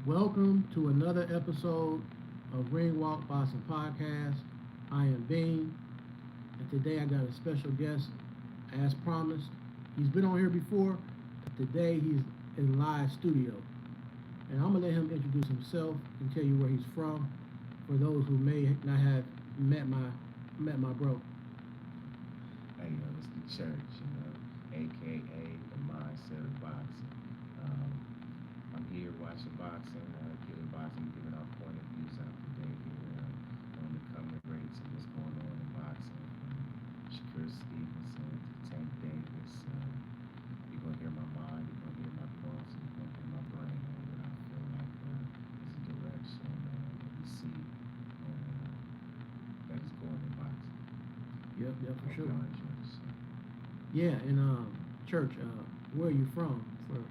Welcome to another episode of Ring Walk Boxing Podcast. I am Bean, and today I got a special guest, as promised. He's been on here before, but today he's in live studio, and I'm gonna let him introduce himself and tell you where he's from, for those who may not have met my bro. Hey, it's the church, aka the mindset of boxing. Um, I'm here watching boxing, giving our point of views out today here on the coming rates and what's going on in boxing. Shakur Stevenson to Tank Davis. You're going to hear my mind, you're going to hear my thoughts, and you're going to hear my brain on what I feel like is the direction that we see that is going in boxing. Yep, for Hope sure. y'all enjoy the show. Yeah, and church, where are you from? For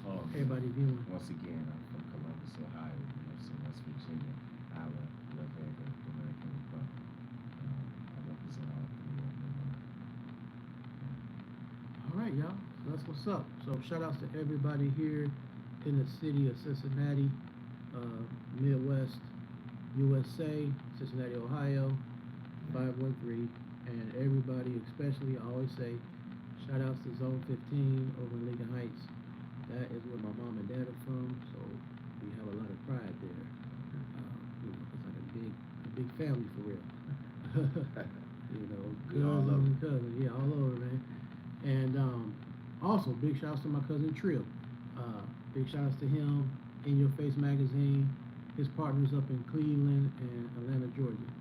Oh, everybody viewing. Once again, I'm from Columbus, Ohio, West Virginia, Island, La Vega, Dominican Republic. I represent all three of them. All right, y'all. That's what's up. So shout outs to everybody here in the city of Cincinnati, Midwest, USA, Cincinnati, Ohio, 513, and everybody, especially, I always say, shout outs to Zone 15 over in Lincoln Heights. That is where my mom and dad are from, so we have a lot of pride there. It's like a big family for real. Cousins, yeah, all over, man. And also, big shouts to my cousin Trill. Big shouts to him, In Your Face Magazine, his partners up in Cleveland and Atlanta, Georgia,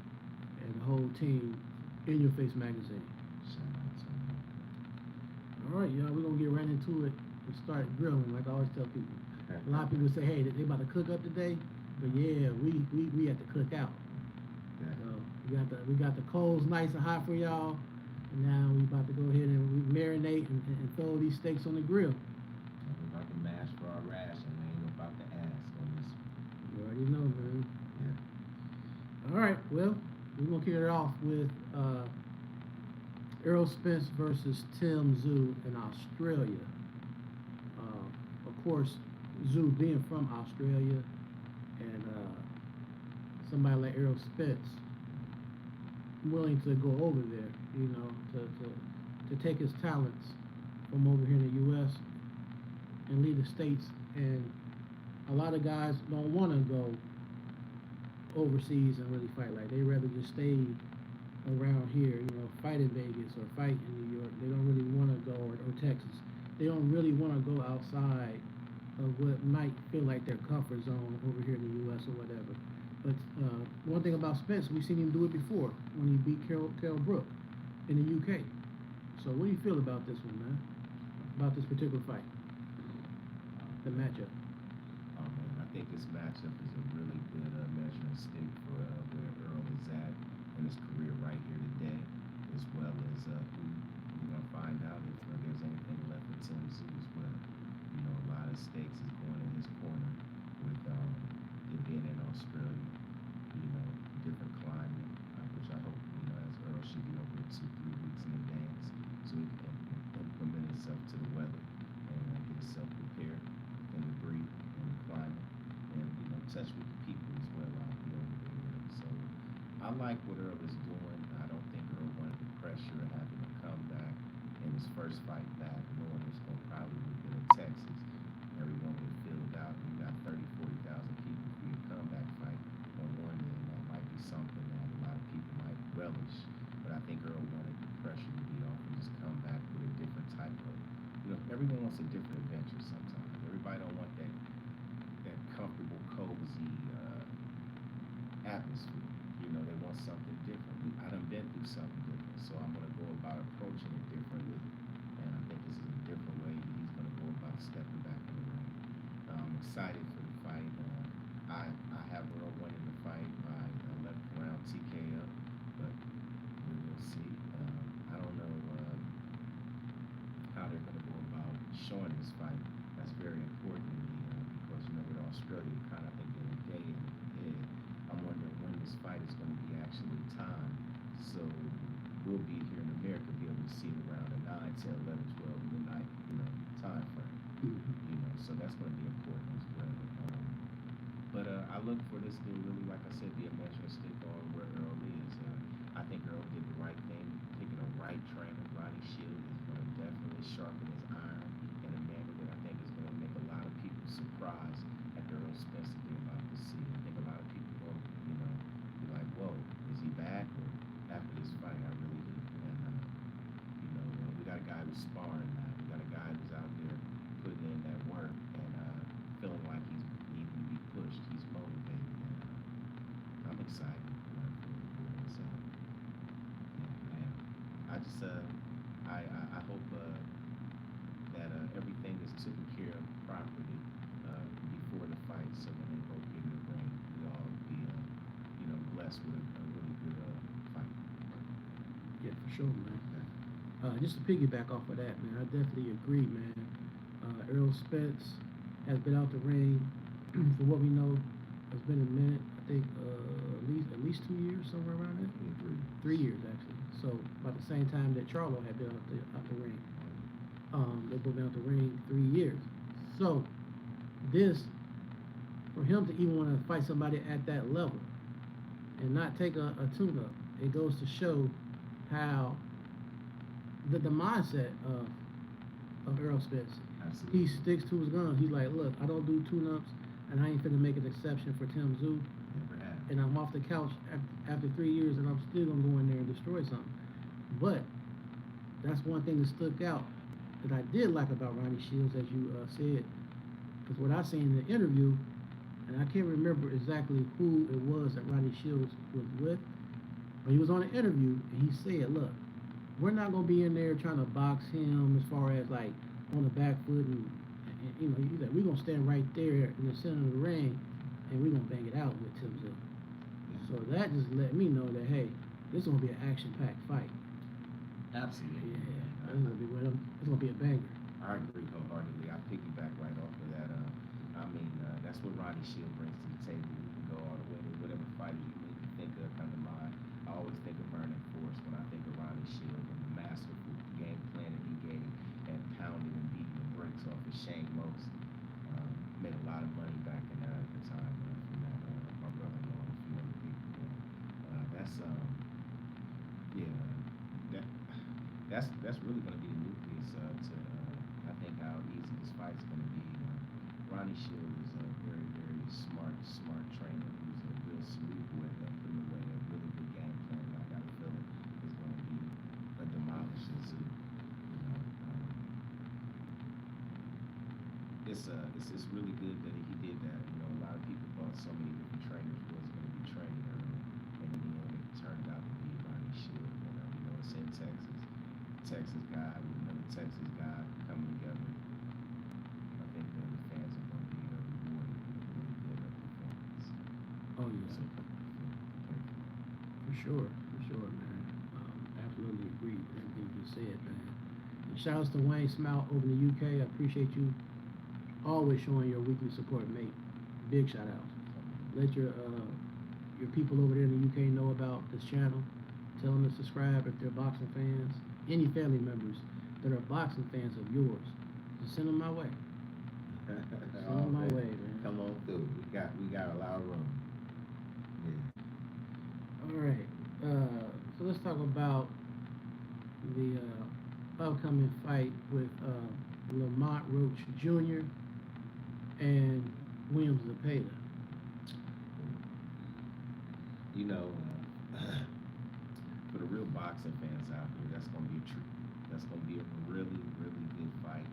and the whole team, In Your Face Magazine. Shout out to them. All right, y'all, we're going to get right into it and start grilling, like I always tell people. A lot of people say, hey, they about to cook up today, but yeah, we at the cookout. So we got the coals nice and hot for y'all, and now we about to go ahead and we marinate and throw these steaks on the grill. We're about to mash for our ration. We ain't about to ask on this one. You already know, man. Yeah. All right, well, we're gonna kick it off with Errol Spence versus Tim Tszyu in Australia. Of course, Tszyu being from Australia, and somebody like Errol Spence willing to go over there, to take his talents from over here in the U.S. and lead the states. And a lot of guys don't want to go overseas and really fight. Like, they rather just stay around here, fight in Vegas or fight in New York. They don't really want to go, or Texas. They don't really want to go outside of what might feel like their comfort zone over here in the U.S. or whatever. But one thing about Spence, we've seen him do it before when he beat Carol Brook in the UK. So what do you feel about this one, man? About this particular fight, the matchup? Oh man, I think this matchup is a really good measuring stick for where Earl is at in his career right here today, as well as who we're gonna find out if there's anything left for Tim Tszyu as well. A lot of stakes is going in his corner with it being in Australia. Different climate, which I hope as Earl should be over 2-3 weeks in advance, so he can implement himself to the weather and get himself prepared and the breathe and the climate, and touch with the people as well out here over there. So I like what Earl is doing. I don't think Earl wanted the pressure of having to come back in his first fight back, knowing it's going to probably be in Texas. Everyone will filled out. You got 30,000-40,000 people for your comeback fight on one end. That might be something that a lot of people might relish. But I think Earl wanted the pressure to be off and just come back with a different type of, everyone wants a different adventure sometimes. Everybody don't want that comfortable, cozy atmosphere. They want something different. I done been through something different, so I'm going to go about approaching it differently. And I think this is a different way that he's going to go about stepping back in the ring. I'm excited for the fight. I have Earl winning the fight by 11th round TKO, but we will see. I don't know how they're going to go about showing this fight. That's very important to me because with Australia, kind of thinking a day in ahead. I'm wondering when this fight is going to be actually timed. So we'll be here in America, be able to see it around the 9, 10, 11, 12 midnight, time frame. So that's going to be important as well. look for this to really, like I said, be a measuring stick on where Earl is. I think Earl did the right thing, picking the right trainer. Ronnie Shields is going to definitely sharpen his iron in a manner that I think is going to make a lot of people surprised at the Errol Spence that they're about to see. I think a lot of people will, be like, whoa, is he back? Or after this fight, I really do. And, we got a guy who's sparring now. We got a guy who's out there putting in that work and feeling like he's needing to be pushed. He's motivated. And I'm excited for it. So, yeah, man. I hope that everything is taken care of properly before the fight, so when they both get in the ring, we all be, blessed with a really good fight. Yeah, for sure, man. Just to piggyback off of that, man, I definitely agree, man. Errol Spence has been out the ring for what we know. It's been a minute. I think at least 2 years, somewhere around there. 3 years actually. So about the same time that Charlo had been out the ring. They've been out the ring 3 years. So this, for him to even want to fight somebody at that level and not take a tune-up, it goes to show how the mindset of Errol Spence. Absolutely. He sticks to his guns. He's like, look, I don't do tune-ups, and I ain't finna make an exception for Tim Tszyu. Never have. And I'm off the couch after 3 years, and I'm still gonna go in there and destroy something. But that's one thing that stuck out that I did like about Ronnie Shields, as you said, because what I seen in the interview, and I can't remember exactly who it was that Ronnie Shields was with, but he was on an interview, and he said, look, we're not gonna be in there trying to box him as far as like on the back foot, and he's like, we're gonna stand right there in the center of the ring, and we're gonna bang it out with Tim Tszyu. So that just let me know that, hey, this is gonna be an action-packed fight. Absolutely. Yeah, it's gonna be a banger. I agree wholeheartedly. I piggyback right off of that. That's what Ronnie Shield brings to the table. We can go all the way to whatever fighter you need to think of come to mind. I always think of Burning Force when I think of Ronnie Shield and the masterful game plan that he gave and pounding and beating the brakes off of Shane Most. Made a lot of money back in the time from that. My brother-in-law and a few other people. That's really going to be the nucleus to I think how easy this fight's going to be. Ronnie Shield is a very, very smart trainer who's a real cerebral at putting away a really good game plan. And I got a feeling it's going to be a demolishing zoo. It's really good that he did that. A lot of people thought so many different trainers was going to be training early, and in the end it turned out to be Ronnie Shield. It's in Texas. Texas guy with another Texas guy coming together. I think the fans are going to be rewarded with a really good performance. Oh yeah, for sure, man. Absolutely agree with everything you said, man. And shout outs to Wayne Smout over in the UK. I appreciate you always showing your weekly support, mate. Big shout out. Let your people over there in the UK know about this channel. Tell them to subscribe if they're boxing fans. Any family members that are boxing fans of yours, just send them my way. Send them my way, man. Come on through. We got a lot of room. Yeah. All right. So let's talk about the upcoming fight with Lamont Roach Jr. and Williams Zepeda. For the real boxing fans out there, that's going to be a treat. That's going to be a really, really good fight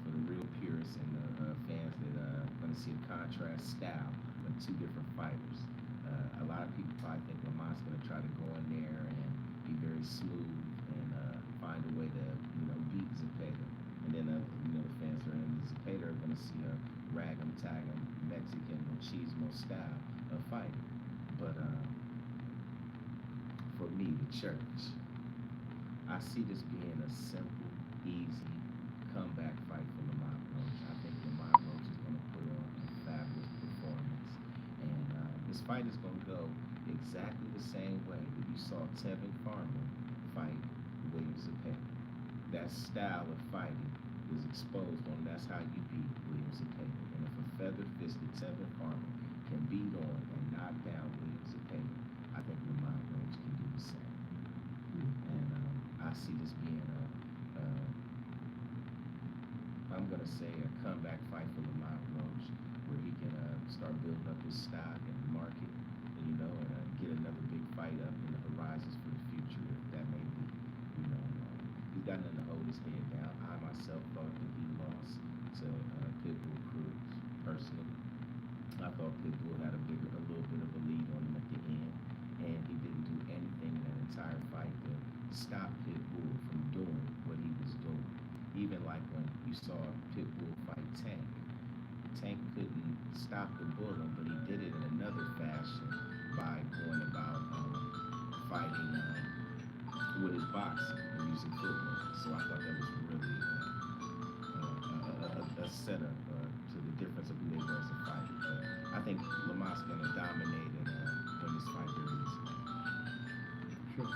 for the real purists and the fans that are going to see a contrast style of two different fighters. A lot of people probably think Lamont's going to try to go in there and be very smooth and find a way to, beat Zepeda. And then, the fans that are in Zepeda are going to see a rag'em, tag'em, Mexican, machismo style of fighting. But for me, the church, I see this being a simple, easy comeback fight for Lamont Roach. I think Lamont Roach is going to put on a fabulous performance. And this fight is going to go exactly the same way that you saw Tevin Farmer fight Williams Zepeda. That style of fighting is exposed on. That's how you beat Williams Zepeda. And if a feather-fisted Tevin Farmer can beat on and knock down Williams Cepeda, I think Lamont Roach can do the same. And I see this being I'm gonna say a comeback fight for Lamont Roach, where he can start building up his stock and market, and get another big fight up in the horizons for the future, if that may be. He's got nothing to hold his head down. I myself thought that he lost to Pitbull Cruz. Personally, I thought Pitbull had a little bit of a lead on him at the end, and he didn't do anything that entire fight to stop Pitbull from doing what he was doing. Even like when you saw Pitbull fight Tank. Tank couldn't stop the bullet, but he did it in another fashion by going about fighting with his boxing and using footwork. So I thought that was really a setup to the difference of who they were as a fighter. But I think Lamont's going to dominate and win this fight very easily. Sure.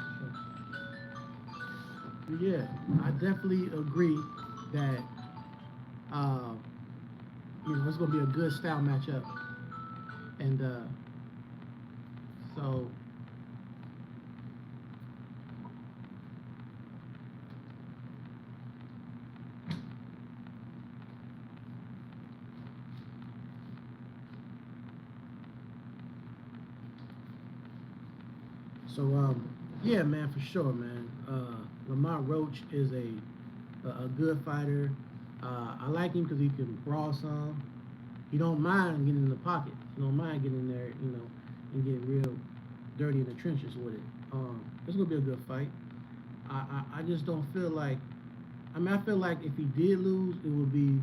Yeah, I definitely agree that it's gonna be a good style matchup, and yeah, man, for sure, man. Lamont Roach is a good fighter. I like him because he can brawl some. He don't mind getting in the pocket. He don't mind getting in there, and getting real dirty in the trenches with it. It's gonna be a good fight. I just don't feel like. I feel like if he did lose, it would be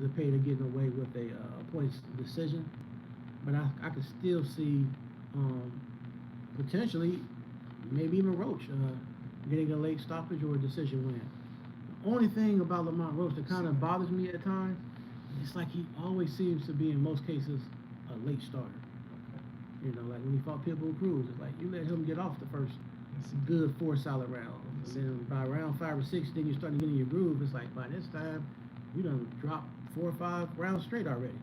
Cepeda getting away with a points decision. But I could still see potentially maybe even Roach getting a late stoppage or a decision win. The only thing about Lamont Roach that kind of bothers me at times, it's like he always seems to be, in most cases, a late starter. Like when he fought Pitbull Cruz, it's like you let him get off the first good 4 solid rounds. And then by round 5 or 6, then you start to get in your groove. It's like by this time, you done dropped 4 or 5 rounds straight already.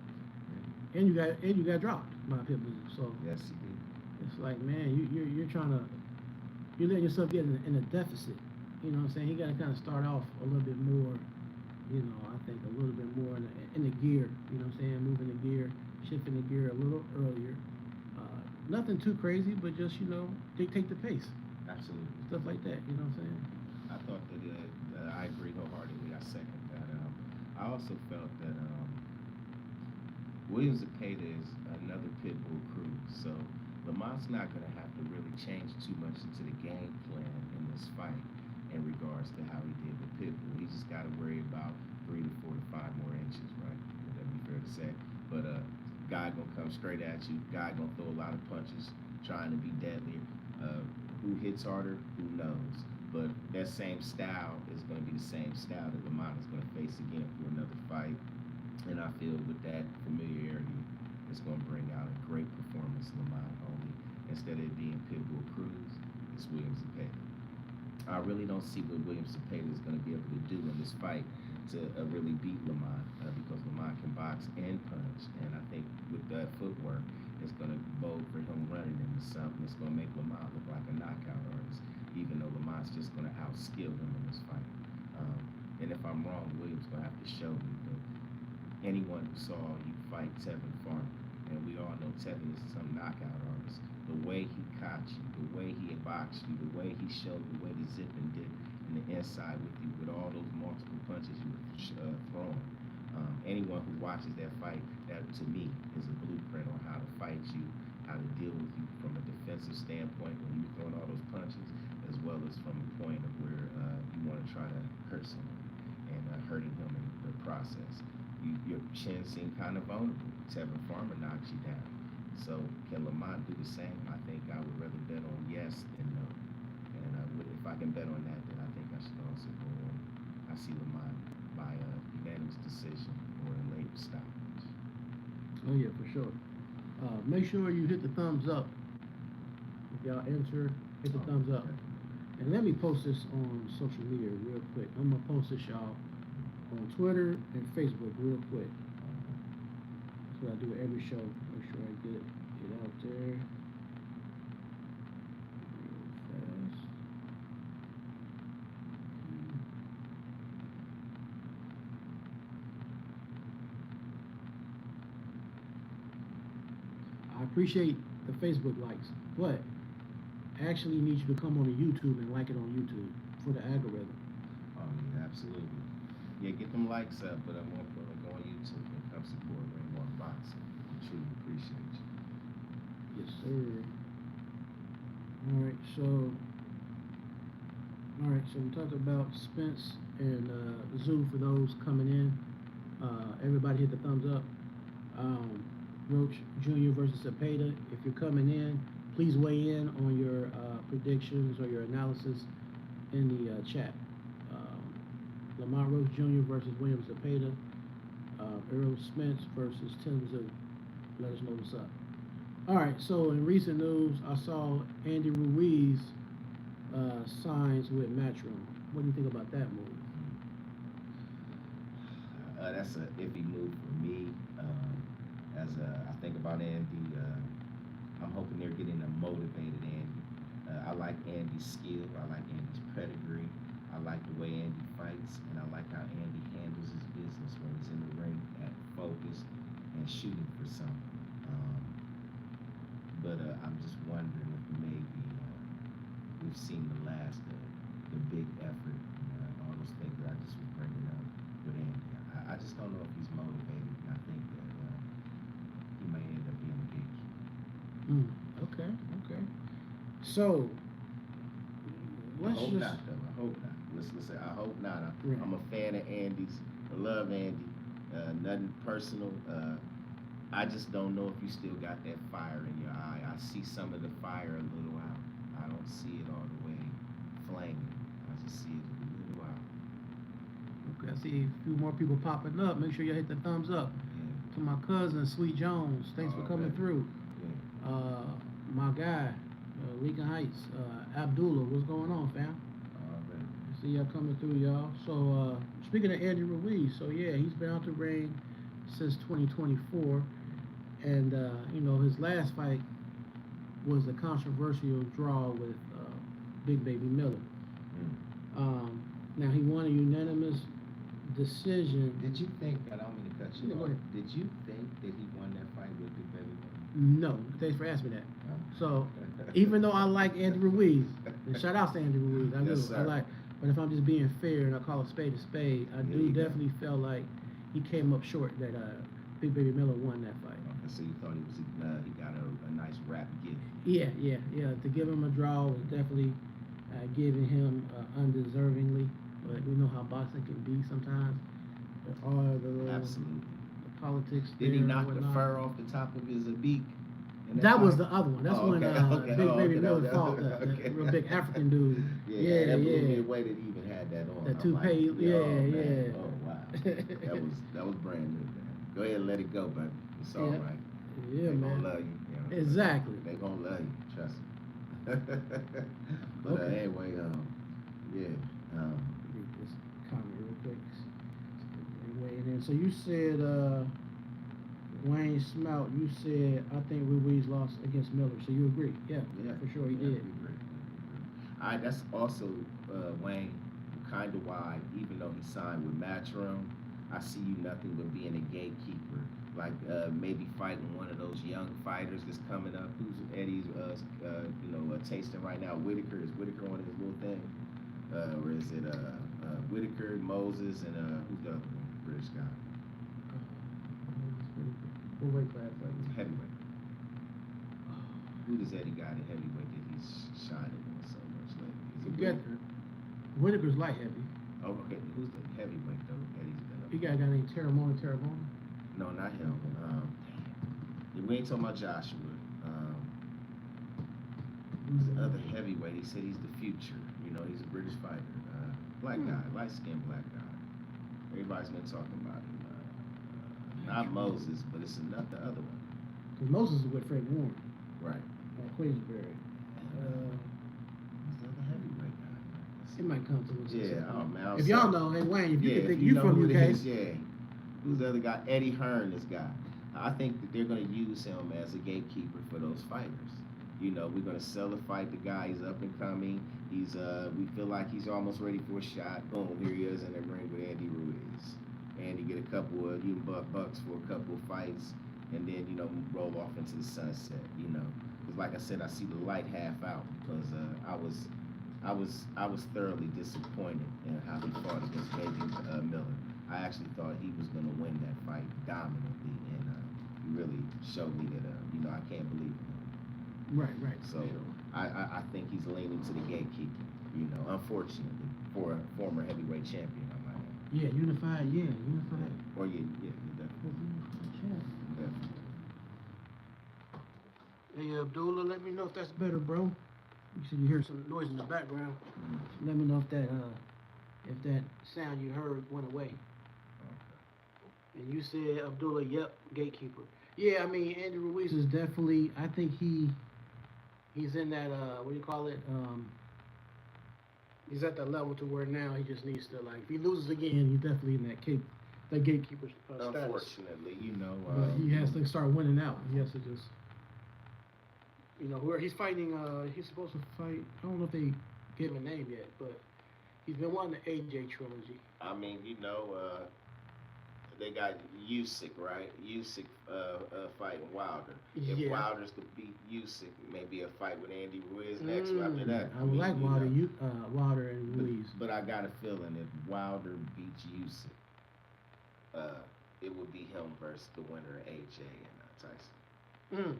And you got dropped by Pitbull. So yes, he did. It's like, man, you're trying to, you're letting yourself get in a deficit. You know what I'm saying? He got to kind of start off a little bit more, I think a little bit more in the gear. You know what I'm saying? Moving the gear, shifting the gear a little earlier. Nothing too crazy, but just, dictate the pace. Absolutely. Stuff like that, you know what I'm saying? I thought that I agree wholeheartedly. I second that. I also felt that Williams Cepeda is another Pitbull Cruz. So Lamont's not going to have to really change too much into the game plan in this fight in regards to how he did with Pitbull. He just got to worry about 3 to 4 to 5 more inches, right? Would that be fair to say? But guy gonna come straight at you. Guy gonna throw a lot of punches, trying to be deadly. Who hits harder? Who knows? But that same style is going to be the same style that Lamont is going to face again for another fight. And I feel with that familiarity, it's going to bring out a great performance, Lamont only. Instead of it being Pitbull Cruz, it's Williams Cepeda. I really don't see what Williams Cepeda is going to be able to do in this fight to really beat Lamont because Lamont can box and punch. And I think with that footwork, it's going to bode for him running into something. It's going to make Lamont look like a knockout artist, even though Lamont's just going to outskill him in this fight. And if I'm wrong, Williams going to have to show me. But anyone who saw you fight Tevin Farmer, and we all know Tevin is some knockout artist, the way he caught you, the way he boxed you, the way he showed the way the zip and did in the inside with you, with all those multiple punches you were throwing. Anyone who watches that fight, that to me is a blueprint on how to fight you, how to deal with you from a defensive standpoint when you're throwing all those punches, as well as from the point of where you want to try to hurt someone and hurting him in the process. Your chin seemed kind of vulnerable. Tevin Farmer knocks you down. So can Lamont do the same? I think I would rather bet on yes than no. And if I can bet on that, then I think I should also go on. I see Lamont by unanimous decision or a late stoppage. Oh yeah, for sure. Make sure you hit the thumbs up. If y'all enter, hit the thumbs up. And let me post this on social media real quick. I'm gonna post this, y'all, on Twitter and Facebook real quick. So what I do with every show. Make sure I get it out there real fast. I appreciate the Facebook likes, but I actually need you to come on to YouTube and like it on YouTube for the algorithm. Oh, yeah, absolutely. Yeah, get them likes up, but I'm more importantly, go on YouTube and come support Ringborn Boxing. I truly appreciate you. Yes, sir. All right, so we talked about Spence and Tszyu for those coming in. Everybody hit the thumbs up. Roach Jr. versus Cepeda. If you're coming in, please weigh in on your predictions or your analysis in the chat. Lamont Roach Jr. versus William Cepeda. Errol Spence versus Tim Tszyu. Let us know what's up. All right, so in recent news, I saw Andy Ruiz signs with Matchroom. What do you think about that move? That's an iffy move for me. I think about Andy, I'm hoping they're getting a motivated Andy. I like Andy's skill. I like Andy's pedigree. I like the way Andy fights, and I like how Andy handles his business when he's in the ring at focus and shooting for something. But I'm just wondering if maybe we've seen the last of the big effort, all those things that I just was bringing up with Andy. I just don't know if he's motivated, and I think that he may end up being a gatekeeper. Okay. So, I hope not, though. I hope not. Let's say I hope not. I'm a fan of Andy's. I love Andy. Nothing personal. I just don't know if you still got that fire in your eye. I see some of the fire a little out. I don't see it all the way flaming. I just see it a little out. Okay, I see a few more people popping up. Make sure you hit the thumbs up. Yeah. To my cousin, Sweet Jones. Thanks for coming through. Yeah. My guy, Lincoln Heights, Abdullah. What's going on, fam? I see y'all coming through, y'all. So, speaking of Andy Ruiz, so yeah, he's been out the ring since 2024. And, his last fight was a controversial draw with Big Baby Miller. Now, he won a unanimous decision. Did you think, I don't mean to cut you Go off, ahead. did you think that he won that fight with Big Baby Miller? No, thanks for asking me that. So, even though I like Andy Ruiz, and shout out to Andy Ruiz, I Yes, do. But if I'm just being fair and I call a spade, I do definitely feel like he came up short that Big Baby Miller won that fight. Okay, so you thought he got a nice rap gift. Yeah. To give him a draw was definitely giving him undeservingly, but we know how boxing can be sometimes. There are the little Absolutely. the politics. Did he knock the fur off the top of his beak? That was the other one. That's when Big Baby Miller okay, fought the real big African dude. Yeah. That blew me away that he even had that on. That toupee. Yeah. Oh wow. that was brand new, man. Go ahead and let it go, baby. It's all right. Yeah, they man. gonna love you. Exactly. They gonna love you. Trust me. But anyway, yeah. Read this comment real quick. So you said Wayne Smout. You said I think Ruiz lost against Miller. So you agree? Yeah, for sure he did. That's also Wayne. Kind of why, even though he signed with Matchroom, I see you nothing but being a gatekeeper. Like maybe fighting one of those young fighters that's coming up. Who's Eddie's, tasting right now? Whitaker. Is Whitaker on his little thing? Or is it Whitaker, Moses, and who's the other one? British guy. What weight class? Heavyweight. Who does Eddie got in heavyweight that he's shining on so much lately? Is it Whitaker? Whitaker's light heavy. Oh, okay. Who's the heavyweight though? Eddie's been up. He got a guy named Terramona. No, not him. We ain't talking about Joshua. Who's the other heavyweight? He said he's the future. He's a British fighter. Black guy, light-skinned black guy. Everybody's been talking about him. Not Moses, but it's not the other one. Because Moses is with Fred Warren. Right. Queensberry. Who's the other heavyweight guy? It might come to us. Yeah, oh man. If y'all know, hey Wayne, if you can think you you from UK. Yeah. Who's the other guy? Eddie Hearn, this guy. I think that they're going to use him as a gatekeeper for those fighters. You know, we're going to sell the fight. The guy is up and coming. We feel like he's almost ready for a shot. Boom, here he is in the ring with Andy Ruiz. Andy get a couple of bucks for a couple of fights, and then roll off into the sunset. Because like I said, I see the light half out because I was thoroughly disappointed in how he fought against Baby Miller. I actually thought he was going to win that fight dominantly, and he really showed me that I can't believe it. Right, right. So I think he's leaning to the gatekeeper. Unfortunately for a former heavyweight champion, I might add. Yeah, unified. Or yeah, definitely. Definitely. Hey, Abdullah, let me know if that's better, bro. You said you hear some noise in the background. Mm-hmm. Let me know if that sound you heard went away. Okay. And you said, Abdullah, yep, gatekeeper. Yeah, I mean, Andy Ruiz is definitely, I think he's in that, what do you call it? He's at that level to where now he just needs to, like, if he loses again, he's definitely in that gatekeeper status. Unfortunately, But he has to start winning out. He has to just, where he's fighting, he's supposed to fight, I don't know if they gave him a name yet, but he's been wanting the AJ trilogy. I mean, they got Usyk, right? Usyk fighting Wilder. If Wilder's to beat Usyk, maybe a fight with Andy Ruiz next after that. I would like Wilder, Wilder and Ruiz. But I got a feeling if Wilder beats Usyk, it would be him versus the winner of AJ and Tyson.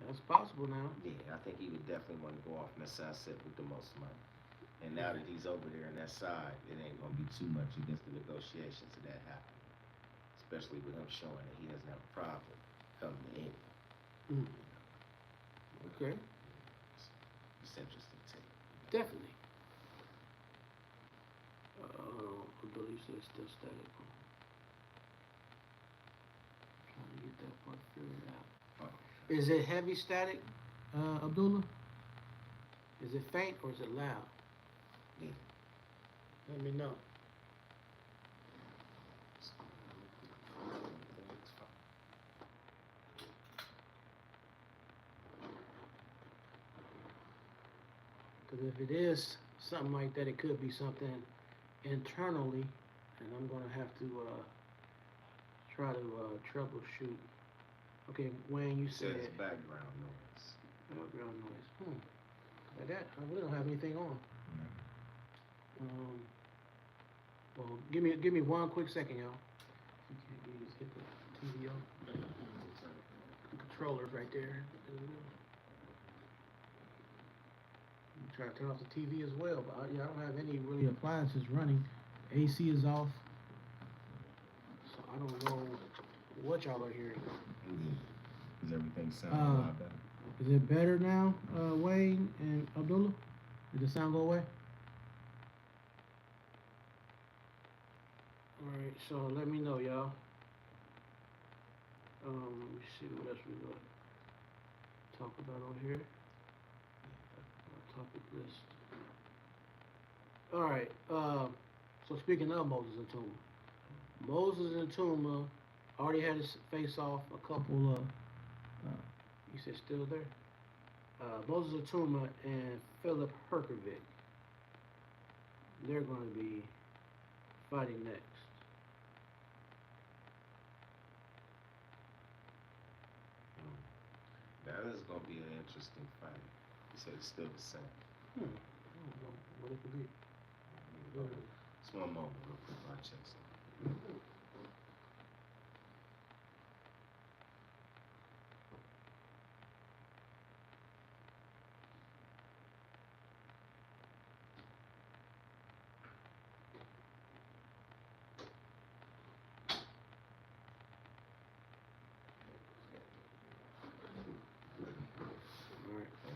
That's possible now. Yeah, I think he would definitely want to go off in the sunset with the most money. And now that he's over there on that side, it ain't going to be too much against the negotiations of that happening. Especially with him showing that he doesn't have a problem coming in. Okay. It's interesting too. Definitely. Although you said it's still static. Trying to get that part figured out. Is it heavy static, Abdullah? Is it faint or is it loud? Yeah. Let me know. Because if it is something like that, it could be something internally, and I'm going to have to try to troubleshoot. Okay, Wayne, you said it's background noise. Background noise. Like that, I really don't have anything on. Well, give me 1 quick second, y'all. You just hit the TV on. The controller's right there. I'm trying to turn off the TV as well, but I don't have any really appliances running. AC is off, so I don't know what y'all are hearing. Does everything sound a lot better? Is it better now, Wayne and Abdullah? Did the sound go away? Alright, so let me know, y'all. Let me see what else we got to talk about on here. Topic list. Alright, so speaking of Moses and Tuma. Moses and Tuma already had his face off a couple of, you said still there? Moses and Tuma and Philip Herkovic. They're going to be fighting next. That is going to be an interesting fight. You said it's still the same. I don't know what it could be. Just one moment, real quick, I'll check something.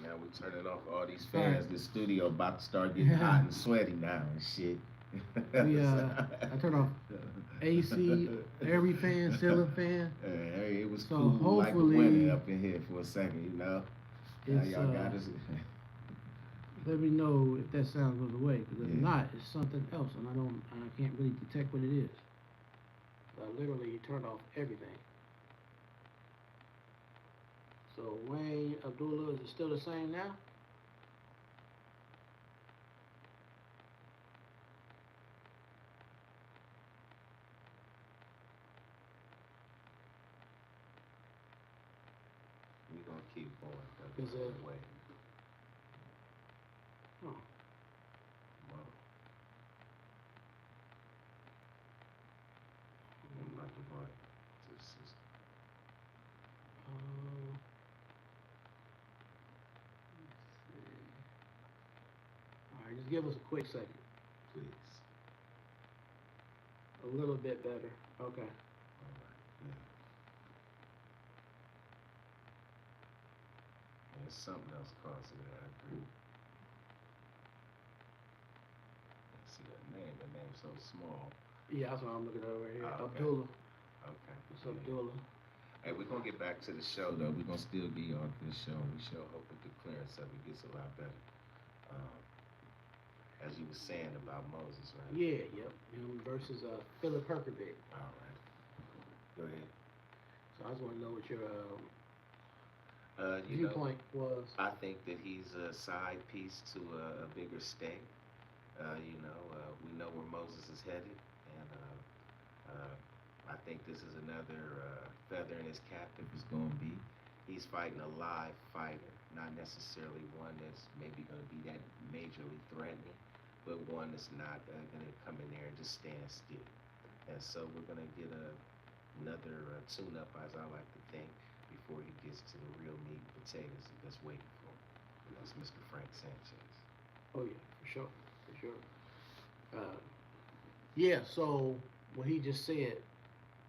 Now we turning off all these fans. The studio about to start getting hot and sweaty now and shit. I turned off AC, every fan, ceiling fan. Hey, it was so cool hopefully, like winter up in here for a second, Now y'all got us. Let me know if that sound goes away, because if not, it's something else, and I can't really detect what it is. I literally turned off everything. So Wayne Abdullah, is it still the same now? We're gonna keep going. Is it? Wait. Oh, Well, I'm about to run to the system, let's see. All right, just give us a quick second. please. A little bit better. Okay. All right. Yeah. There's something else causing it. I agree. See that name? The name's so small. Yeah, that's what I'm looking over here. Okay. Abdullah. Okay. It's Abdullah. Hey, we're gonna get back to the show though. We're gonna still get on this show. We sure hope that the clearance of it gets a lot better. Um, as you were saying about Moses, right? Yeah, yep. Him versus Philip Herkovic. All right. Go ahead. So I just want to know what your You know, viewpoint was. I think that he's a side piece to a bigger state. We know where Moses is headed, and I think this is another feather in his cap if it's going to be. He's fighting a live fighter, not necessarily one that's maybe going to be that majorly threatening, but one that's not going to come in there and just stand still. And so we're going to get another tune-up, as I like to think, before he gets to the real meat and potatoes that's waiting for him. That's Mr. Frank Sanchez. Oh yeah, for sure, for sure. Yeah. So what he just said.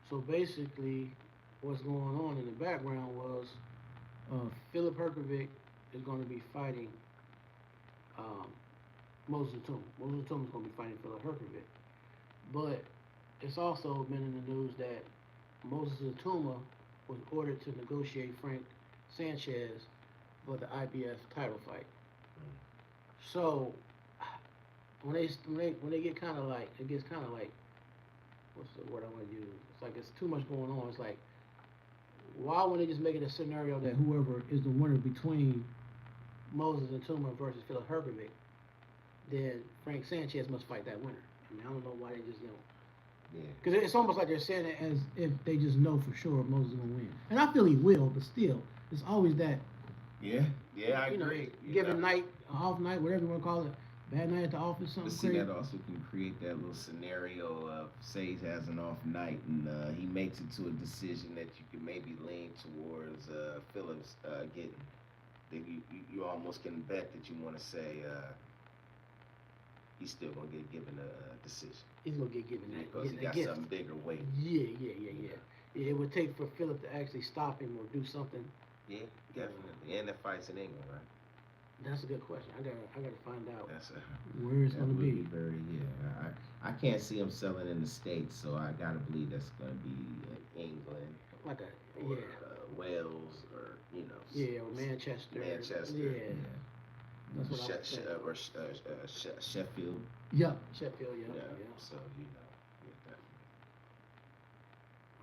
So basically, what's going on in the background was Philip Herkovic is going to be fighting um, Moses Atuma. Moses Atuma is going to be fighting Philip Herkovic. But it's also been in the news that Moses Atuma was ordered to negotiate Frank Sanchez for the IBF title fight. So when they get kind of like, it gets kind of like, what's the word I want to use? It's like it's too much going on. It's like, why would they just make it a scenario that whoever is the winner between Moses and Tuma versus Philip Herkovic, then Frank Sanchez must fight that winner? I mean, I don't know why they just don't. Yeah. Because it's almost like they're saying it as if they just know for sure Moses is going to win. And I feel he will, but still, it's always that. Yeah, I agree. Given night, off night, whatever you want to call it, bad night at the office, something But see, crazy. that also can create that little scenario of, say he has an off night and he makes it to a decision that you can maybe lean towards Phillips getting. That you almost can bet that you want to say he's still going to get given a decision. He's going to get given that. Because he got something bigger waiting. Yeah. It would take for Philip to actually stop him or do something. Yeah, definitely. And the fight's in England, right? That's a good question. I gotta find out That's where it's gonna be. Very, yeah. I can't see him selling in the States, so I gotta believe that's gonna be in England, Like or Wales, or or Manchester. Yeah. That's what I was or Sheffield. Yeah, Sheffield. Yeah. So definitely.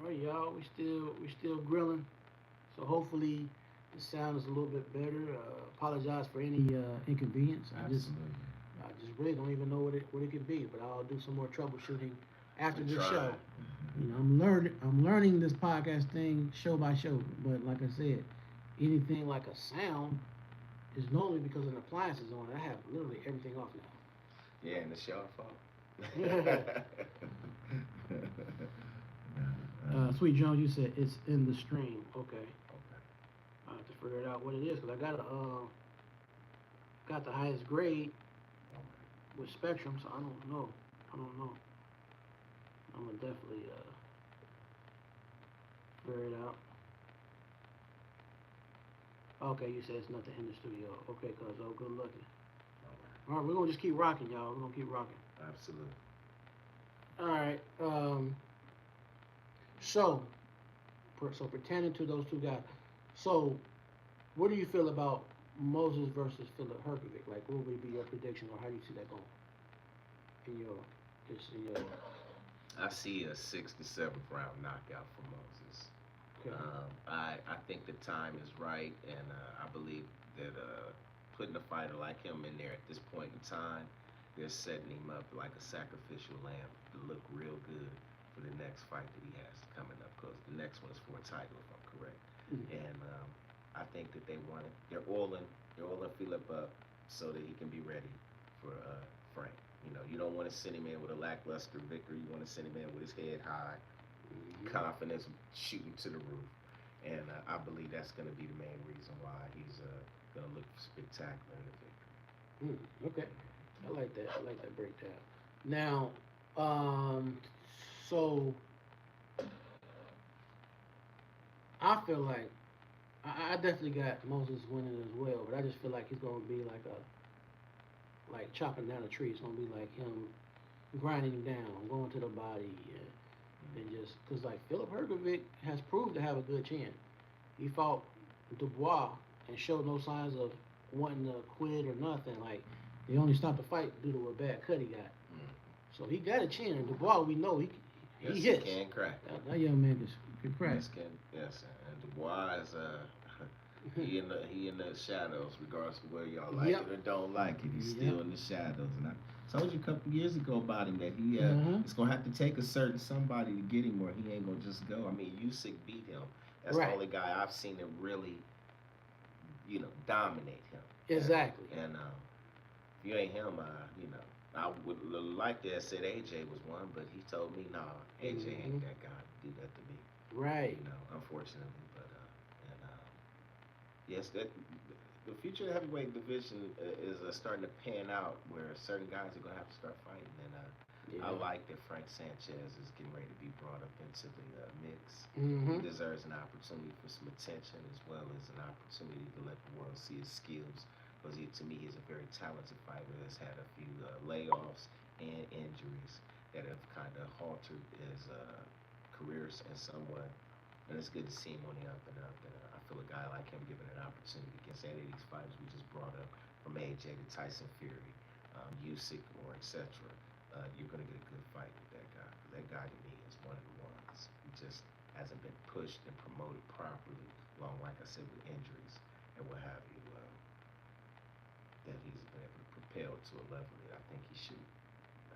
All right, y'all. We still grilling. So hopefully the sound is a little bit better. Apologize for any inconvenience. Absolutely. I just really don't even know what it could be, but I'll do some more troubleshooting after the show. Mm-hmm. I'm learning this podcast thing show by show. But like I said, anything like a sound is normally because an appliance is on. I have literally everything off now. Yeah, and it's your fault. Sweet Jones, you said it's in the stream. Okay. I have to figure out what it is because I got the highest grade with Spectrum, so I don't know. I'm gonna definitely figure it out. Okay, you said it's nothing in the studio. Okay, cuz good looking. All right, we're gonna just keep rocking, y'all. We're gonna keep rocking. Absolutely. All right. So pertaining to those two guys, so what do you feel about Moses versus Philip Herkovic? Like, what would be your prediction, or how do you see that going? I see a 6th to 7th round knockout for Moses. Okay. I think the time is right, and I believe that putting a fighter like him in there at this point in time, they're setting him up like a sacrificial lamb to look real good for the next fight that he has coming up. Because the next one is for a title, if I'm correct. Mm. And I think that they want it. They're oiling Philip up so that he can be ready for Frank. You know, you don't want to send him in with a lackluster victory. You want to send him in with his head high, confidence shooting to the roof. And I believe that's going to be the main reason why he's going to look spectacular in the victory. Okay. I like that. I like that breakdown. Now, so I feel like I definitely got Moses winning as well, but I just feel like he's gonna be like chopping down a tree. It's gonna be like him grinding him down, going to the body, and just because like Philip Hergovic has proved to have a good chin. He fought Dubois and showed no signs of wanting to quit or nothing. Like they only stopped the fight due to a bad cut he got. So he got a chin. And Dubois, we know he Yes, hits. he can crack. That young man can crack. Yes, and Dubois is he in the shadows, regardless of whether y'all like it or don't like it. He's still in the shadows. And I told you a couple years ago about him that he it's gonna have to take a certain somebody to get him, or he ain't gonna just go. I mean, Usyk beat him. That's the only guy I've seen him really, dominate him. Exactly. And if you ain't him, I would like to have said AJ was one, but he told me, nah, AJ ain't that guy to do that to me. Right. Unfortunately, but yes, that the future of the heavyweight division is starting to pan out, where certain guys are gonna have to start fighting, and I like that Frank Sanchez is getting ready to be brought up into the mix. He deserves an opportunity for some attention, as well as an opportunity to let the world see his skills. Because to me, he's a very talented fighter that's had a few layoffs and injuries that have kind of halted his careers in some way. And it's good to see him on the up and up. And I feel a guy like him given an opportunity against any of these fighters we just brought up, from AJ to Tyson Fury, Usyk, or etc. You're going to get a good fight with that guy. That guy to me is one of the ones who just hasn't been pushed and promoted properly, along, like I said, with injuries and what have you. That he's been able to propel to a level that I think he should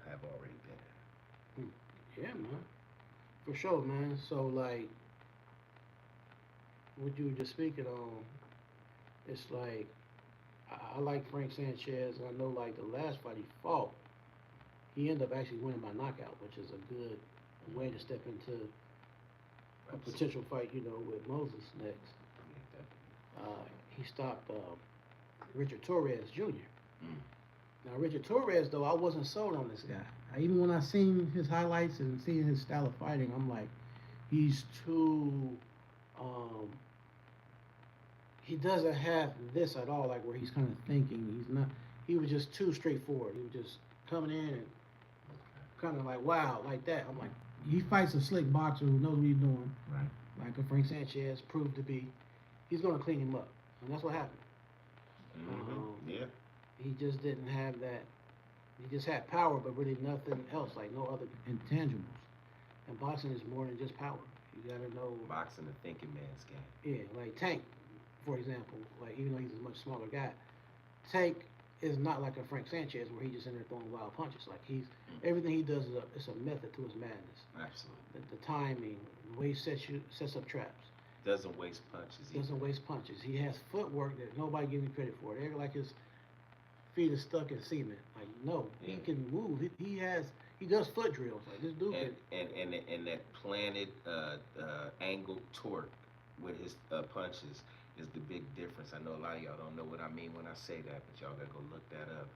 have already been at. Yeah, man. For sure, man. So, like, what you were just speaking on, it's like, I like Frank Sanchez, and I know, like, the last fight he fought, he ended up actually winning by knockout, which is a good way to step into a potential fight, with Moses next. He stopped Richard Torres Jr. Now, Richard Torres, though, I wasn't sold on this guy. Even when I seen his highlights and seeing his style of fighting, I'm like, he's too. He doesn't have this at all, like where he's kind of thinking. He's not. He was just too straightforward. He was just coming in and kind of like, wow, like that. I'm like, he fights a slick boxer who knows what he's doing. Right. Like a Frank Sanchez proved to be. He's going to clean him up. And that's what happened. Yeah. He just didn't have that. He just had power, but really nothing else, like no other intangibles. And boxing is more than just power. You gotta know. Boxing, the thinking man's game. Yeah, like Tank, for example. Like even though he's a much smaller guy, Tank is not like a Frank Sanchez where he just in there throwing wild punches. Like everything he does is a method to his madness. Absolutely. The timing, the way he sets up traps. Doesn't waste punches. Doesn't waste punches. He has footwork that nobody gives him credit for. They're like his feet is stuck in cement. Like no, he can move. He does foot drills. Like this dude and that planted angled torque with his punches is the big difference. I know a lot of y'all don't know what I mean when I say that, but y'all gotta go look that up.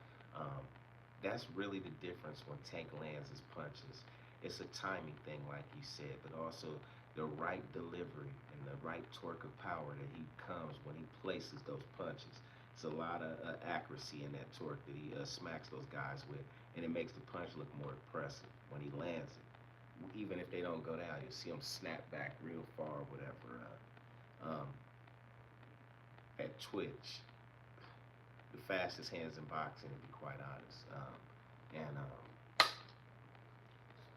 That's really the difference when Tank lands his punches. It's a timing thing, like you said, but also the right delivery and the right torque of power that he comes when he places those punches. It's a lot of accuracy in that torque that he smacks those guys with, and it makes the punch look more impressive when he lands it. Even if they don't go down, you see him snap back real far, whatever. At Twitch, the fastest hands in boxing, to be quite honest.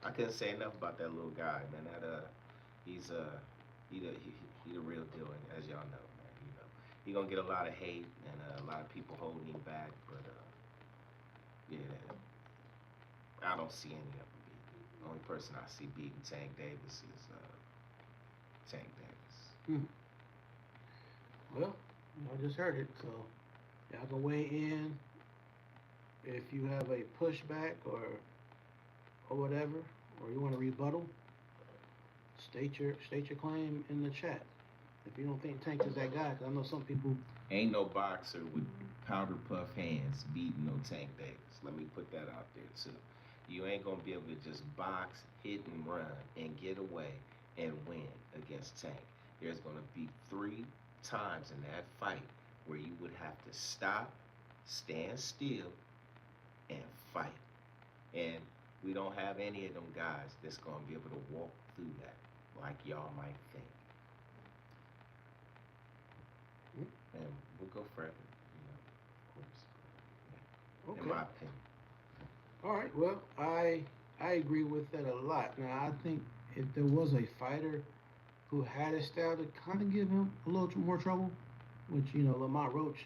I couldn't say enough about that little guy, man. He's he the real deal, and as y'all know, man. He gonna get a lot of hate and a lot of people holding him back, but yeah, I don't see any of them beating. The only person I see beating Tank Davis is Tank Davis. Hmm. Well, I just heard it, so y'all can weigh in if you have a pushback or whatever, or you want to rebuttal. State your claim in the chat. If you don't think Tank is that guy, because I know some people. Ain't no boxer with powder puff hands beating no Tank Davis. Let me put that out there too. You ain't gonna be able to just box, hit and run and get away and win against Tank. There's gonna be 3 times in that fight where you would have to stop, stand still, and fight. And we don't have any of them guys that's gonna be able to walk through that like y'all might think. And we'll go further, of course. Yeah. In Okay. my opinion. All right. Well, I agree with that a lot. Now, I think if there was a fighter who had a style to kind of give him a little more trouble, which Lamont Roach,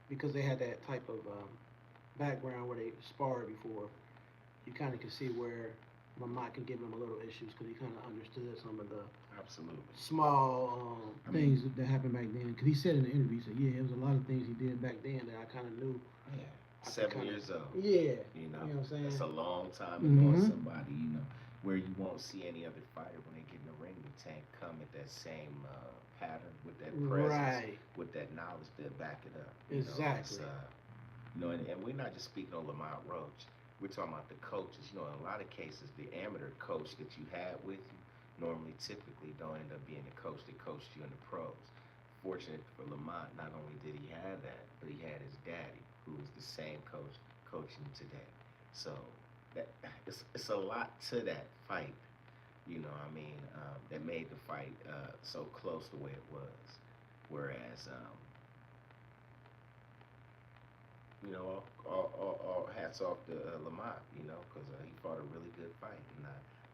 because they had that type of background where they sparred before, you kind of can see where Lamont can give him a little issues because he kind of understood some of the Absolutely. small things that happened back then. Because he said in the interview, he said, "Yeah, it was a lot of things he did back then that I kind of knew." Yeah. 7 years old. Yeah. You know, You know what I'm saying? that's a long time to know somebody, where you won't see any other fighter when they get in the ring with Tank come at that same pattern, with that presence, Right. with that knowledge to back it up. Exactly. And we're not just speaking on Lamont Roach. We're talking about the coaches. In a lot of cases, the amateur coach that you had with you normally typically don't end up being the coach that coached you in the pros. Fortunate for Lamont, not only did he have that, but he had his daddy, who was the same coach coaching today. So that it's a lot to that fight, that made the fight so close the way it was. Whereas, all hats off to Lamont, because he fought a really good fight, and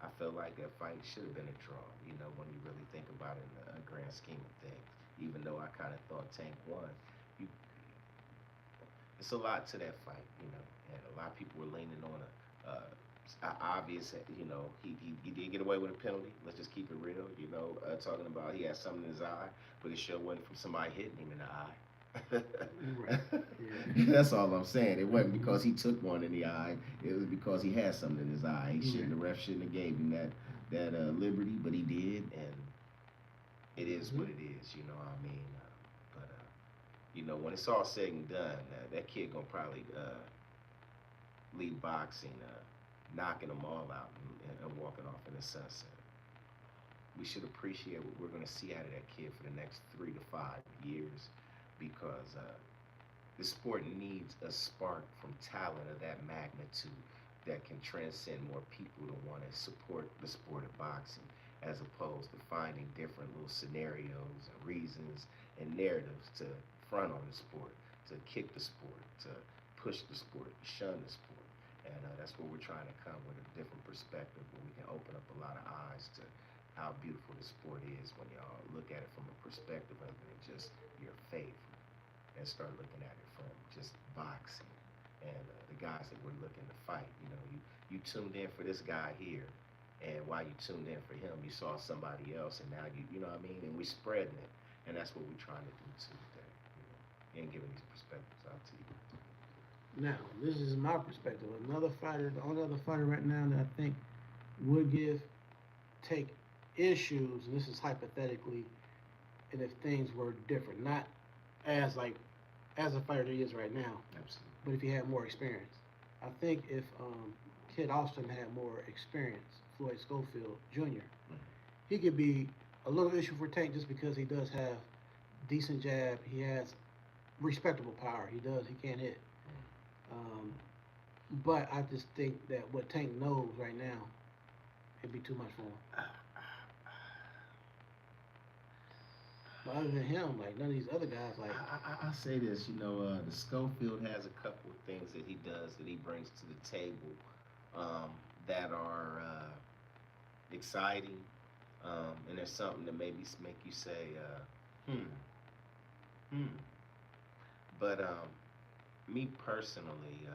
I felt like that fight should have been a draw. When you really think about it in the grand scheme of things, even though I kind of thought Tank won, you, it's a lot to that fight, and a lot of people were leaning on obvious, he did get away with a penalty. Let's just keep it real, talking about he had something in his eye, but it sure wasn't from somebody hitting him in the eye. Right. Yeah. That's all I'm saying. It wasn't because he took one in the eye. It was because he had something in his eye. The ref shouldn't have gave him that liberty, but he did, and it is what it is. But when it's all said and done, that kid gonna probably leave boxing, knocking them all out and walking off in the sunset. We should appreciate what we're gonna see out of that kid for the next 3 to 5 years, because the sport needs a spark from talent of that magnitude that can transcend more people to want to support the sport of boxing, as opposed to finding different little scenarios and reasons and narratives to front on the sport, to kick the sport, to push the sport, shun the sport. And that's where we're trying to come with a different perspective, where we can open up a lot of eyes to how beautiful the sport is when y'all look at it from a perspective other than just your favorite, and start looking at it from just boxing and the guys that we're looking to fight. You tuned in for this guy here, and while you tuned in for him, you saw somebody else, and now you know what I mean. And we spreading it, and that's what we're trying to do too today, and giving these perspectives out to you. Now, this is my perspective. The only other fighter right now that I think would take issues, and this is hypothetically, and if things were different, not as a fighter he is right now, Absolutely. but if he had more experience. I think if Kid Austin had more experience, Floyd Schofield Jr., he could be a little issue for Tank just because he does have decent jab. He has respectable power. He can't hit. But I just think that what Tank knows right now, it'd be too much for him. But other than him, none of these other guys, I say this, the Schofield has a couple of things that he does, that he brings to the table, that are exciting, And there's something to maybe make you say, hmm, hmm. But me personally,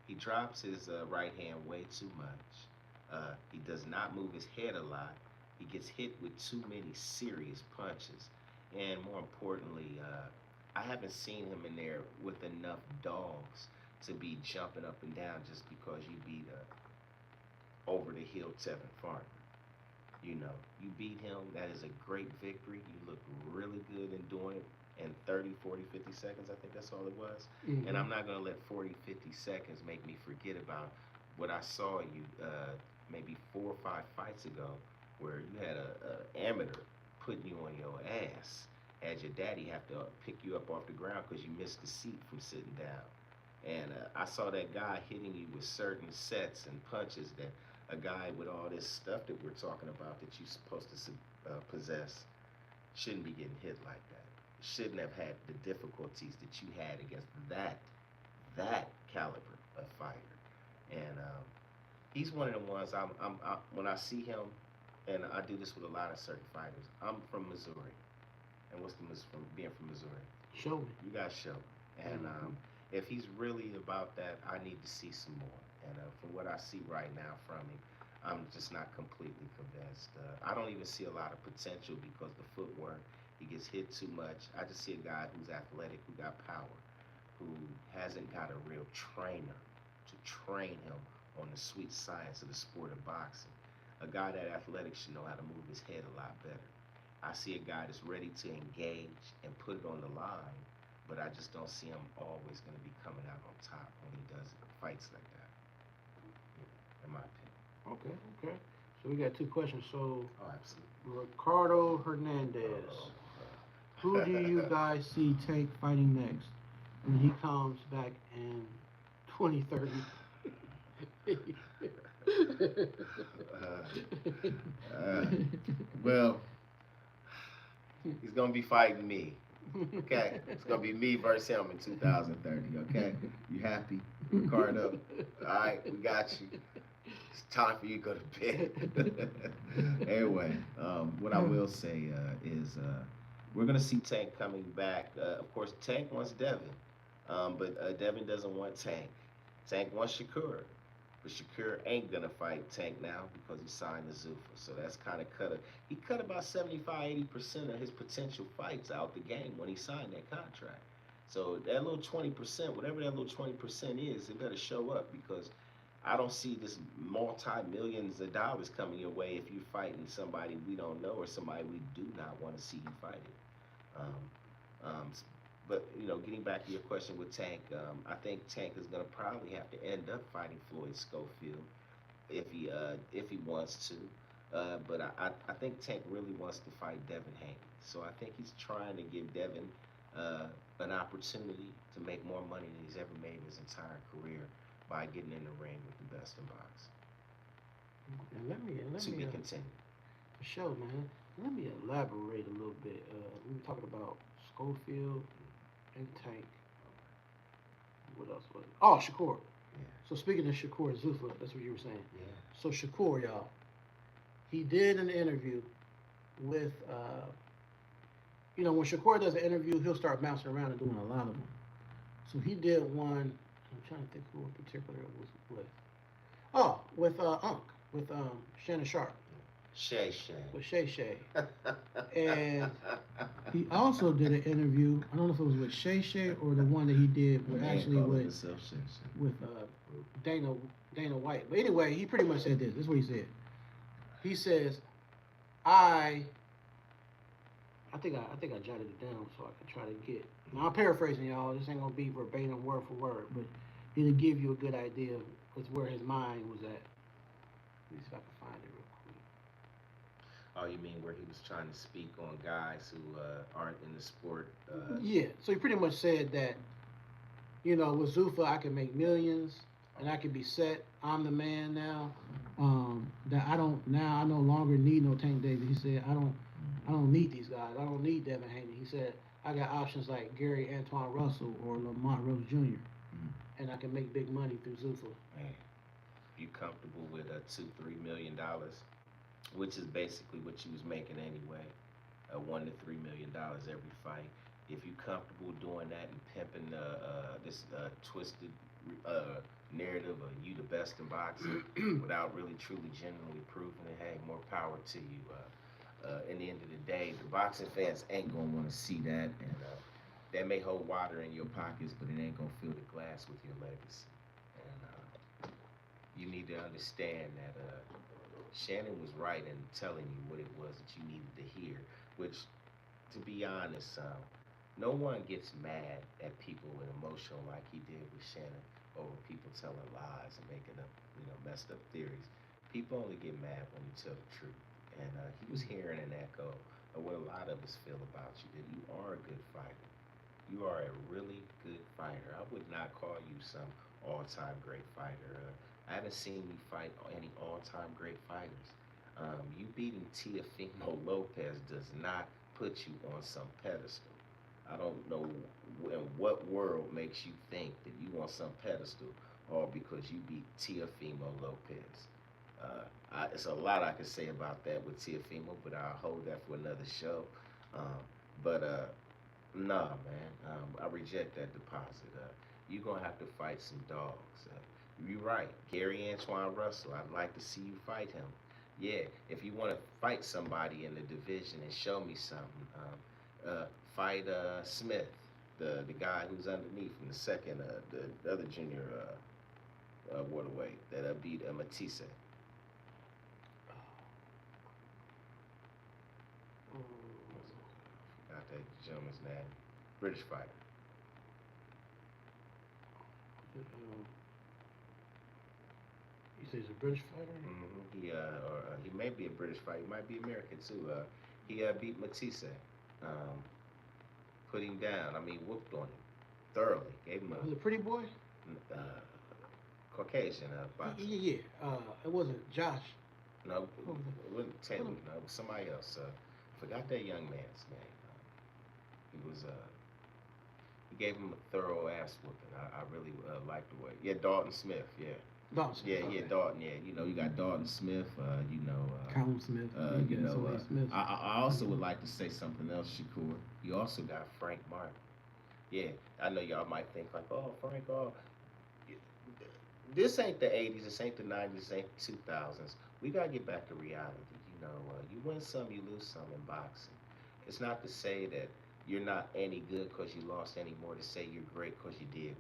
he drops his right hand way too much. He does not move his head a lot. He gets hit with too many serious punches. And more importantly, I haven't seen him in there with enough dogs to be jumping up and down just because you beat a over the hill Tevin Farmer. You know, you beat him. That is a great victory. You look really good in doing it in 30, 40, 50 seconds. I think that's all it was. Mm-hmm. And I'm not going to let 40, 50 seconds make me forget about what I saw you maybe 4 or 5 fights ago where you had a amateur putting you on your ass. Had your daddy have to pick you up off the ground because you missed the seat from sitting down. And I saw that guy hitting you with certain sets and punches that a guy with all this stuff that we're talking about that you're supposed to possess shouldn't be getting hit like that. Shouldn't have had the difficulties that you had against that caliber of fighter. And he's one of the ones when I see him, and I do this with a lot of certain fighters. I'm from Missouri, and what's the from being from Missouri? Show me. You got to show me. And if he's really about that, I need to see some more. And from what I see right now from him, I'm just not completely convinced. I don't even see a lot of potential because the footwork, he gets hit too much. I just see a guy who's athletic, who got power, who hasn't got a real trainer to train him on the sweet science of the sport of boxing. A guy that athletic should know how to move his head a lot better. I see a guy that's ready to engage and put it on the line, but I just don't see him always going to be coming out on top when he does fights like that, in my opinion. Okay. So we got 2 questions. So, Oh, absolutely. Ricardo Hernandez. Who do you guys see Tank fighting next when he comes back in 2030? Well, he's gonna be fighting me. Okay, it's gonna be me versus him in 2030. Okay, you happy, Ricardo? All right, we got you. It's time for you to go to bed. Anyway, what I will say is we're gonna see Tank coming back. Of course, Tank wants Devin, but Devin doesn't want Tank. Tank wants Shakur. But Shakur ain't gonna fight Tank now because he signed to Zuffa. So that's kind of he cut about 75-80% of his potential fights out the game when he signed that contract. So that little 20%, whatever that little 20% is, it better show up because I don't see this multi-millions of dollars coming your way if you're fighting somebody we don't know or somebody we do not want to see you fighting. But getting back to your question with Tank, I think Tank is going to probably have to end up fighting Floyd Schofield if he wants to. But I think Tank really wants to fight Devin Haney. So I think he's trying to give Devin an opportunity to make more money than he's ever made in his entire career by getting in the ring with the best in boxing. And let me to be continued. For sure, man. Let me elaborate a little bit. We were talking about Schofield and Tank. What else was it? Oh, Shakur. Yeah. So speaking of Shakur Zuffa, that's what you were saying. Yeah. So Shakur, y'all, he did an interview with, when Shakur does an interview, he'll start bouncing around and doing a lot of them. So he did one. I'm trying to think who in particular it was with. Oh, with Unc, with Shannon Sharp. Shay. With Shay. And he also did an interview. I don't know if it was with Shay or the one that he did with Dana White. But anyway, he pretty much said this. This is what he said. He says, I think I jotted it down so I can try to get. Now I'm paraphrasing, y'all. This ain't gonna be verbatim word for word, but it'll give you a good idea of where his mind was at. Let me see if I can find it real quick. Oh, you mean where he was trying to speak on guys who aren't in the sport? Yeah. So he pretty much said that, with Zuffa I can make millions and I can be set. I'm the man now. That I no longer need no Tank Davis. He said I don't need these guys. I don't need Devin Haney. He said I got options like Gary Antoine Russell or Lamont Rose Jr. And I can make big money through Zuffa. Man, you comfortable with $2-3 million which is basically what you was making anyway, $1 to $3 million every fight. If you comfortable doing that and pimping this twisted uh, narrative of you the best in boxing without really truly genuinely proving it, hey, more power to you. In the end of the day, the boxing fans ain't gonna want to see that, and that may hold water in your pockets, but it ain't gonna fill the glass with your legacy. And you need to understand that Shannon was right in telling you what it was that you needed to hear. Which, to be honest, no one gets mad at people with emotion like he did with Shannon over people telling lies and making up, messed up theories. People only get mad when you tell the truth. And he was hearing an echo of what a lot of us feel about you, that you are a good fighter. You are a really good fighter. I would not call you some all-time great fighter. I haven't seen you fight any all-time great fighters. You beating Teofimo Lopez does not put you on some pedestal. I don't know in what world makes you think that you on some pedestal, or because you beat Teofimo Lopez. It's a lot I could say about that with Teofimo, but I'll hold that for another show. Um, but nah, man, I reject that deposit. You're gonna have to fight some dogs. You're right, Gary Antoine Russell. I'd like to see you fight him. Yeah, if you want to fight somebody in the division and show me something, fight Smith, the guy who's underneath from the second, the other junior waterweight that beat Matisse. Got that gentleman's name. British fighter. You say he's a British fighter? He may be a British fighter. He might be American too. He beat Matisse. Um, put him down. I mean, whooped on him thoroughly. Gave him Was it Pretty Boy? uh, Caucasian boxer. Yeah. It wasn't Josh. No, it wasn't Taylor. No, it was somebody else. Forgot that young man's name. He was he gave him a thorough ass whooping. I really liked the way. Yeah, Dalton Smith. Yeah. Dalton Smith. Yeah, Dalton. Yeah, you got Dalton Smith. Callum Smith. Smith. I also would like to say something else, Shakur. You also got Frank Martin. Yeah, I know y'all might think like, oh, Frank, oh, this ain't the '80s, this ain't the '90s, this ain't the 2000s. We gotta get back to reality. You win some, you lose some in boxing. It's not to say that you're not any good because you lost any more to say you're great because you did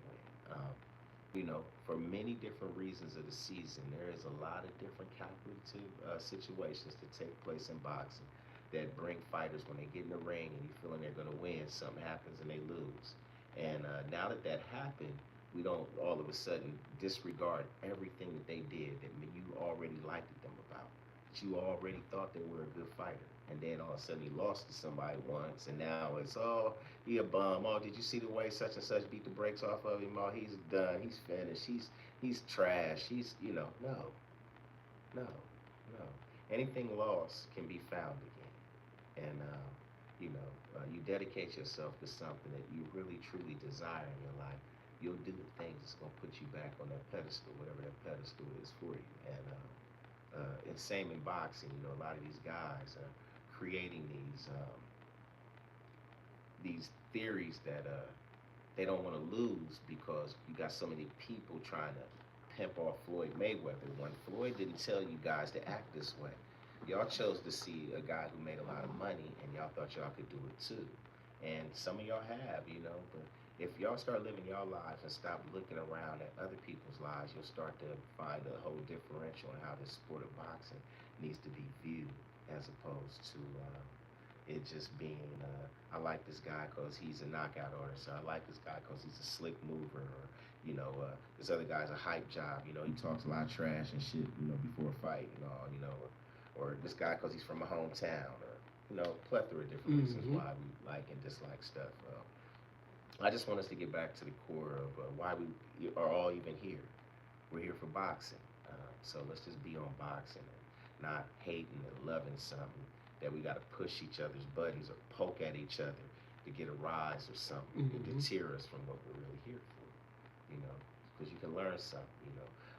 win. For many different reasons of the season, there is a lot of different calculative situations that take place in boxing that bring fighters when they get in the ring and you feeling they're going to win, something happens and they lose. And now that that happened, we don't all of a sudden disregard everything that they did that you already liked them about, that you already thought they were a good fighter. And then all of a sudden he lost to somebody once, and now it's, oh, he a bum. Oh, did you see the way such and such beat the brakes off of him? Oh, he's done. He's finished. He's trash. No, no, no. Anything lost can be found again. And you dedicate yourself to something that you really truly desire in your life. You'll do the things that's gonna put you back on that pedestal, whatever that pedestal is for you. And it's same in boxing. A lot of these guys are creating these theories that they don't want to lose because you got so many people trying to pimp off Floyd Mayweather when Floyd didn't tell you guys to act this way. Y'all chose to see a guy who made a lot of money and y'all thought y'all could do it too. And some of y'all have, but if y'all start living your lives and stop looking around at other people's lives, you'll start to find a whole differential in how this sport of boxing needs to be viewed as opposed to it just being, I like this guy because he's a knockout artist. I like this guy because he's a slick mover. Or, this other guy's a hype job. He talks a lot of trash and shit, before a fight and all, or this guy because he's from a hometown. Or, plethora of different reasons why we like and dislike stuff. I just want us to get back to the core of why we are all even here. We're here for boxing. So let's just be on boxing and not hating and loving something that we got to push each other's buttons or poke at each other to get a rise or something to deter us from what we're really here for. Because you can learn something.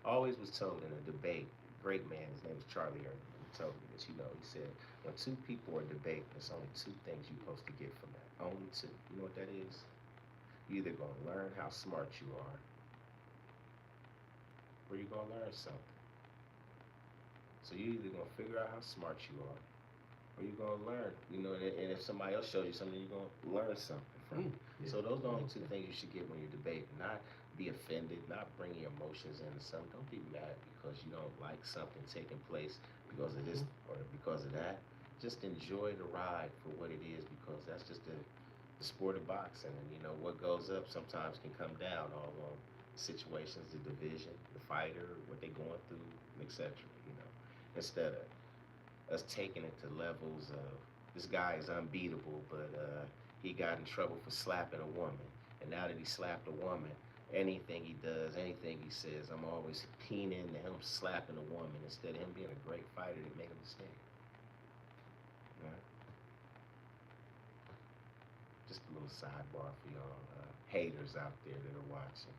I always was told in a debate, great man, his name is Charlie Ernie, told me this. He said when two people are debating, there's only two things you're supposed to get from that. Only two. You know what that is? You're either gonna learn how smart you are, or you're gonna learn something. So you're either gonna figure out how smart you are, or you're gonna learn. And if somebody else shows you something, you're gonna learn something from it. Yeah. So those are the only two things you should get when you're debating. Not be offended, not bring your emotions into something. Don't be mad because you don't like something taking place because of this or because of that. Just enjoy the ride for what it is because that's just the sport of boxing. And what goes up sometimes can come down all along situations, the division, the fighter, what they're going through, etc. Instead of us taking it to levels of this guy is unbeatable, but he got in trouble for slapping a woman, and now that he slapped a woman, anything he does, anything he says, I'm always keying into him slapping a woman instead of him being a great fighter that made a mistake. Right? Just a little sidebar for y'all haters out there that are watching.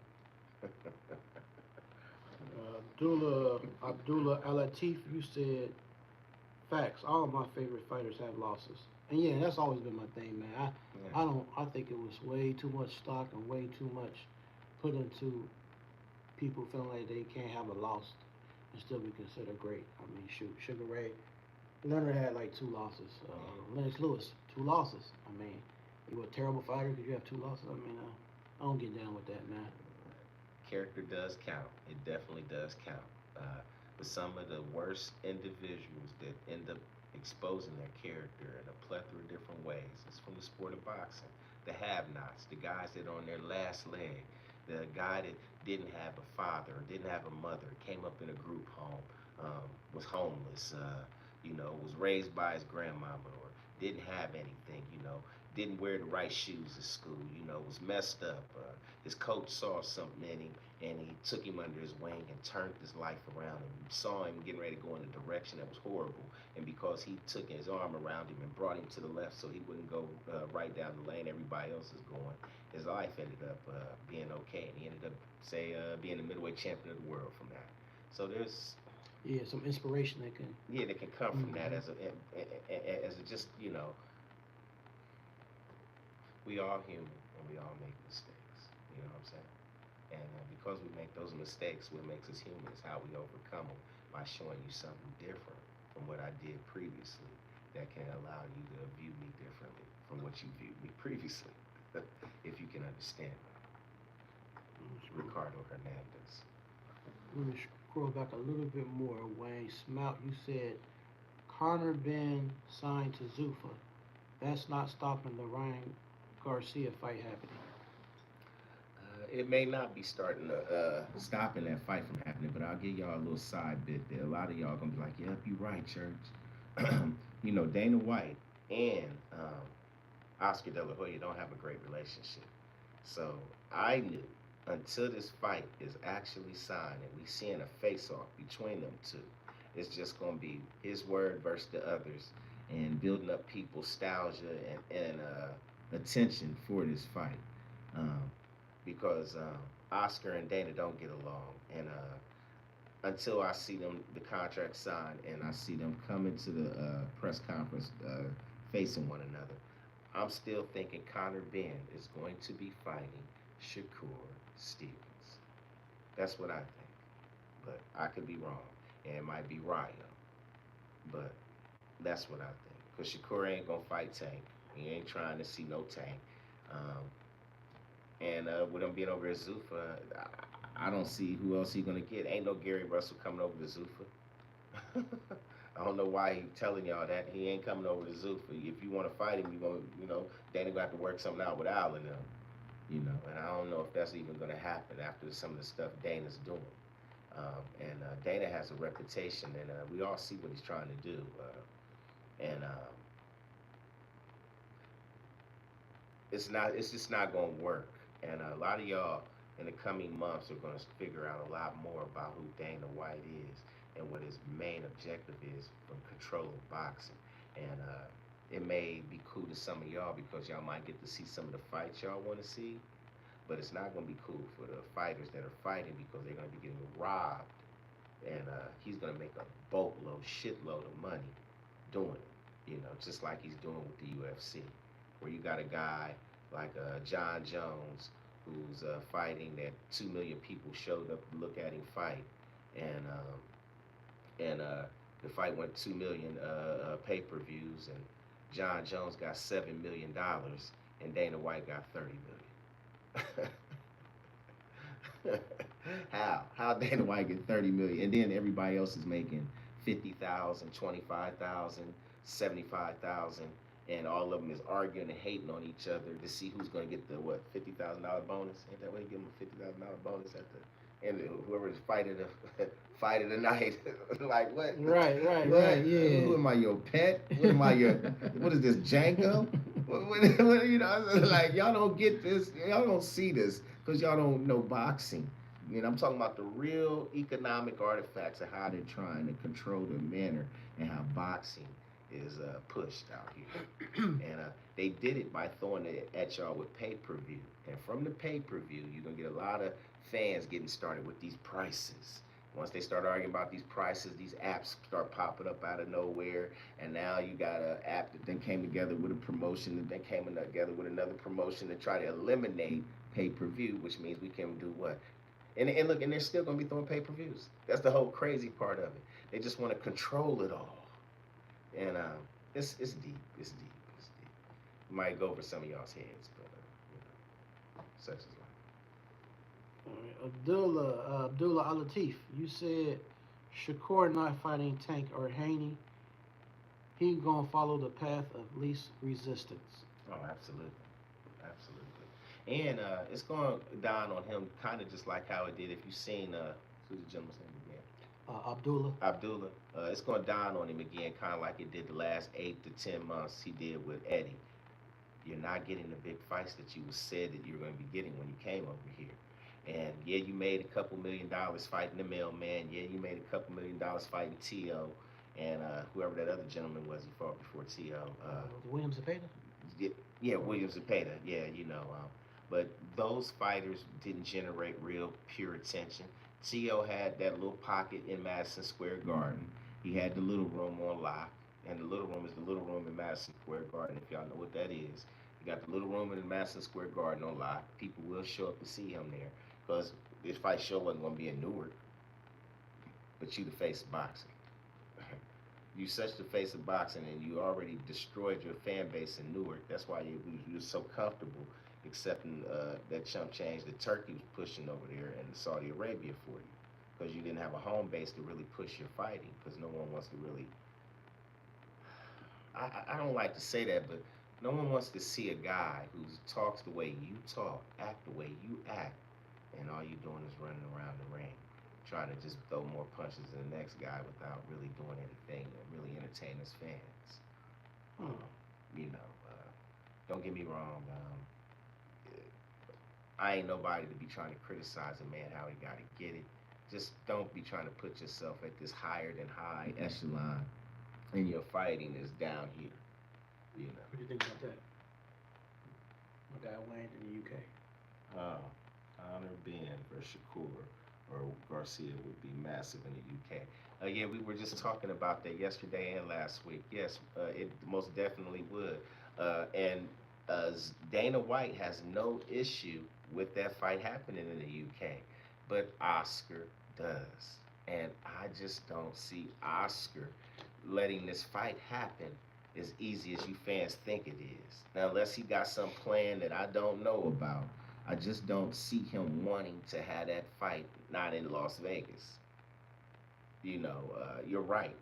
Abdullah Alatif, you said facts. All of my favorite fighters have losses, and yeah, that's always been my thing, man. Yeah. I don't. I think it was way too much stock and way too much put into people feeling like they can't have a loss and still be considered great. I mean, shoot, Sugar Ray Leonard had like two losses. Lennox Lewis, two losses. I mean, you were a terrible fighter because you have two losses. I mean, I don't get down with that, man. Character does count. It definitely does count. But some of the worst individuals that end up exposing their character in a plethora of different ways. It's from the sport of boxing. The have-nots, the guys that are on their last leg, the guy that didn't have a father, didn't have a mother, came up in a group home, was homeless, was raised by his grandmama or didn't have anything, didn't wear the right shoes at school, was messed up. His coach saw something in him and he took him under his wing and turned his life around and saw him getting ready to go in a direction that was horrible. And because he took his arm around him and brought him to the left so he wouldn't go right down the lane everybody else is going, his life ended up being okay. And he ended up, being the middleweight champion of the world from that. So there's some inspiration that can. Yeah, that can come from that as a just we all human and we all make mistakes. You know what I'm saying? And because we make those mistakes, what makes us human is how we overcome them by showing you something different from what I did previously that can allow you to view me differently from what you viewed me previously, if you can understand me. Ricardo Hernandez. Let me scroll back a little bit more. Wayne Smout, you said Conor Ben signed to Zuffa. That's not stopping the Ryan Garcia fight happening. It may not be stopping that fight from happening, but I'll give y'all a little side bit there. A lot of y'all gonna be like, "Yep, you right, church." Dana White and Oscar De La Hoya don't have a great relationship. So I knew until this fight is actually signed and we seeing a face-off between them two, it's just gonna be his word versus the others, and building up people's nostalgia and attention for this fight. Um, because Oscar and Dana don't get along, and until I see them the contract signed and I see them come into the press conference facing one another, I'm still thinking Conor Ben is going to be fighting Shakur Stevens. That's what I think, but I could be wrong, and it might be Ryan, but that's what I think. Cause Shakur ain't gonna fight Tank. He ain't trying to see no Tank. Um, and with him being over at Zuffa, I don't see who else he gonna get. Ain't no Gary Russell coming over to Zuffa. I don't know why he telling y'all that he ain't coming over to Zuffa. If you want to fight him, you gonna, Dana gonna have to work something out with Al and them. And I don't know if that's even gonna happen after some of the stuff Dana's doing. And Dana has a reputation, and we all see what he's trying to do. And it's just not gonna work. And a lot of y'all in the coming months are gonna figure out a lot more about who Dana White is and what his main objective is from controlling boxing. And it may be cool to some of y'all because y'all might get to see some of the fights y'all want to see, but it's not gonna be cool for the fighters that are fighting because they're gonna be getting robbed and he's gonna make a boatload, shitload of money doing it. Just like he's doing with the UFC, where you got a guy like John Jones who's fighting that 2 million people showed up to look at him fight, and the fight went 2 million pay-per-views, and John Jones got $7 million, and Dana White got 30 million. How Dana White get 30 million, and then everybody else is making 50,000, 25,000, 75,000, and all of them is arguing and hating on each other to see who's going to get the what $50,000 bonus. Ain't that way you give them a $50,000 bonus at the and whoever's fighting the fight of the night? Like what? Right. Yeah. Who am I, your pet? What am I, your? What is this, Django? Like y'all don't get this, y'all don't see this because y'all don't know boxing. I'm talking about the real economic artifacts of how they're trying to control the manner and how boxing is pushed out here. And they did it by throwing it at y'all with pay per view. And from the pay per view, you're gonna get a lot of fans getting started with these prices. Once they start arguing about these prices, these apps start popping up out of nowhere, and now you got an app that then came together with a promotion, that then came together with another promotion to try to eliminate pay per view, which means we can do what? And look, and they're still gonna be throwing pay per views. That's the whole crazy part of it. They just want to control it all, and it's deep. It's deep. It's deep. It might go over some of y'all's heads, but such is life. All right. Abdullah Al-Latif, you said Shakur not fighting Tank or Haney. He gonna follow the path of least resistance. Oh, absolutely, absolutely. And it's going to dawn on him, kind of just like how it did. If you've seen, who's the gentleman's name again? Abdullah. Abdullah. It's going to dawn on him again, kind of like it did the last 8 to 10 months he did with Eddie. You're not getting the big fights that you said that you were going to be getting when you came over here. And yeah, you made a couple $1,000,000 fighting the mailman. Yeah, you made a couple $1,000,000 fighting T.O. and whoever that other gentleman was he fought before T.O. Williams Zepeda? Yeah, Williams Zepeda. Yeah. But those fighters didn't generate real pure attention. T.O. had that little pocket in Madison Square Garden. He had the little room on lock, and the little room is the little room in Madison Square Garden. If y'all know what that is, you got the little room in the Madison Square Garden on lock. People will show up to see him there because this fight show wasn't going to be in Newark, but you the face of boxing. You such the face of boxing, and you already destroyed your fan base in Newark. That's why you're so comfortable accepting that chump change that Turkey was pushing over there and Saudi Arabia for you, because you didn't have a home base to really push your fighting, because no one wants to really. I don't like to say that, but no one wants to see a guy who talks the way you talk, act the way you act, and all you're doing is running around the ring, trying to just throw more punches than the next guy without really doing anything to really entertain his fans. Um, don't get me wrong. I ain't nobody to be trying to criticize a man how he got to get it. Just don't be trying to put yourself at this higher than high echelon, and your fighting is down here. What do you think about that? My guy Wayne in the UK. Honor Ben versus Shakur or Garcia would be massive in the UK. Yeah, we were just talking about that yesterday and last week. Yes, it most definitely would. And Dana White has no issue with that fight happening in the UK, but Oscar does. And I just don't see Oscar letting this fight happen as easy as you fans think it is. Now, unless he got some plan that I don't know about, I just don't see him wanting to have that fight not in Las Vegas. You're right.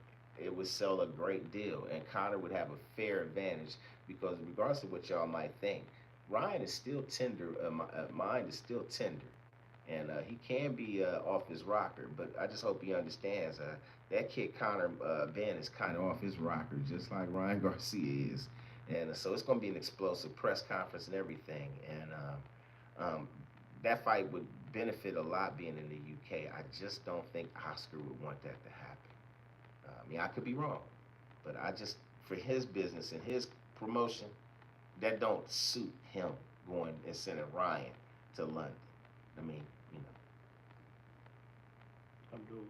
It would sell a great deal, and Connor would have a fair advantage because, regardless of what y'all might think, Ryan is still tender. Mind is still tender, and he can be off his rocker. But I just hope he understands that kid Connor Ben is kind of off his rocker, just like Ryan Garcia is, and so it's going to be an explosive press conference and everything, and that fight would benefit a lot being in the UK. I just don't think Oscar would want that to happen. I could be wrong, but I just for his business and his promotion, that don't suit him going and sending Ryan to London. I mean, Abdullah.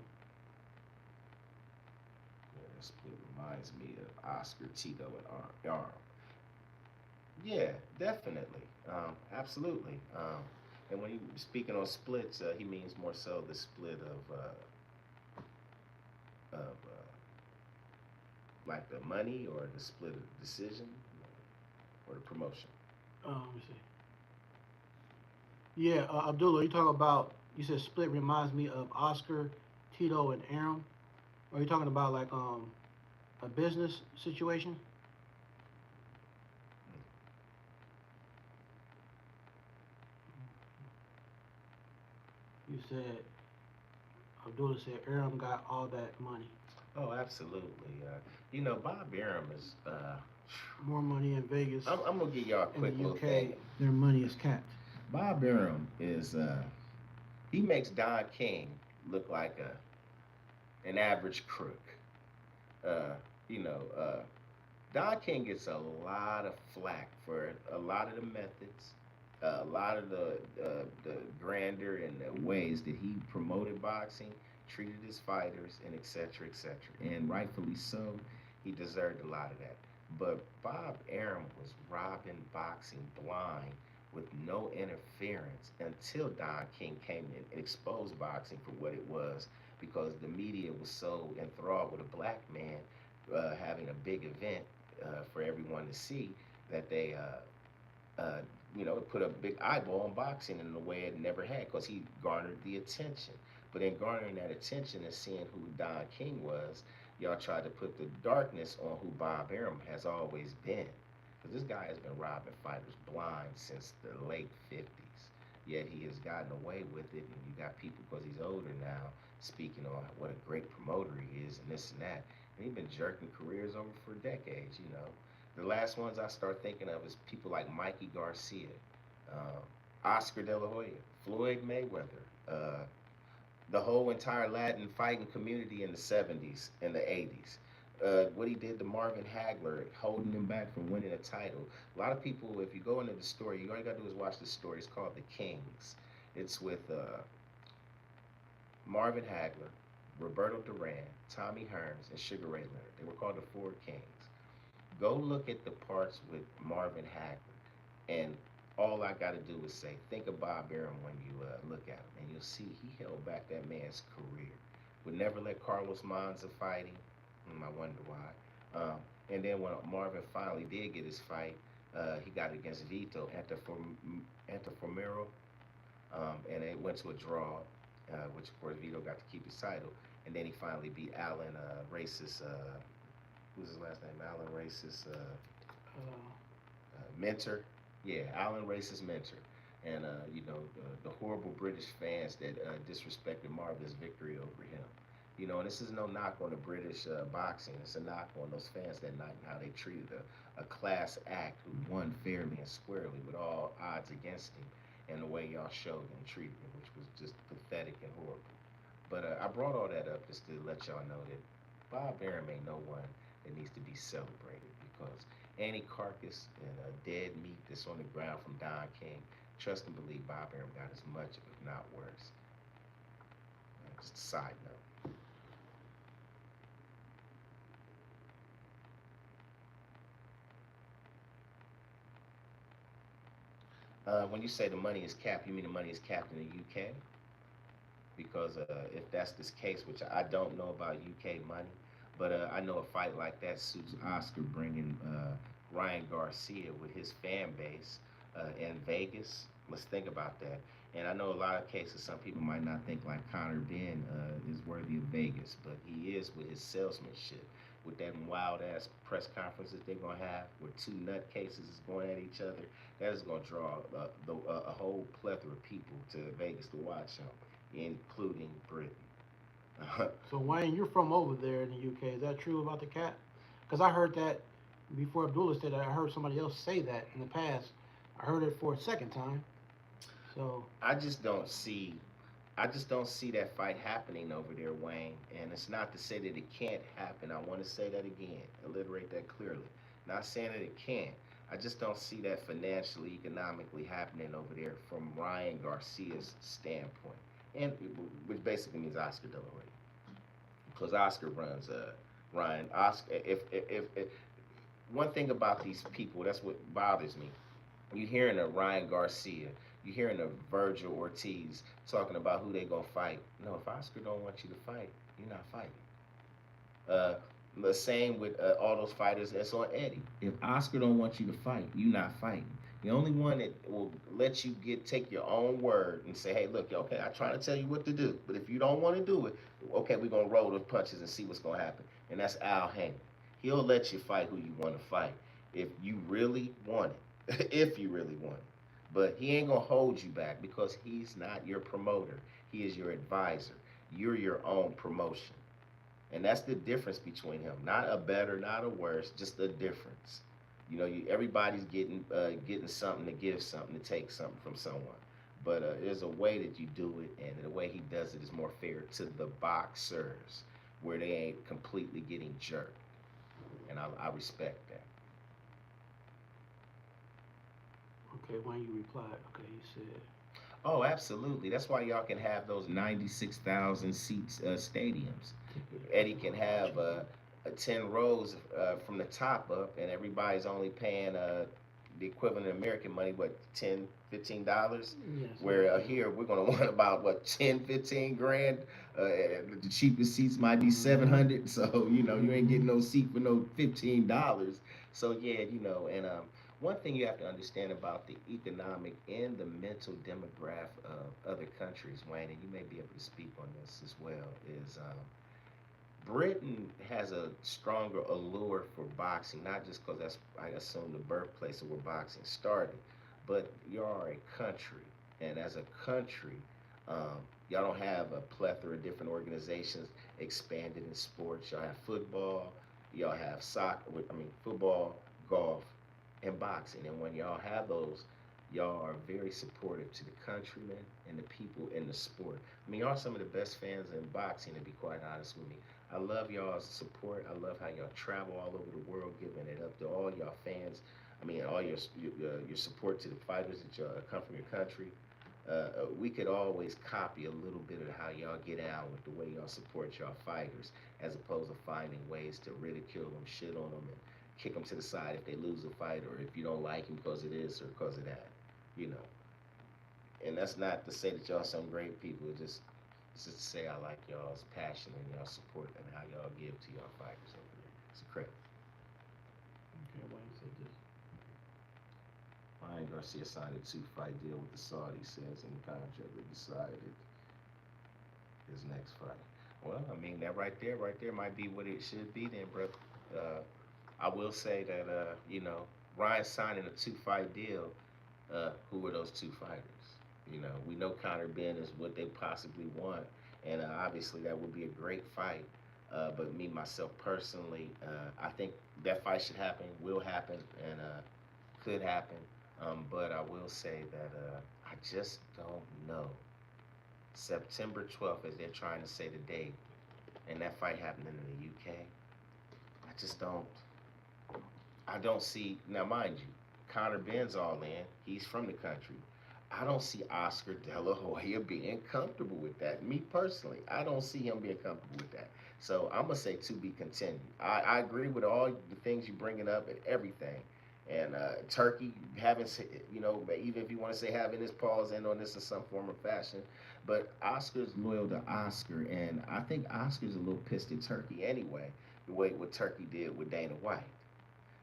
That split reminds me of Oscar, Tito, and Arm. Yeah, definitely. Absolutely. And when he speaking on splits, he means more so the split of like the money or the split of the decision or the promotion. Let me see. Yeah, Abdullah, you talking about? You said split reminds me of Oscar, Tito, and Aaron. Are you talking about like a business situation? You said Abdullah said Aaron got all that money. Oh, absolutely. Bob Arum is. More money in Vegas. I'm gonna give y'all a In the quick little UK, thing. their money is capped. Bob Arum is. He makes Don King look like an average crook. Uh, you know, uh, Don King gets a lot of flack for a lot of the methods, a lot of the grandeur and the ways that he promoted boxing, treated his fighters, and etc. etc. And rightfully so, he deserved a lot of that. But Bob Arum was robbing boxing blind with no interference until Don King came in and exposed boxing for what it was because the media was so enthralled with a black man having a big event for everyone to see that they it put a big eyeball on boxing in a way it never had because he garnered the attention. But in garnering that attention and seeing who Don King was, y'all tried to put the darkness on who Bob Arum has always been. Because this guy has been robbing fighters blind since the late 50s. Yet he has gotten away with it, and you got people, because he's older now, speaking on what a great promoter he is and this and that. And he's been jerking careers over for decades, you know. The last ones I start thinking of is people like Mikey Garcia, Oscar De La Hoya, Floyd Mayweather, the whole entire Latin fighting community in the 70s and the 80s. What he did to Marvin Hagler, holding him back from winning a title. A lot of people, if you go into the story, you all you gotta do is watch the story. It's called The Kings. It's with Marvin Hagler, Roberto Duran, Tommy Hearns, and Sugar Ray Leonard. They were called the Four Kings. Go look at the parts with Marvin Hagler, and all I got to do is say, think of Bob Arum when you look at him, and you'll see he held back that man's career. Would never let Carlos Monza fight him. I wonder why. And then when Marvin finally did get his fight, he got it against Vito Antiformero, and it went to a draw, which of course Vito got to keep his title. And then he finally beat Alan Racist. Who's his last name? Alan Racist. Mentor. Yeah, Alan Race's mentor. And, the horrible British fans that disrespected Marvin's victory over him. And this is no knock on the British boxing. It's a knock on those fans that night and how they treated a class act who won fairly and squarely with all odds against him and the way y'all showed and treated him, which was just pathetic and horrible. But I brought all that up just to let y'all know that Bob Arum ain't no one that needs to be celebrated because any carcass and dead meat that's on the ground from Don King, trust and believe Bob Arum got as much, if not worse. Just a side note. When you say the money is capped, you mean the money is capped in the UK? Because if that's the case, which I don't know about UK money, but I know a fight like that suits Oscar bringing Ryan Garcia with his fan base in Vegas. Let's think about that. And I know a lot of cases, some people might not think like Conor Ben is worthy of Vegas, but he is with his salesmanship. With that wild ass press conference that they're gonna have, where two nutcases is going at each other, that is gonna draw a whole plethora of people to Vegas to watch him, including Britain. So Wayne, you're from over there in the UK. Is that true about the cat? Because I heard that before Abdullah said that. I heard somebody else say that in the past. I heard it for a second time. So I just don't see I just don't see that fight happening over there, Wayne. And it's not to say that it can't happen. I want to say that again, alliterate that clearly. Not saying that it can't. I just don't see that financially, economically happening over there from Ryan Garcia's standpoint, and which basically means Oscar De La Hoya, because Oscar runs Ryan. Oscar, if one thing about these people, that's what bothers me. You hearing a Ryan Garcia, you hearing a Virgil Ortiz talking about who they gonna fight. No, if Oscar don't want you to fight, you're not fighting. Uh, the same with all those fighters that's on Eddie. If Oscar don't want you to fight, you not fighting. The only one that will let you take your own word and say, hey, look, okay, I try to tell you what to do, but if you don't want to do it, okay, we're gonna roll the punches and see what's gonna happen. And that's Al Haymon. He'll let you fight who you want to fight if you really want it. If you really want it. But he ain't gonna hold you back because he's not your promoter. He is your advisor. You're your own promotion. And that's the difference between him. Not a better, not a worse, just a difference. You know, everybody's getting something to give something to take something from someone. But there's a way that you do it, and the way he does it is more fair to the boxers, where they ain't completely getting jerked. And I respect that. Okay, when you replied, okay, he said, Oh, absolutely. That's why y'all can have those 96,000 seats stadiums. Eddie can have 10 rows from the top up, and everybody's only paying the equivalent of American money, what, 10, $15? yes, Where here we're going to want about, what, 10, 15 grand? The cheapest seats might be 700, so, you ain't getting no seat for no $15. So, yeah, and one thing you have to understand about the economic and the mental demographic of other countries, Wayne, and you may be able to speak on this as well, is Britain has a stronger allure for boxing, not just because that's, I assume, the birthplace of where boxing started, but you are a country, and as a country, um, y'all don't have a plethora of different organizations expanded in sports. Y'all have football, y'all have soccer, football, golf, and boxing. And when y'all have those, y'all are very supportive to the countrymen and the people in the sport. Y'all are some of the best fans in boxing, to be quite honest with me. I love y'all's support. I love how y'all travel all over the world, giving it up to all y'all fans. All your support to the fighters that y'all come from your country. We could always copy a little bit of how y'all get out with the way y'all support y'all fighters, as opposed to finding ways to ridicule them, shit on them, and kick them to the side if they lose a fight, or if you don't like them because of this or because of that, you know. And that's not to say that y'all some great people. It's just to say I like y'all's passion and y'all support and how y'all give to y'all fighters over there. It's a credit. okay, Wayne said this. Ryan Garcia signed a two-fight deal with the Saudis, says in the contract they decided his next fight. Well, that right there might be what it should be then, bro. Uh, I will say that Ryan signing a two-fight deal. Who are those two fighters? We know Conor Ben is what they possibly want, and obviously that would be a great fight. But me myself personally, I think that fight should happen, will happen, and could happen. But I will say that I just don't know. September 12th, as they're trying to say the date, and that fight happening in the UK. I just don't. I don't see, now mind you, Conor Ben's all in. He's from the country. I don't see Oscar De La Hoya being comfortable with that. Me personally, I don't see him being comfortable with that. So I'm gonna say to be continued. I agree with all the things you bringing up and everything. And Turkey having, even if you want to say having his paws in on this in some form or fashion, but Oscar's loyal to Oscar, and I think Oscar's a little pissed at Turkey anyway, the way what Turkey did with Dana White.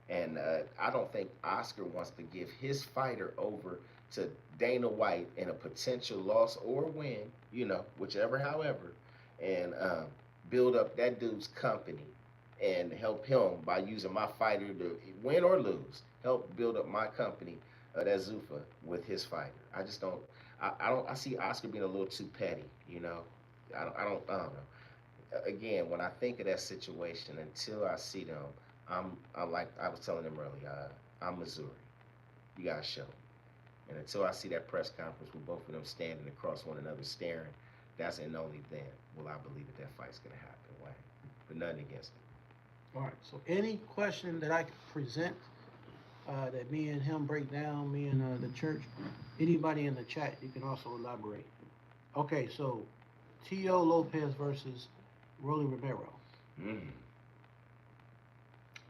And I don't think Oscar wants to give his fighter over to Dana White in a potential loss or win, whichever, however, and build up that dude's company and help him by using my fighter to win or lose, help build up my company, that Zuffa, with his fighter. I just don't. I don't. I see Oscar being a little too petty. I don't know. Again, when I think of that situation, until I see them, I'm like I was telling them earlier. I'm Missouri. You gotta show. And until I see that press conference with both of them standing across one another staring, that's and only then will I believe that fight's gonna happen. Wayne. But nothing against it. All right, so any question that I could present that me and him break down, me and the church, anybody in the chat, you can also elaborate. Okay, so Tio Lopez versus Rolly Romero. Mm.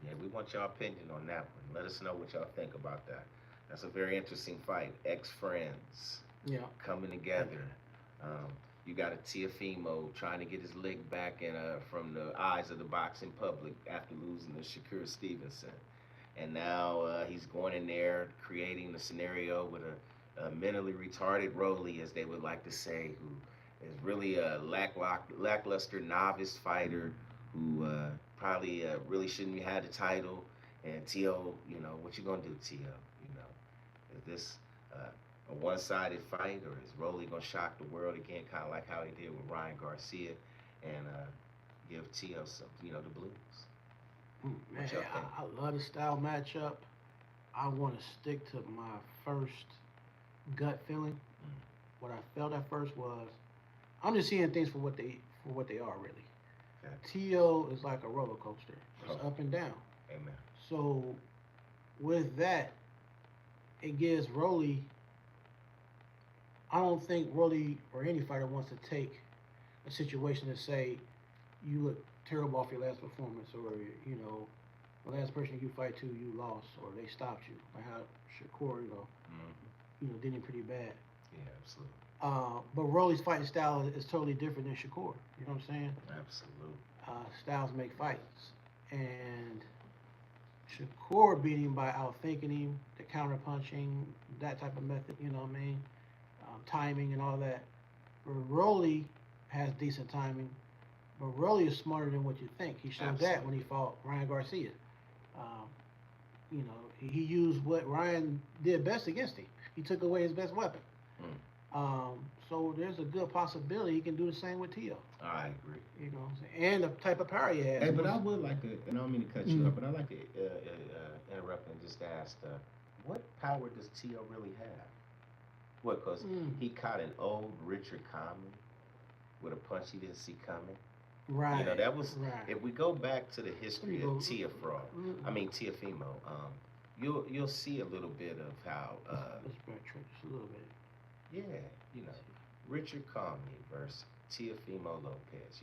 Yeah, we want your opinion on that one. Let us know what y'all think about that. That's a very interesting fight. Ex friends Yeah. coming together. Um, you got a Tiafimo trying to get his leg back from the eyes of the boxing public after losing to Shakur Stevenson. And now he's going in there creating a scenario with a mentally retarded Rolly, as they would like to say, who is really a lackluster novice fighter who probably really shouldn't have had the title. And Tio, what you gonna do, Tio? Is this a one-sided fight, or is Rolly gonna shock the world again, kind of like how he did with Ryan Garcia, and give Tio some, the blues? Man, What y'all think? I love the style matchup. I want to stick to my first gut feeling. What I felt at first was I'm just seeing things for what they are really. Okay. T.O. is like a roller coaster. It's up and down. Amen. So with that, it gives Rolly. I don't think Rolly or any fighter wants to take a situation and say you look terrible off your last performance, or the last person you fight to you lost, or they stopped you. Like how Shakur, did it pretty bad. Yeah, absolutely. But Rolly's fighting style is totally different than Shakur. You know what I'm saying? Absolutely. Styles make fights, and Shakur beat him by outthinking him, the counter punching, that type of method. You know what I mean? Timing and all that. But Rolly has decent timing, but Rolly is smarter than what you think. He showed that when he fought Ryan Garcia. Um, he used what Ryan did best against him. He took away his best weapon. So there's a good possibility he can do the same with Tio. I agree. You know what I'm saying? And the type of power he has. Hey, but I would like to, and I don't mean to cut you off, but I'd like to interrupt and just ask, what power does Tio really have? What, because he caught an old Richard Common with a punch he didn't see coming? Right. That was, right. If we go back to the history of Tiafimo, you'll see a little bit of how, let's backtrack just a little bit. Yeah, Richard Comey versus Tiafimo Lopez,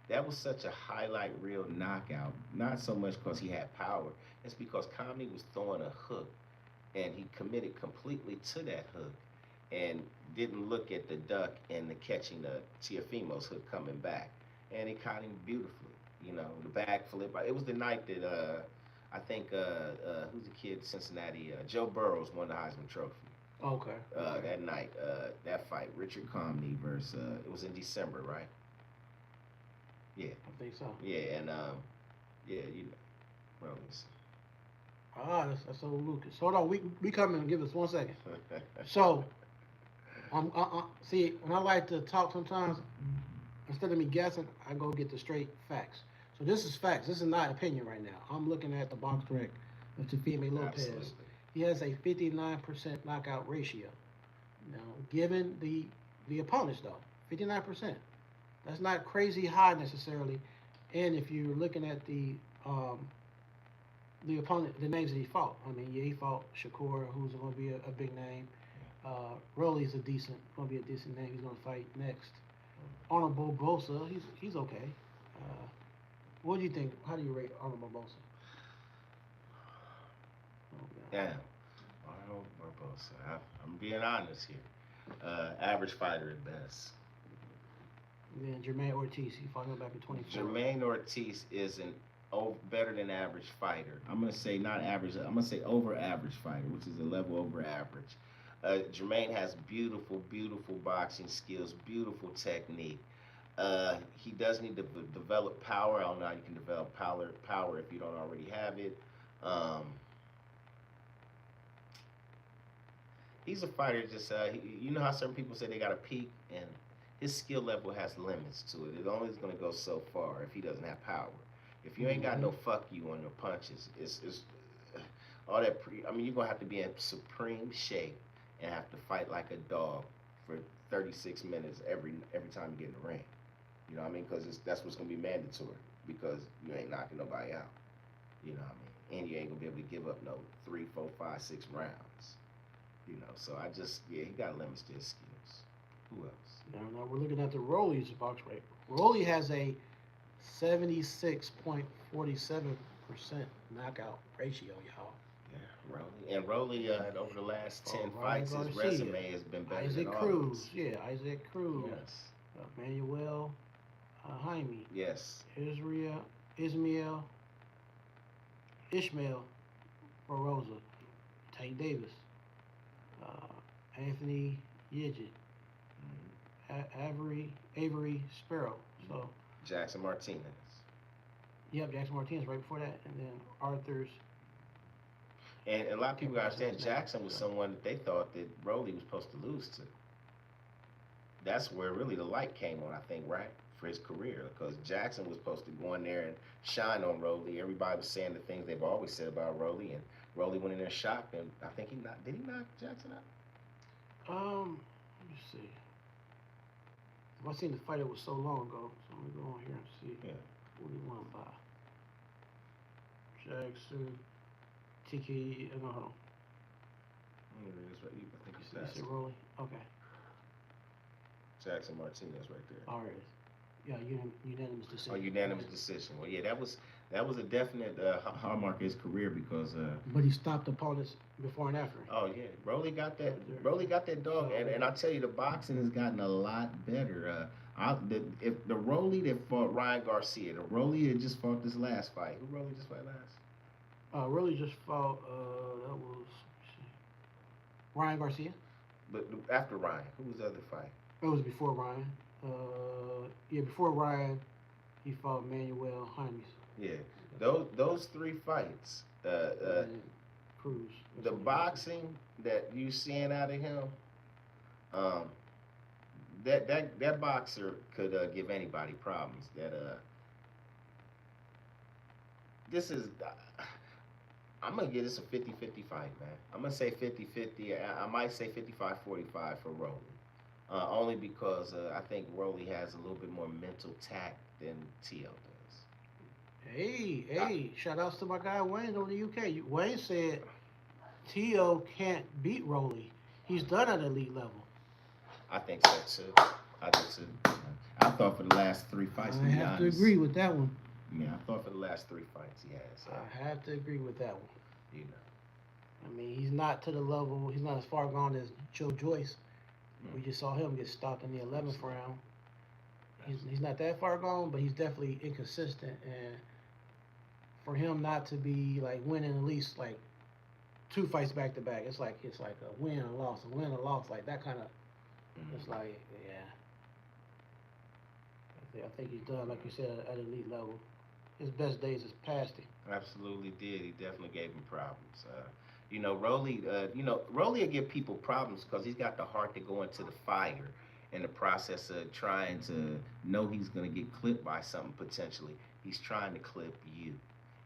that was such a highlight reel knockout. Not so much because he had power, it's because Comey was throwing a hook and he committed completely to that hook and didn't look at the duck and the catching the Tiafimo's hook coming back. And it caught him beautifully, the back flip. It was the night that I think who's the kid, Cincinnati, Joe Burrows won the Heisman Trophy. Okay. That night, that fight, Richard Comey versus it was in December, right? Yeah. I think so. Yeah, and well, that's old Lucas. Hold on, we come in. Give us 1 second. So, see, when I like to talk sometimes, instead of me guessing, I go get the straight facts. So this is facts. This is not opinion right now. I'm looking at the box rec of Teofimo Lopez. Absolutely. He has a 59% knockout ratio. Now, given the opponents though, 59%. That's not crazy high necessarily. And if you're looking at the opponent, the names that he fought. I mean, yeah, he fought Shakur, who's going to be a big name. Rolly's going to be a decent name. He's going to fight next. Arnold Barbosa, he's okay. What do you think? How do you rate Arnold Barbosa? Damn, Arnold Barbosa. I'm being honest here. Average fighter at best. And then Jermaine Ortiz, he fought him back in 24. Jermaine Ortiz is an better than average fighter. I'm gonna say not average. I'm gonna say over average fighter, which is a level over average. Jermaine has beautiful, beautiful boxing skills, beautiful technique. He does need to develop power. I don't know how you can develop power if you don't already have it. He's a fighter. Just you know how certain people say they got a peak, and his skill level has limits to it. It only is going to go so far if he doesn't have power. If you ain't got no fuck you on your punches, it's all that. You're gonna have to be in supreme shape and have to fight like a dog for 36 minutes every time you get in the ring. You know what I mean? Because that's what's gonna be mandatory because you ain't knocking nobody out. You know what I mean? And you ain't gonna be able to give up no 3, 4, 5, 6 rounds. So he got limits to his skills. Who else? Now we're looking at the Rolly's box rate. Rolly has a 76.47% knockout ratio, y'all. Yeah, Rolly. And Rolly, over the last For 10 Ryan fights, his Garcia, resume has been better than Isaac all of Cruz, us. yeah, Isaac Cruz, Yes. Manuel Jaime, Yes. Israel, Ismael, Ishmael Baroza, Tank Davis, Anthony Yidget, Avery Sparrow. So, Jackson Martinez. yep, Jackson Martinez right before that, and then Arthur's. And a lot of people gotta Pronounce his understand name. Jackson was So, someone that they thought that Rolly was supposed to lose to. That's where really the light came on, I think, right? For his career. Because Jackson was supposed to go in there and shine on Rolly. Everybody was saying the things they've always said about Rolly, and Rolly went in there and shocked him. I think did he knock Jackson out? let me see. I seen the fight, it was so long ago, so let me go on here and see Yeah. what he won by. Jackson, TK, no, hold on. I think You passed said it. Rolly? Okay. Jackson Martinez right there. All right. Yeah, unanimous decision. Oh, unanimous decision. Well, yeah, that was a definite hallmark of his career because But he stopped opponents before and after. oh yeah, Rolly got that dog, and I tell you, the boxing has gotten a lot better. If the Rolly that fought Ryan Garcia, the Rolly that just fought this last fight, who Rolly just fought last? Rolly just fought, that was, let me see, Ryan Garcia. But after Ryan, who was the other fight? That was before Ryan. Yeah, before Ryan, he fought Manuel Jaime. Yeah, those three fights. Cruz. The boxing that you seeing out of him, um, that boxer could give anybody problems. This is. I'm gonna give this a 50-50 fight, man. I'm gonna say 50-50. I might say 55-45 for Rolly. Only because I think Rolly has a little bit more mental tact than Tszyu does. Hey, shout outs to my guy Wayne over the UK. Wayne said Tio can't beat Rolly. He's done at elite level. I think so too. I do too. I thought for the last three fights, I have to agree with that one. Yeah, I thought for the last three fights he has. I have to agree with that one. You know. I mean, he's not to the level. He's not as far gone as Joe Joyce. We just saw him get stopped in the 11th round. He's not that far gone, but he's definitely inconsistent. And for him not to be like winning at least like 2 fights back to back, it's like a win, a loss, like that kind of. It's like, yeah. I think he's done, like you said, at elite level. His best days is past him. Absolutely did. He definitely gave him problems. Rolly will give people problems because he's got the heart to go into the fire in the process of trying to know he's going to get clipped by something potentially. He's trying to clip you.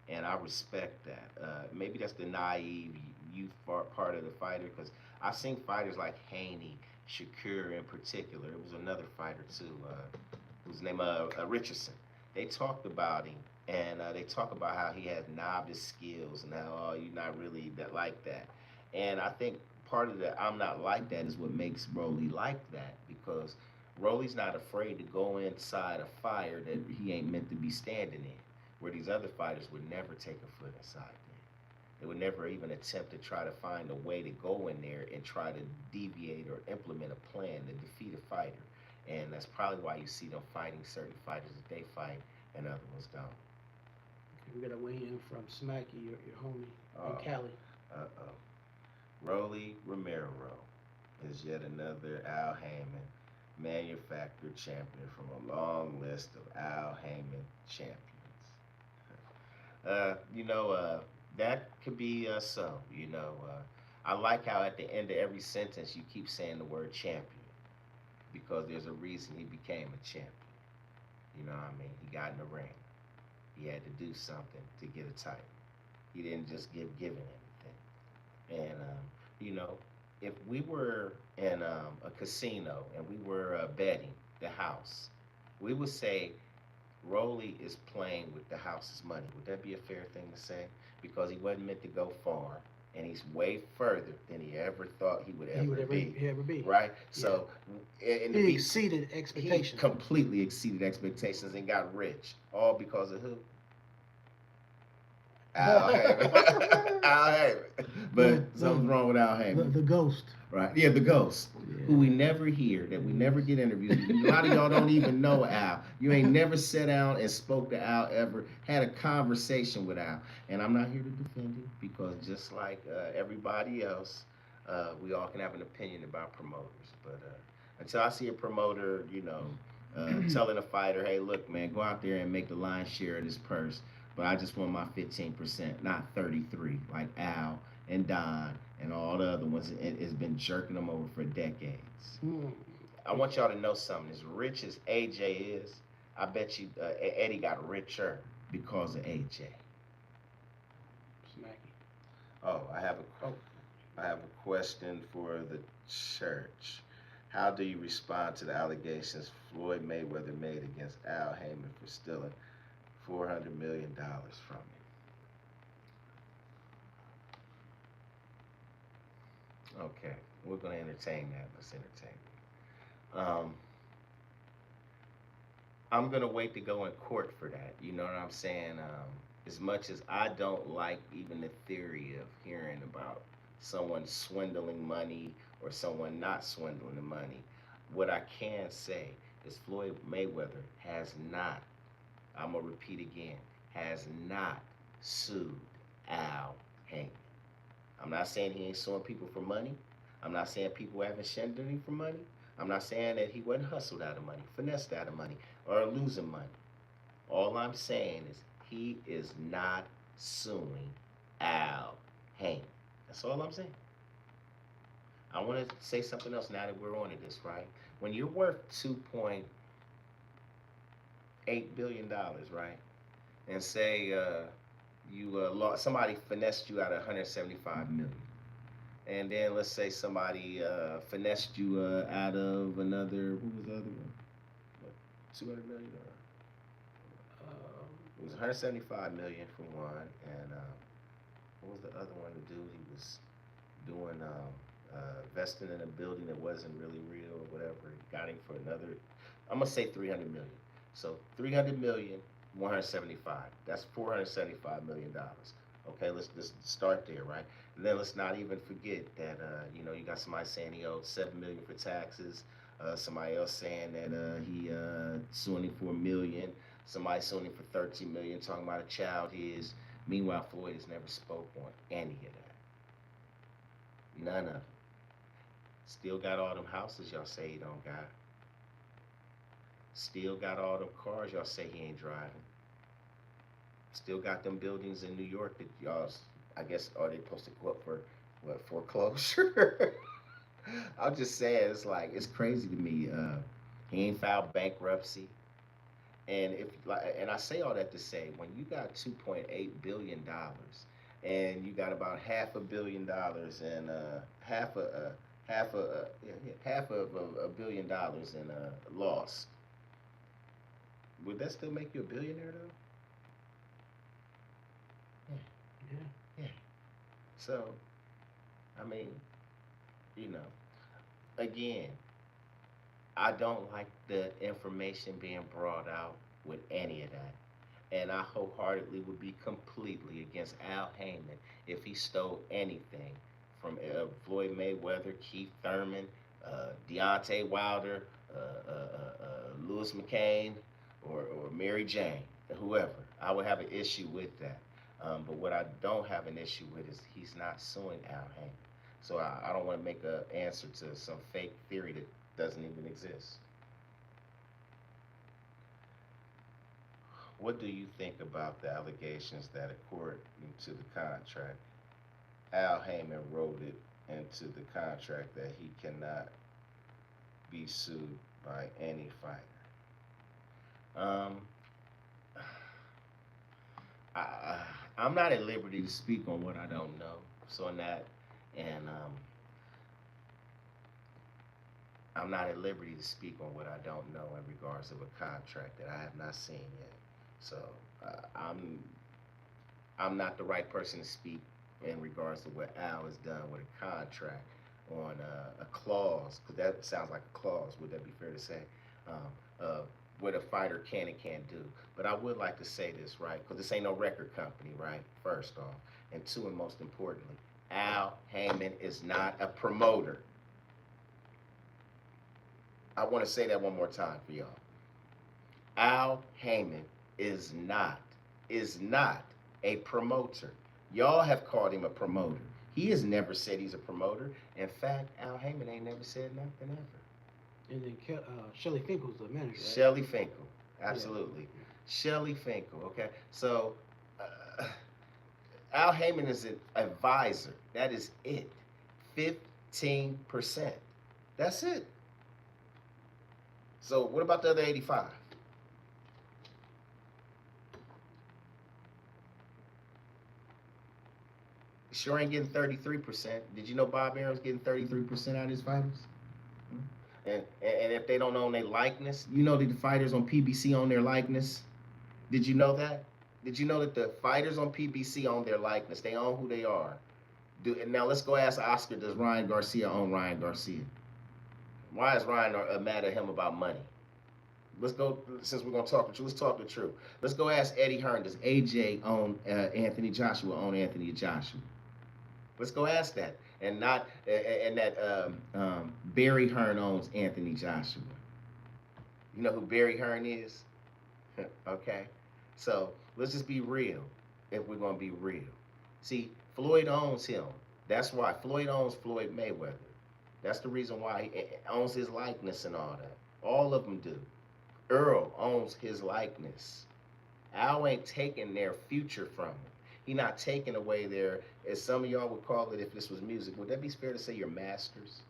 And I respect that. Maybe that's the naive youth part of the fighter because I've seen fighters like Haney, Shakur in particular. It was another fighter too, whose name Richardson. They talked about him, and they talk about how he has novice skills and how you're not really that like that. And I think part of the I'm not like that is what makes Rolly like that because Rolly's not afraid to go inside a fire that he ain't meant to be standing in, where these other fighters would never take a foot inside there. They would never even attempt to try to find a way to go in there and try to deviate or implement a plan to defeat a fighter. And that's probably why you see them fighting certain fighters that they fight and other ones don't. We got to weigh in from Smacky, your homie, in Cali. Uh-oh. Rolly Romero is yet another Al Heyman manufactured champion from a long list of Al Heyman champions. That could be so. I like how at the end of every sentence you keep saying the word champion because there's a reason he became a champion. You know what I mean? He got in the ring. He had to do something to get a title. He didn't just give given anything. And if we were in a casino and we were betting the house, we would say Rolly is playing with the house's money. Would that be a fair thing to say? Because he wasn't meant to go far, and he's way further than he ever thought he would ever be. Right? Yeah. So, he exceeded expectations. He completely exceeded expectations and got rich, all because of who? Al Heyman. Al Heyman. But something's wrong with Al Heyman. The ghost. Right. Yeah, the ghost. Yeah. Who we never hear, that we never get interviews. A lot of y'all don't even know Al. You ain't never sat down and spoke to Al ever, had a conversation with Al. And I'm not here to defend him because just like everybody else, we all can have an opinion about promoters. But until I see a promoter, telling a fighter, hey, look, man, go out there and make the lion's share of this purse. But I just want my 15%, not 33, like Al and Don and all the other ones. It's been jerking them over for decades. I want y'all to know something. As rich as AJ is, I bet you Eddie got richer because of AJ. Smacky. Oh, I have a question for the church. How do you respond to the allegations Floyd Mayweather made against Al Heyman for stealing $400 million from him? Okay, we're gonna entertain that. Let's entertain it. I'm gonna wait to go in court for that. You know what I'm saying? As much as I don't like even the theory of hearing about someone swindling money or someone not swindling the money, what I can say is Floyd Mayweather has not, I'm gonna repeat again, has not sued Al Heyman. I'm not saying he ain't suing people for money. I'm not saying people haven't shunned him for money. I'm not saying that he wasn't hustled out of money, finessed out of money, or losing money. All I'm saying is he is not suing Al Heyman. That's all I'm saying. I want to say something else now that we're on to this, right? When you're worth $2.8 billion, right? And say somebody finessed you out of 175 million. And then let's say somebody finessed you out of another, what was the other one? What, 200 million? It was 175 million for one, and what was the other one to do? He was doing investing in a building that wasn't really real or whatever. He got him for another. I'm gonna say 300 million. So 300 million, 175. That's 475 million dollars. Okay, let's just start there, right? And then let's not even forget that you got somebody saying he owed 7 million for taxes. Somebody else saying that he suing him for a million. Somebody suing him for 13 million, talking about a child his. Meanwhile, Floyd has never spoke on any of that. None of it. Still got all them houses y'all say he don't got. Still got all them cars y'all say he ain't driving. Still got them buildings in New York that y'all, I guess, are they supposed to go up for what, foreclosure? I'm just saying, it's like it's crazy to me. He ain't filed bankruptcy, and and I say all that to say, when you got $2.8 billion, and you got about $500 million and half of a $1 billion in loss, would that still make you a billionaire though? Yeah. Yeah. So, I mean, you know, again, I don't like the information being brought out with any of that. And I wholeheartedly would be completely against Al Heyman if he stole anything from Floyd Mayweather, Keith Thurman, Deontay Wilder, Lewis McCain, or Mary Jane, whoever. I would have an issue with that. But what I don't have an issue with is he's not suing Al Heyman. So I don't want to make an answer to some fake theory that doesn't even exist. What do you think about the allegations that, according to the contract, Al Heyman wrote it into the contract that he cannot be sued by any fighter? Um, I, I'm not at liberty to speak on what I don't know. So on that, and I'm not at liberty to speak on what I don't know in regards of a contract that I have not seen yet. So uh, I'm I'm not the right person to speak in regards to what Al has done with a contract on a clause, because that sounds like a clause. Would that be fair to say? Um, uh, what a fighter can and can't do. But I would like to say this, right? Because this ain't no record company, right? First off. And two, and most importantly, Al Heyman is not a promoter. I want to say that one more time for y'all. Al Heyman is not, is not a promoter. Y'all have called him a promoter. He has never said he's a promoter. In fact, Al Heyman ain't never said nothing ever. And then Shelly Finkel's the manager, right? Shelly Finkel, absolutely. Yeah. Shelly Finkel, okay? So, Al Heyman is an advisor. That is it. 15%. That's it. So, what about the other 85? Sure ain't getting 33%. Did you know Bob Arum's getting 33% out of his fighters? And if they don't own their likeness, you know that the fighters on PBC own their likeness. Did you know that? Did you know that the fighters on PBC own their likeness? They own who they are. And now let's go ask Oscar, does Ryan Garcia own Ryan Garcia? Why is Ryan mad at him about money? Let's go, since we're going to talk the truth, let's talk the truth. Let's go ask Eddie Hearn, does AJ own Anthony Joshua, own Anthony Joshua? Let's go ask that. And not, and that Barry Hearn owns Anthony Joshua. You know who Barry Hearn is? Okay? So let's just be real if we're going to be real. See, Floyd owns him. That's why. Floyd owns Floyd Mayweather. That's the reason why he owns his likeness and all that. All of them do. Earl owns his likeness. Al ain't taking their future from him. He not taking away their, as some of y'all would call it if this was music, would that be fair to say your masters?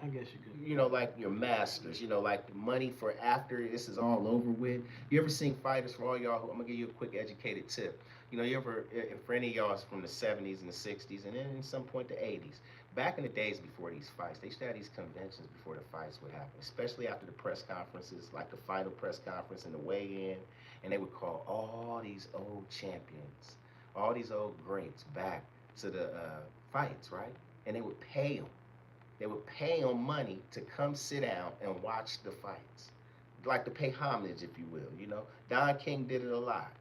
I guess you could. You know, like your masters, you know, like the money for after this is all over with. You ever seen fighters, for all y'all, I'm going to give you a quick educated tip. You know, you ever, for any of y'all from the 70s and the 60s, and then at some point the 80s, back in the days before these fights, they used to have these conventions before the fights would happen, especially after the press conferences, like the final press conference and the weigh-in, and they would call all these old champions, all these old greats back to the fights, right? And they would pay them. They would pay them money to come sit down and watch the fights, like to pay homage, if you will. You know, Don King did it a lot.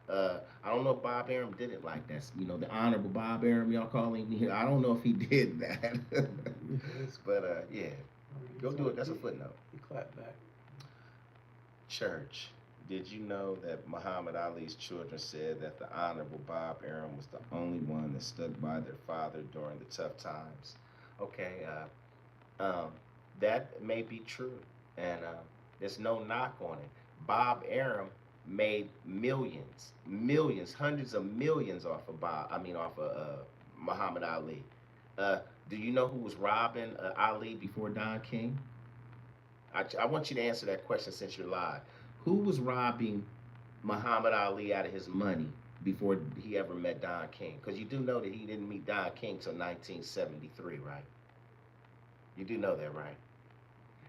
I don't know if Bob Arum did it like that. You know, the Honorable Bob Arum, y'all call him here. I don't know if he did that. But yeah, go do it. That's a footnote. He clapped back. Church. Did you know that Muhammad Ali's children said that the Honorable Bob Arum was the only one that stuck by their father during the tough times? Okay, that may be true, and there's no knock on it. Bob Arum made millions, millions, hundreds of millions off of Muhammad Ali. Do you know who was robbing Ali before Don King? I want you to answer that question since you're live. Who was robbing Muhammad Ali out of his money before he ever met Don King? Because you do know that he didn't meet Don King till 1973, right? You do know that, right?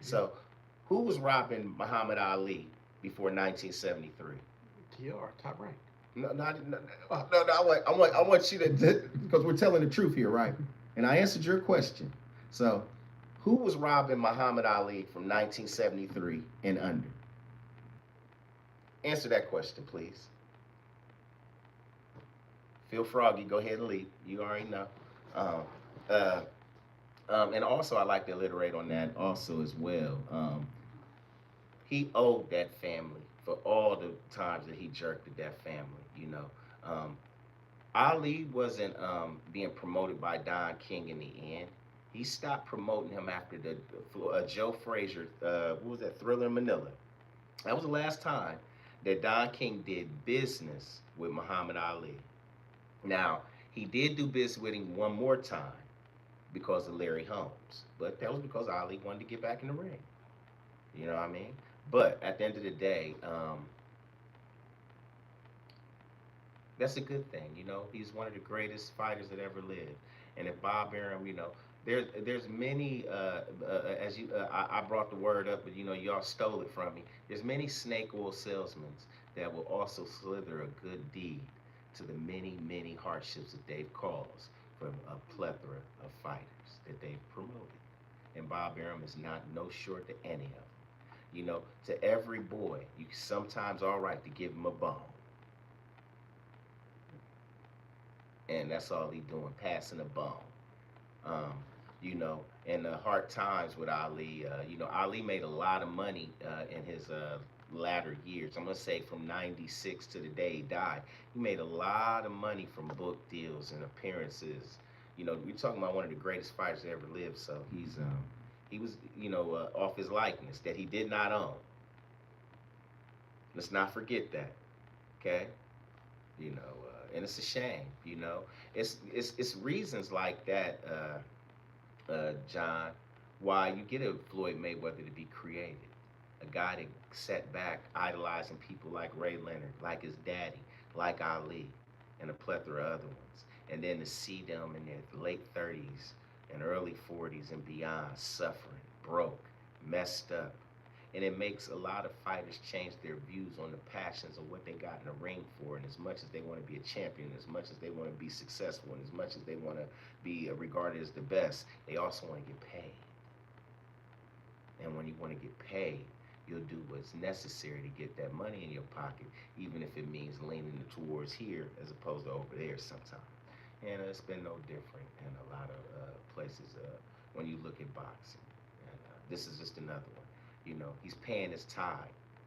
So, who was robbing Muhammad Ali before 1973? TR, top rank. No, I want you to, because we're telling the truth here, right? And I answered your question. So, who was robbing Muhammad Ali from 1973 and under? Answer that question, please. Feel froggy, go ahead and leap. You already know. And also, I like to alliterate on that also as well. He owed that family for all the times that he jerked at that family, you know. Ali wasn't being promoted by Don King in the end. He stopped promoting him after the Joe Frazier, what was that, Thriller in Manila. That was the last time that Don King did business with Muhammad Ali. Now, he did do business with him one more time because of Larry Holmes, but that was because Ali wanted to get back in the ring. You know what I mean? But at the end of the day, that's a good thing. You know, he's one of the greatest fighters that ever lived. And if Bob Arum, you know, there's many as you I brought the word up, but you know y'all stole it from me. There's many snake oil salesmen that will also slither a good deed to the many hardships that they've caused from a plethora of fighters that they've promoted. And Bob Arum is not no short to any of them. You know, to every boy, you sometimes all right to give him a bone, and that's all he doing, passing a bone. Um, you know, in the hard times with Ali, you know, Ali made a lot of money in his latter years. I'm gonna say from '96 to the day he died, he made a lot of money from book deals and appearances. You know, we're talking about one of the greatest fighters that ever lived. So he was, you know, off his likeness that he did not own. Let's not forget that. Okay, you know, and it's a shame. You know, it's reasons like that. John, why you get a Floyd Mayweather to be created. A guy that sat back idolizing people like Ray Leonard, like his daddy, like Ali, and a plethora of other ones. And then to see them in their late 30s and early 40s and beyond suffering, broke, messed up. And it makes a lot of fighters change their views on the passions of what they got in the ring for. And as much as they want to be a champion, as much as they want to be successful, and as much as they want to be regarded as the best, they also want to get paid. And when you want to get paid, you'll do what's necessary to get that money in your pocket, even if it means leaning towards here as opposed to over there sometimes. And it's been no different in a lot of places when you look at boxing. And this is just another one. You know, he's paying his tithe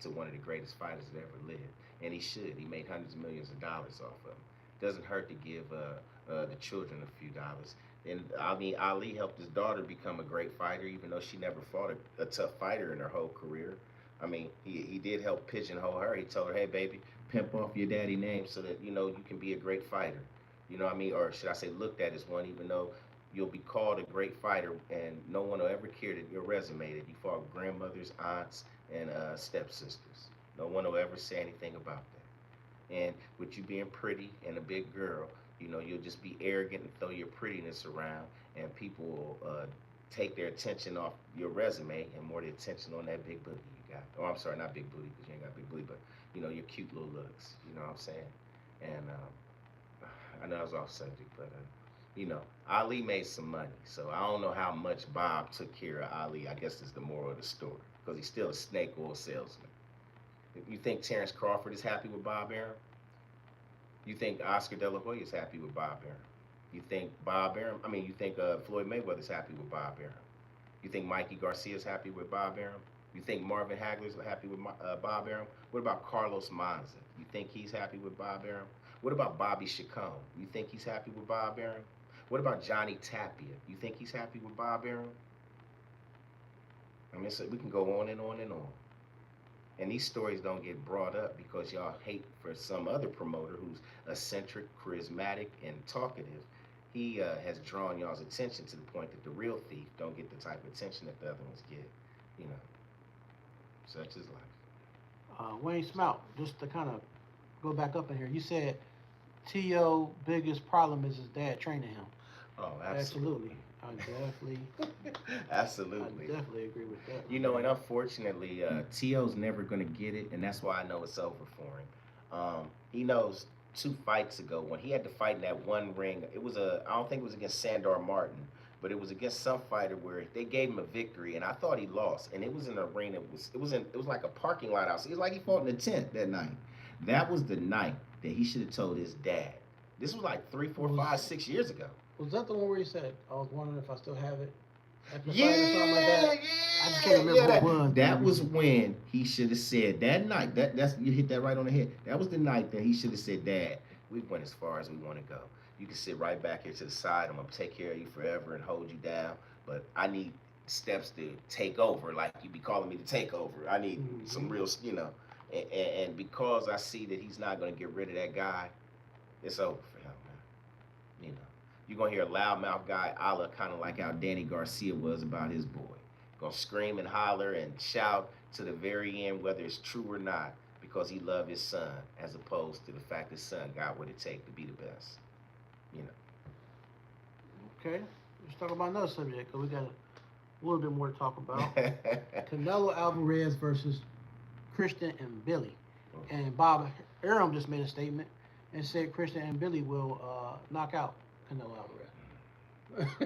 to one of the greatest fighters that ever lived, and he should. He made hundreds of millions of dollars off of him. Doesn't hurt to give the children a few dollars. And I mean, Ali helped his daughter become a great fighter, even though she never fought a tough fighter in her whole career. I mean, he did help pigeonhole her. He told her, "Hey, baby, pimp off your daddy name so that you know you can be a great fighter." You know what I mean? Or should I say, looked at as one, even though you'll be called a great fighter, and no one will ever care that your resume that you fought grandmothers, aunts, and stepsisters. No one will ever say anything about that. And with you being pretty and a big girl, you know, you'll just be arrogant and throw your prettiness around, and people will take their attention off your resume and more the attention on that big booty you got. Oh, I'm sorry, not big booty because you ain't got big booty, but you know your cute little looks. You know what I'm saying? And I know I was off subject, but you know, Ali made some money, so I don't know how much Bob took care of Ali. I guess is the moral of the story because he's still a snake oil salesman. You think Terrence Crawford is happy with Bob Arum? You think Oscar De La Hoya is happy with Bob Arum? You think Bob Arum? I mean, you think Floyd Mayweather's happy with Bob Arum? You think Mikey Garcia's happy with Bob Arum? You think Marvin Hagler's happy with Bob Arum? What about Carlos Monza? You think he's happy with Bob Arum? What about Bobby Chacon? You think he's happy with Bob Arum? What about Johnny Tapia? You think he's happy with Bob Arum? I mean, so we can go on and on and on. And these stories don't get brought up because y'all hate for some other promoter who's eccentric, charismatic, and talkative. He has drawn y'all's attention to the point that the real thief don't get the type of attention that the other ones get. You know, such is life. Wayne Smout, just to kind of go back up in here, you said T.O. biggest problem is his dad training him. Oh, absolutely. I definitely, Absolutely. I definitely agree with that. You know, and unfortunately, T.O.'s never going to get it, and that's why I know it's over for him. He knows 2 fights ago when he had to fight in that one ring. It was I don't think it was against Sandor Martin, but it was against some fighter where they gave him a victory, and I thought he lost. And it was in a ring that it was like a parking lot outside. It was like he fought in a tent that night. That was the night that he should have told his dad. This was like 3, 4, 5, 6 years ago. Was that the one where he said, I was wondering if I still have it? Yeah, like I just can't remember yeah, what it was. That was when he should have said that night. That's you hit that right on the head. That was the night that he should have said, "Dad, we went as far as we want to go. You can sit right back here to the side. I'm gonna take care of you forever and hold you down. But I need steps to take over, like you be calling me to take over. I need some real, you know. And because I see that he's not gonna get rid of that guy, it's over for him, man. You know." You're going to hear a loudmouth guy, a la kind of like how Danny Garcia was about his boy. Going to scream and holler and shout to the very end, whether it's true or not, because he loved his son, as opposed to the fact his son got what it takes to be the best. You know. Okay. Let's talk about another subject, because we got a little bit more to talk about. Canelo Alvarez versus Christian and Billy. And Bob Arum just made a statement and said Christian and Billy will knock out Canelo Alvarez.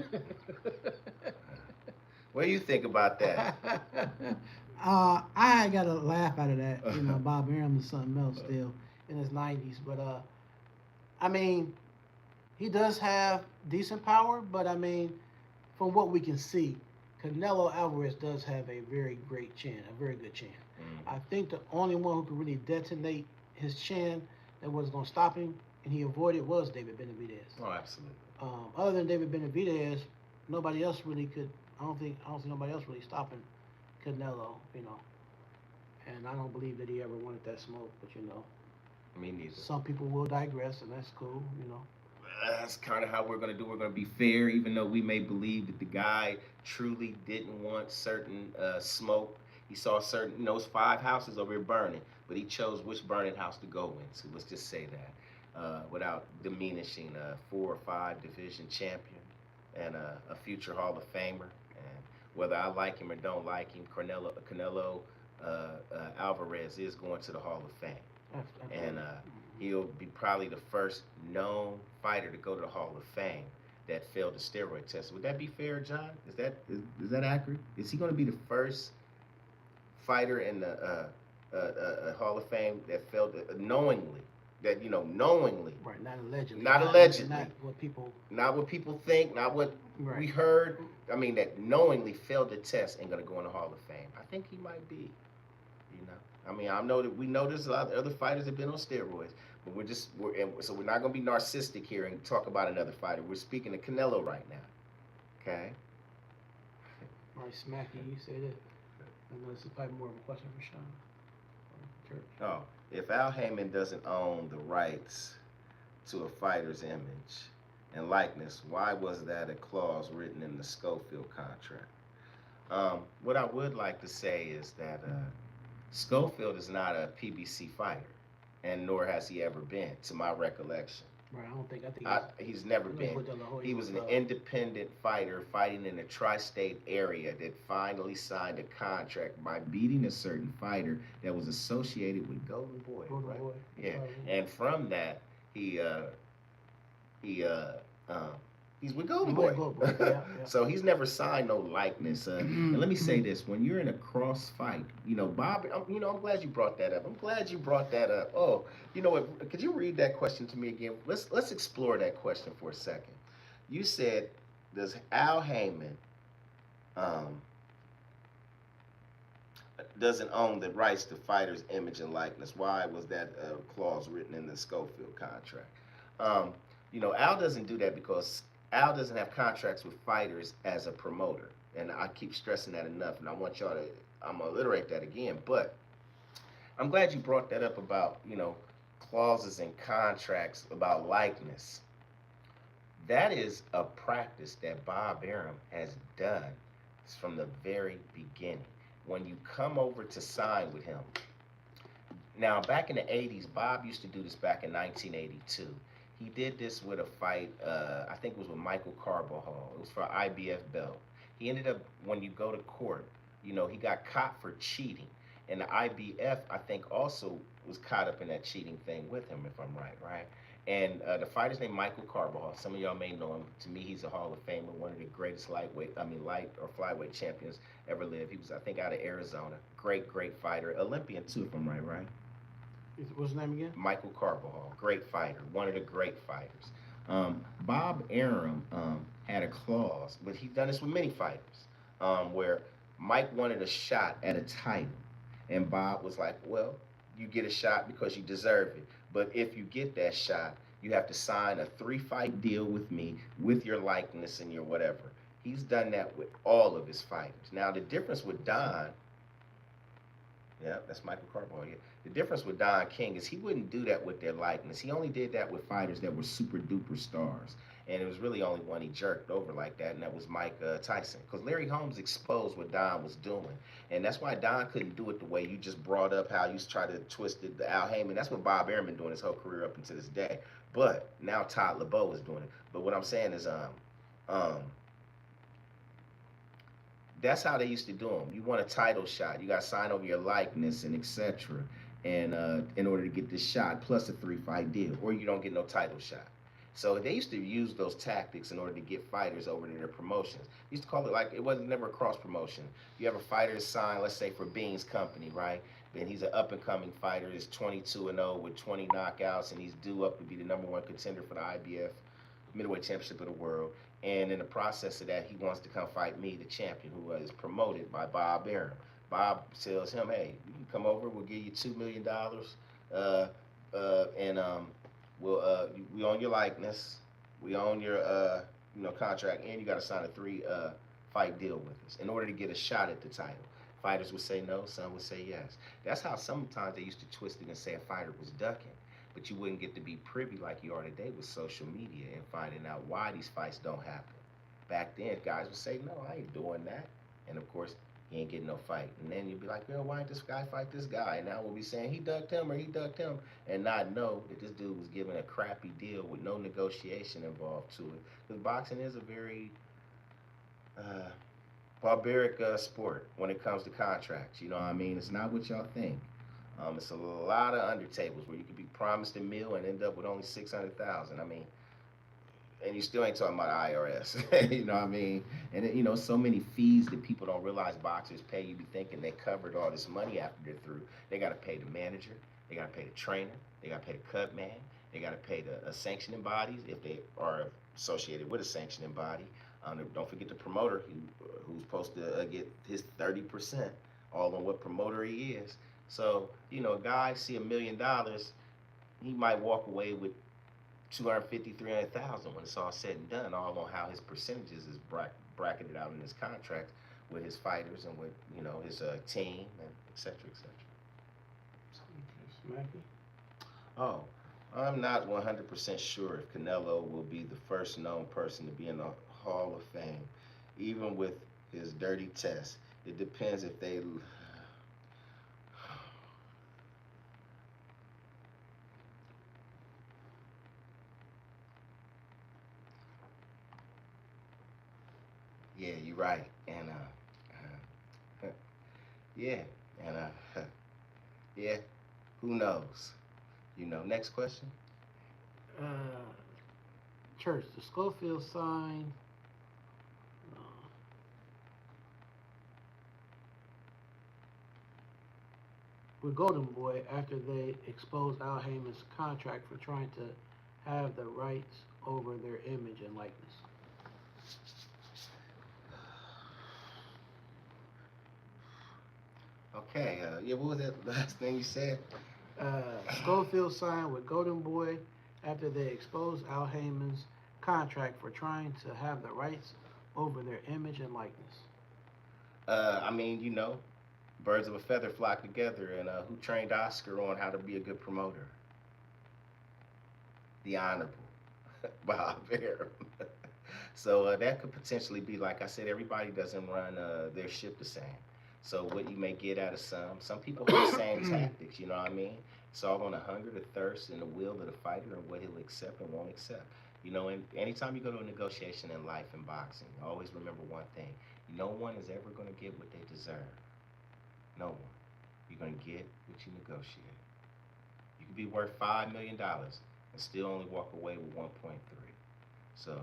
What do you think about that? I got a laugh out of that. You know, Bob Arum is something else still in his 90s, but I mean, he does have decent power, but I mean, from what we can see, Canelo Alvarez does have a very great chin, a very good chin. I think the only one who could really detonate his chin that was going to stop him and he avoided was David Benavidez. Oh, absolutely. Other than David Benavidez, nobody else really could. I don't see nobody else really stopping Canelo. You know, and I don't believe that he ever wanted that smoke. But you know, Me neither. some people will digress, and that's cool. You know. That's kind of how we're going to do. We're going to be fair, even though we may believe that the guy truly didn't want certain smoke. He saw certain, those 5 houses over here burning, but he chose which burning house to go into. Let's just say that, without diminishing a 4 or 5 division champion and a future Hall of Famer. And whether I like him or don't like him, Canelo Alvarez is going to the Hall of Fame. And he'll be probably the first known fighter to go to the Hall of Fame that failed the steroid test. Would that be fair, John? Is that accurate? Is he going to be the first fighter in the Hall of Fame that failed knowingly? That knowingly, right? Not allegedly. Not allegedly. Not what people. Not what people think. Not what right. we heard. I mean, that knowingly failed the test and going to go in the Hall of Fame. I think he might be. I mean, I know that we know there's a lot of other fighters that have been on steroids, but so we're not gonna be narcissistic here and talk about another fighter. We're speaking to Canelo right now. Okay. All right, Smacky, you said it. I know this is probably more of a question for Sean. Church. Oh, if Al Heyman doesn't own the rights to a fighter's image and likeness, why was that a clause written in the Schofield contract? What I would like to say is that Schofield is not a PBC fighter, and nor has he ever been, to my recollection. Right, I think he's never been. He was an independent fighter fighting in a tri-state area that finally signed a contract by beating a certain fighter that was associated with Golden Boy. Right? Boy. Yeah, and from that he he's with Golden Boy. Yeah. So he's never signed no likeness. And let me say this: when you're in a cross fight, Bob, I'm glad you brought that up. I'm glad you brought that up. Oh, you know what? Could you read that question to me again? Let's explore that question for a second. You said, does Al Heyman doesn't own the rights to fighters' image and likeness? Why was that clause written in the Schofield contract? Al doesn't do that because Al doesn't have contracts with fighters as a promoter. And I keep stressing that enough, and I'm going to iterate that again. But I'm glad you brought that up about, clauses and contracts about likeness. That is a practice that Bob Arum has done from the very beginning. When you come over to sign with him. Now, back in the 80s, Bob used to do this back in 1982. He did this with a fight, I think it was with Michael Carbajal. It was for IBF belt. He ended up, when you go to court, he got caught for cheating. And the IBF, I think, also was caught up in that cheating thing with him, if I'm right? And the fighter's named Michael Carbajal. Some of y'all may know him. To me, he's a Hall of Famer, one of the greatest light or flyweight champions ever lived. He was, I think, out of Arizona. Great fighter. Olympian, too, if I'm right? What's his name again? Michael Carbajal, great fighter, one of the great fighters. Bob Arum had a clause, but he's done this with many fighters, where Mike wanted a shot at a title, and Bob was like, well, you get a shot because you deserve it, but if you get that shot, you have to sign a 3-fight deal with me, with your likeness and your whatever. He's done that with all of his fighters. Now, the difference with Don, yeah, that's Michael Carbajal, yeah. The difference with Don King is he wouldn't do that with their likeness. He only did that with fighters that were super duper stars. And it was really only one he jerked over like that, and that was Mike Tyson. Because Larry Holmes exposed what Don was doing. And that's why Don couldn't do it the way you just brought up, how you tried to twist it to Al Heyman. That's what Bob Arum been doing his whole career up until this day. But now Todd LeBeau is doing it. But what I'm saying is, that's how they used to do them. You want a title shot, you got to sign over your likeness and etc. And in order to get this shot, plus a 3-fight deal, or you don't get no title shot. So they used to use those tactics in order to get fighters over to their promotions. They used to call it like it wasn't never a cross promotion. You have a fighter signed, let's say for Bean's company, right? Then he's an up and coming fighter. He's 22-0 with 20 knockouts, and he's due up to be the #1 contender for the IBF middleweight championship of the world. And in the process of that, he wants to come fight me, the champion, who is promoted by Bob Arum. Bob tells him, "Hey, you can come over. We'll give you $2 million, and we own your likeness, we own your contract, and you got to sign a 3 fight deal with us in order to get a shot at the title." Fighters would say no, some would say yes. That's how sometimes they used to twist it and say a fighter was ducking. But you wouldn't get to be privy like you are today with social media and finding out why these fights don't happen. Back then, guys would say, "No, I ain't doing that." And of course, he ain't getting no fight. And then you'd be like, "Yo, why didn't this guy fight this guy?" And now we'll be saying he ducked him or he ducked him, and not know that this dude was given a crappy deal with no negotiation involved to it. Because boxing is a very uh, barbaric sport when it comes to contracts. You know what I mean? It's not what y'all think. It's a lot of undertables where you could be promised a meal and end up with only 600,000. I mean, and you still ain't talking about IRS. You know what I mean? And so many fees that people don't realize boxers pay. You be thinking they covered all this money after they're through. They got to pay the manager. They got to pay the trainer. They got to pay the cut man. They got to pay the sanctioning bodies if they are associated with a sanctioning body. Don't forget the promoter who's supposed to get his 30%, all on what promoter he is. So, a guy see $1 million, he might walk away with 250, 300,000 when it's all said and done, all on how his percentages is bracketed out in his contract with his fighters and with, his team and et cetera, et cetera. Smacky. Oh, I'm not 100% sure if Canelo will be the first known person to be in the Hall of Fame, even with his dirty test. It depends if they. Yeah, you're right. And yeah, and yeah, who knows? Next question. Uh, Church, the Schofield sign. Uh, with Golden Boy after they exposed Al Heyman's contract for trying to have the rights over their image and likeness. Okay, yeah, what was that last thing you said? Schofield signed with Golden Boy after they exposed Al Heyman's contract for trying to have the rights over their image and likeness. I mean, birds of a feather flock together, and who trained Oscar on how to be a good promoter? The Honorable Bob Arum. So that could potentially be, like I said, everybody doesn't run their ship the same. So what you may get out of some people have the same tactics. You know what I mean? It's all on the hunger, the thirst, and the will of the fighter, and what he'll accept and won't accept. And anytime you go to a negotiation in life and boxing, always remember one thing: no one is ever going to get what they deserve. No one. You're going to get what you negotiate. You can be worth $5 million and still only walk away with 1.3. So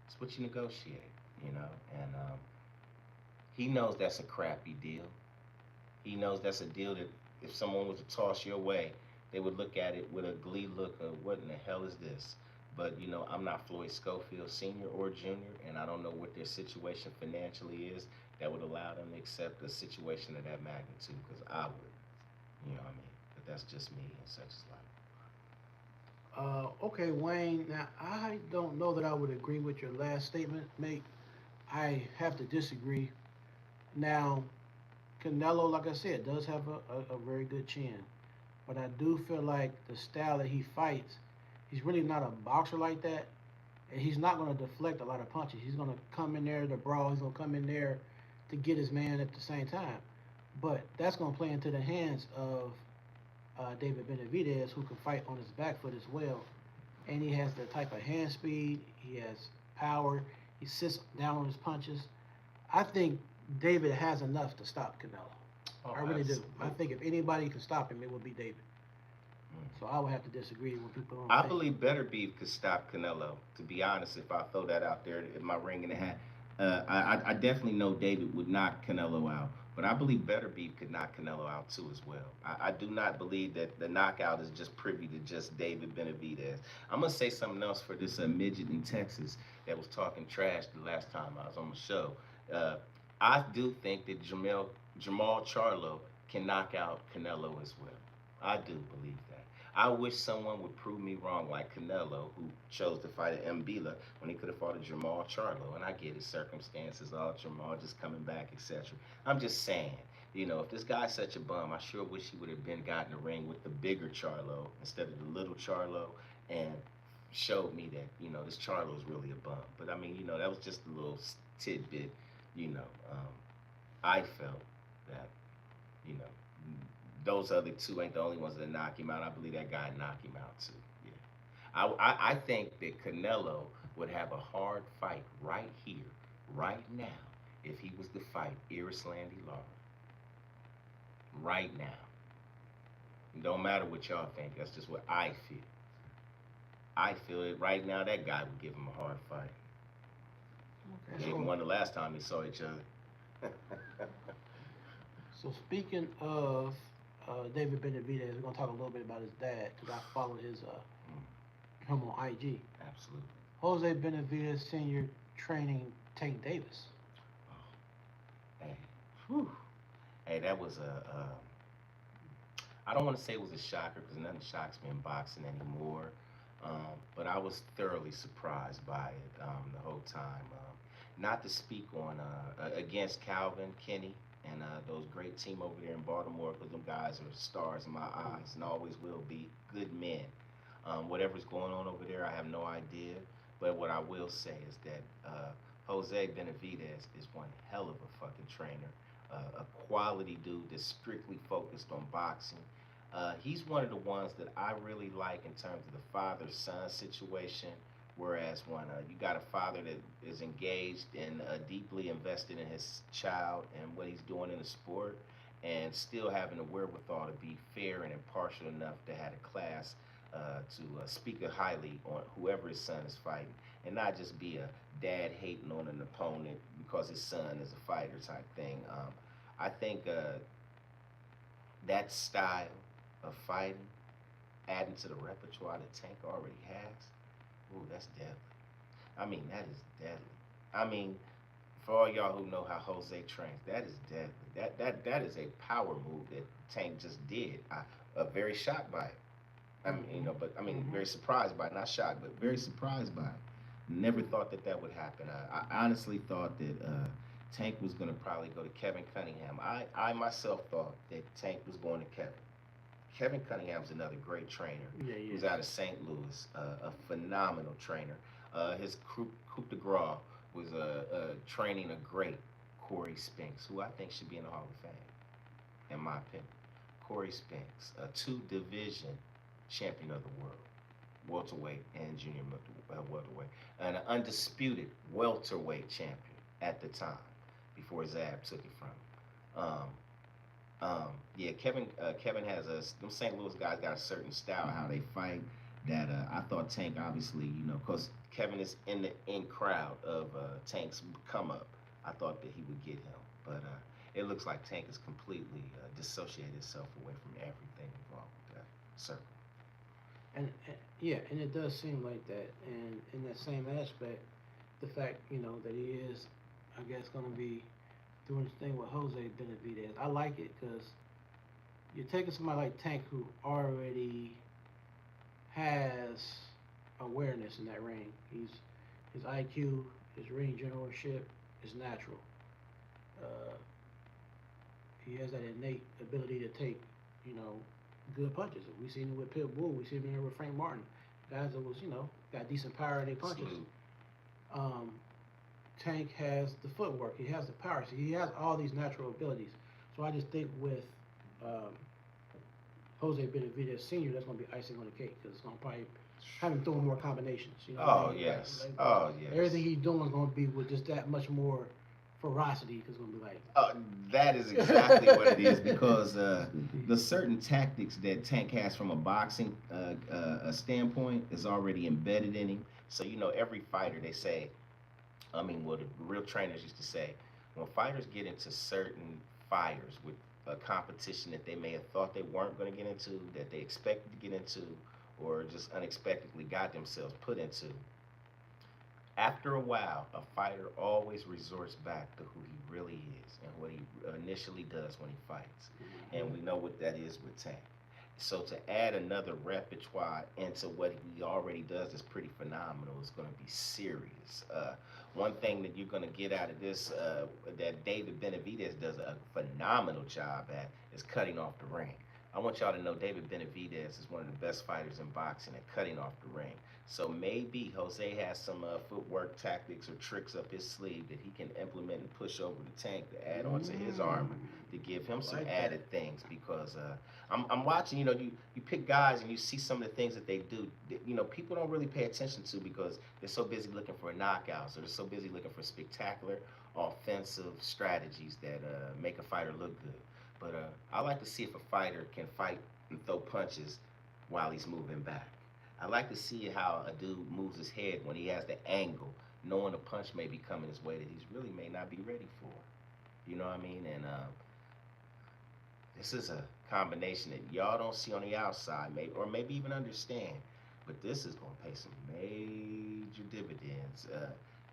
it's what you negotiate, And he knows that's a crappy deal. He knows that's a deal that if someone was to toss your way, they would look at it with a glee look of what in the hell is this? But I'm not Floyd Schofield Sr. or Jr., and I don't know what their situation financially is that would allow them to accept a situation of that magnitude, because I would. You know what I mean? But that's just me and such is life. Okay, Wayne. Now, I don't know that I would agree with your last statement, mate. I have to disagree. Now, Canelo, like I said, does have a very good chin. But I do feel like the style that he fights, he's really not a boxer like that. And he's not going to deflect a lot of punches. He's going to come in there to brawl. He's going to come in there to get his man at the same time. But that's going to play into the hands of David Benavidez, who can fight on his back foot as well. And he has the type of hand speed. He has power. He sits down on his punches. I think David has enough to stop Canelo. I really do. I think if anybody can stop him, it would be David. So I would have to disagree with people don't I think. believe Better Beef could stop Canelo. To be honest, if I throw that out there in my ring in the hat, I definitely know David would knock Canelo out, but I believe Better Beef could knock Canelo out too as well. I do not believe that the knockout is just privy to just David Benavidez. I'm gonna say something else for this midget in Texas that was talking trash the last time I was on the show. Uh, I do think that Jamal Charlo can knock out Canelo as well. I do believe that. I wish someone would prove me wrong, like Canelo, who chose to fight at Mbila when he could have fought a Jamal Charlo. And I get his circumstances, all Jamal just coming back, etc. I'm just saying, if this guy's such a bum, I sure wish he would have been got in the ring with the bigger Charlo instead of the little Charlo, and showed me that this Charlo is really a bum. But I mean, that was just a little tidbit. You know, um, I felt that you know those other two ain't the only ones that knock him out. I believe that guy knocked him out too. Yeah. I think that Canelo would have a hard fight right here, right now, if he was to fight Landy Lara. Right now. It don't matter what y'all think. That's just what I feel. I feel it right now. That guy would give him a hard fight. Okay, Gave him one the last time they saw each other. so speaking of David Benavidez, we're gonna talk a little bit about his dad because I followed him on IG. Absolutely. Jose Benavidez Sr. training Tank Davis. Oh, hey, whew. Hey, that was I don't want to say it was a shocker because nothing shocks me in boxing anymore. But I was thoroughly surprised by it the whole time. Not to speak on against Calvin, Kenny, and those great team over there in Baltimore, because them guys are stars in my eyes and always will be good men. Whatever's going on over there, I have no idea. But what I will say is that Jose Benavidez is one hell of a fucking trainer, a quality dude that's strictly focused on boxing. He's one of the ones that I really like in terms of the father-son situation. Whereas when you got a father that is engaged and deeply invested in his child and what he's doing in the sport, and still having the wherewithal to be fair and impartial enough to have a class to speak highly on whoever his son is fighting, and not just be a dad hating on an opponent because his son is a fighter type thing. I think that style of fighting, adding to the repertoire that Tank already has, ooh, that's deadly. I mean, that is deadly. I mean, for all y'all who know how Jose trains, that is deadly. That is a power move that Tank just did. I'm very shocked by it. I mean, but I mean, very surprised by it. Not shocked, but very surprised by it. Never thought that that would happen. I honestly thought that Tank was going to probably go to Kevin Cunningham. I myself thought that Tank was going to Kevin. Kevin Cunningham's another great trainer. Yeah, Who's out of St. Louis, a phenomenal trainer. His coup de grace was training a great Corey Spinks, who I think should be in the Hall of Fame, in my opinion. Corey Spinks, a two-division champion of the world, welterweight and junior welterweight, and an undisputed welterweight champion at the time before Zab took it from him. Yeah, Kevin has them St. Louis guys got a certain style how they fight that I thought Tank obviously, because Kevin is in the in crowd of Tank's come up. I thought that he would get him, but it looks like Tank has completely dissociated himself away from everything involved with that circle. And yeah, and it does seem like that. And in that same aspect, the fact that he is, I guess, going to be doing this thing with Jose Benavidez. I like it because you're taking somebody like Tank who already has awareness in that ring. His IQ, his ring generalship is natural. Uh, he has that innate ability to take, good punches. We've seen it with Pitbull. We've seen it with Frank Martin. Guys that was, got decent power in their punches. Um, Tank has the footwork. He has the power. So he has all these natural abilities. So I just think with Jose Benavidez Sr., that's going to be icing on the cake because it's going to probably have him throwing more combinations. Oh, yes. Oh, yes. Everything he's doing is going to be with just that much more ferocity, because it's gonna be like. That is exactly what it is because the certain tactics that Tank has from a boxing a standpoint is already embedded in him. So every fighter they say, I mean, what the real trainers used to say, when fighters get into certain fires with a competition that they may have thought they weren't going to get into, that they expected to get into, or just unexpectedly got themselves put into, after a while, a fighter always resorts back to who he really is and what he initially does when he fights. And we know what that is with Tank. So to add another repertoire into what he already does is pretty phenomenal. It's going to be serious. One thing that you're going to get out of this that David Benavidez does a phenomenal job at is cutting off the ring. I want y'all to know David Benavidez is one of the best fighters in boxing at cutting off the ring. So maybe Jose has some footwork tactics or tricks up his sleeve that he can implement and push over the Tank to add on to his armor to give him some added things. Because I'm watching, you pick guys and you see some of the things that they do. That, people don't really pay attention to because they're so busy looking for knockouts or they're so busy looking for spectacular offensive strategies that make a fighter look good. But I like to see if a fighter can fight and throw punches while he's moving back. I like to see how a dude moves his head when he has the angle, knowing a punch may be coming his way that he's really may not be ready for. You know what I mean? And this is a combination that y'all don't see on the outside, maybe, or maybe even understand. But this is going to pay some major dividends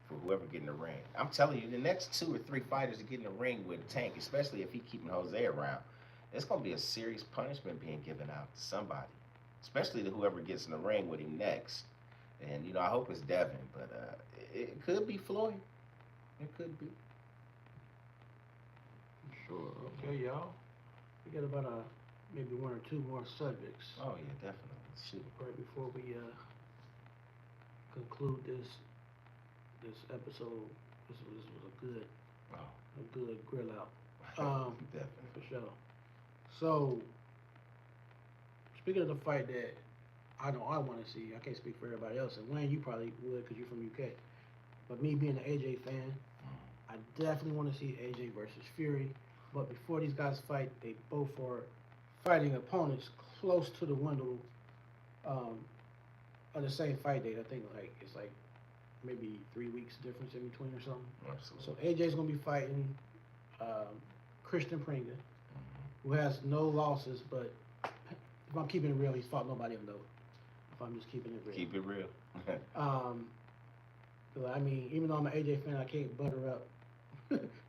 for whoever get in the ring. I'm telling you, the next 2 or 3 fighters to get in the ring with Tank, especially if he keeping Jose around, it's going to be a serious punishment being given out to somebody, especially to whoever gets in the ring with him next. And, I hope it's Devin, but it could be Floyd. It could be. Sure. Okay, y'all. We got about maybe 1 or 2 more subjects. Oh, yeah, definitely. Shoot. Right before we conclude this episode. This was a good grill out. Definitely. For sure. So, speaking of the fight that I know I want to see, I can't speak for everybody else. And Wayne, you probably would because you're from UK. But me being an AJ fan, I definitely want to see AJ versus Fury. But before these guys fight, they both are fighting opponents close to the window on the same fight date. I think it's maybe 3 weeks difference in between or something. Absolutely. So AJ's gonna be fighting Christian Pringa, who has no losses. But if I'm keeping it real, he's fought nobody of note. If I'm just keeping it real. Keep it real. I mean, even though I'm an AJ fan, I can't butter up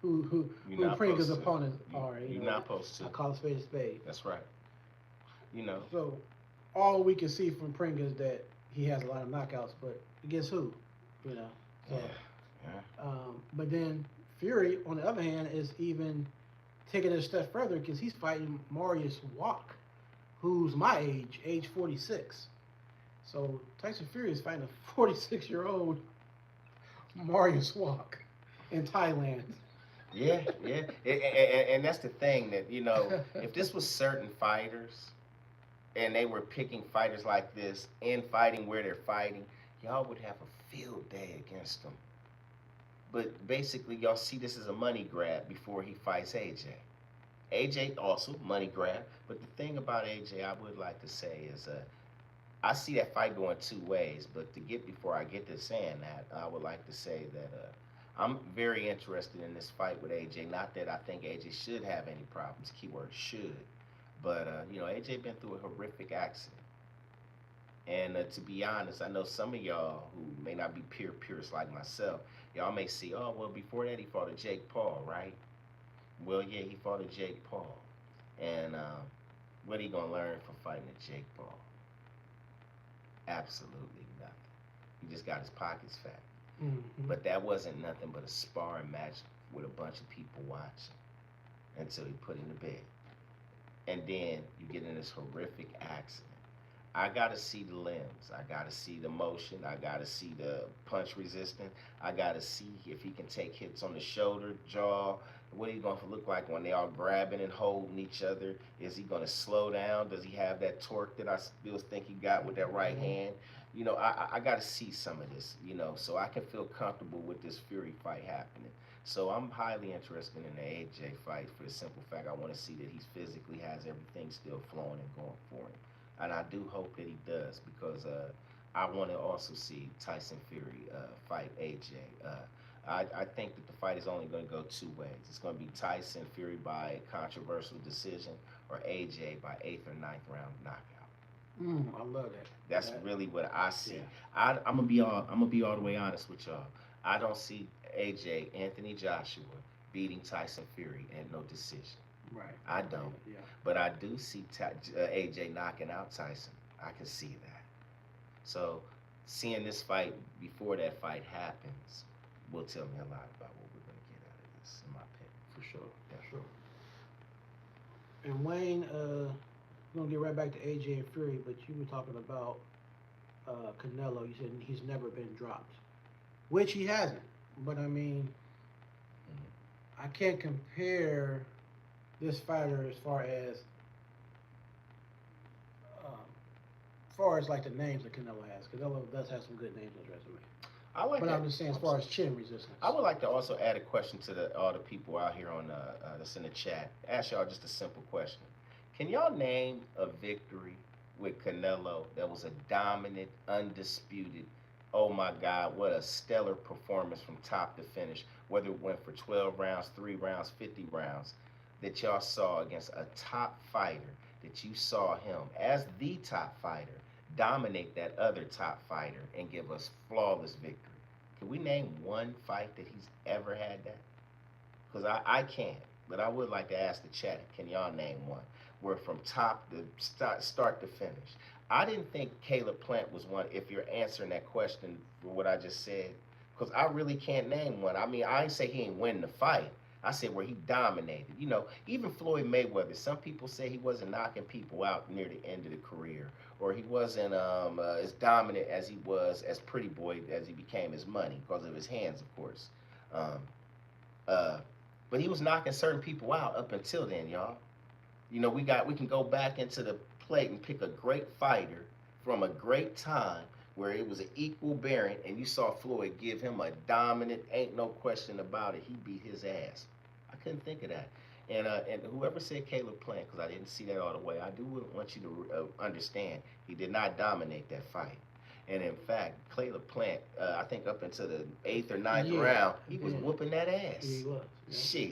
who Pringa's opponents are. You're not supposed to. I call a spade a spade. That's right. So all we can see from Pringa is that he has a lot of knockouts, but against who? So, yeah. But then Fury, on the other hand, is even taking it a step further because he's fighting Marius Walk, who's my age 46. So Tyson Fury is fighting a 46-year-old Marius Walk in Thailand. Yeah. And that's the thing that, if this was certain fighters and they were picking fighters like this and fighting where they're fighting, y'all would have a field day against them. But basically, y'all see this as a money grab before he fights AJ. AJ also money grab, but the thing about AJ I would like to say is I see that fight going 2 ways, but before I get to saying that, I would like to say that I'm very interested in this fight with AJ. Not that I think AJ should have any problems, keyword should, but AJ been through a horrific accident. And to be honest, I know some of y'all who may not be purists like myself, y'all may see, oh, well, before that he fought a Jake Paul, right? Well, yeah, he fought a Jake Paul. And what are you going to learn from fighting a Jake Paul? Absolutely nothing. He just got his pockets fat. Mm-hmm. But that wasn't nothing but a sparring match with a bunch of people watching until he put him to bed. And then you get in this horrific accident. I got to see the limbs. I got to see the motion. I got to see the punch resistance. I got to see if he can take hits on the shoulder, jaw. What he's going to look like when they all grabbing and holding each other. Is he going to slow down? Does he have that torque that I still think he got with that right hand? I got to see some of this, so I can feel comfortable with this Fury fight happening. So I'm highly interested in the AJ fight for the simple fact I want to see that he physically has everything still flowing and going for him, and I do hope that he does because I want to also see Tyson Fury fight AJ. I think that the fight is only going to go two ways. It's going to be Tyson Fury by controversial decision or AJ by eighth or ninth round knockout. I love that. That's That, really what I see. yeah. I'm gonna be all the way honest with y'all. I don't see AJ Anthony Joshua beating Tyson Fury and no decision. Right. I don't. Yeah. But I do see AJ knocking out Tyson. I can see that. So seeing this fight before that fight happens will tell me a lot about what we're gonna get out of this, in my opinion. For sure. Yeah. For sure. And Wayne, we're gonna get right back to AJ and Fury, but you were talking about Canelo. You said he's never been dropped, which he hasn't. But I mean, I can't compare this fighter as far as like the names that Canelo has. Canelo does have some good names on his resume. I like But that. I'm just saying, as far as chin resistance. I would like to also add a question to all the people out here on that's in the chat. Ask y'all just a simple question. Can y'all name a victory with Canelo that was a dominant, undisputed? Oh my God, what a stellar performance from top to finish. Whether it went for 12 rounds, 3 rounds, 50 rounds, that y'all saw against a top fighter, that you saw him as the top fighter dominate that other top fighter and give us flawless victory. Can we name one fight that he's ever had that? Because I can't, but I would like to ask the chat, can y'all name one? Where from top to start to finish. I didn't think Caleb Plant was one, if you're answering that question for what I just said, because I really can't name one. I mean, I ain't say he ain't win the fight. I said where he dominated. You know, even Floyd Mayweather, some people say he wasn't knocking people out near the end of the career, or he wasn't as dominant as he was, as pretty boy as he became his money, because of his hands, of course. Um, but he was knocking certain people out up until then, y'all. You know, we can go back into the plate and pick a great fighter from a great time where it was an equal bearing, and you saw Floyd give him a dominant, ain't no question about it. He beat his ass. I couldn't think of that. And whoever said Caleb Plant, because I didn't see that all the way, I do want you to understand he did not dominate that fight. And in fact, Caleb Plant, I think up until the eighth or ninth round, he was whooping that ass. He was. Yeah. Shit.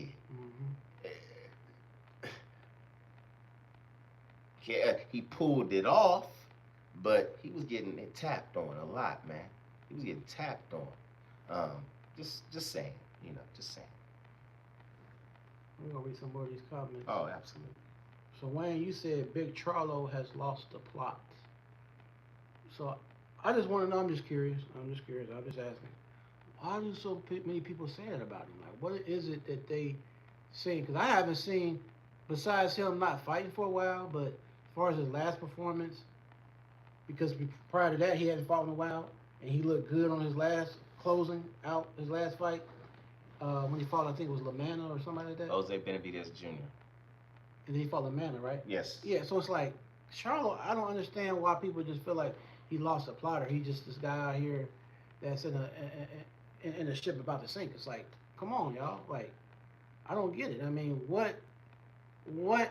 He pulled it off, but he was getting it tapped on a lot, man. He was getting tapped on. Just saying, just saying. I'm gonna read some more of these comments. Oh, absolutely. So Wayne, you said Big Charlo has lost the plot. So I just want to know. I'm just curious. I'm just asking. Why do so many people say that about him? Like, what is it that they seen? Because I haven't seen, besides him not fighting for a while, but as far as his last performance, because prior to that he hadn't fought in a while, and he looked good on his last closing out his last fight. When he fought, I think it was LaManna or somebody like that. Jose Benavidez Jr. And then he fought LaManna, right? Yes. Yeah, so it's like, Charlo, I don't understand why people just feel like he lost a plotter. He's just this guy out here that's in a ship about to sink. It's like, come on, y'all. Like, I don't get it. I mean, what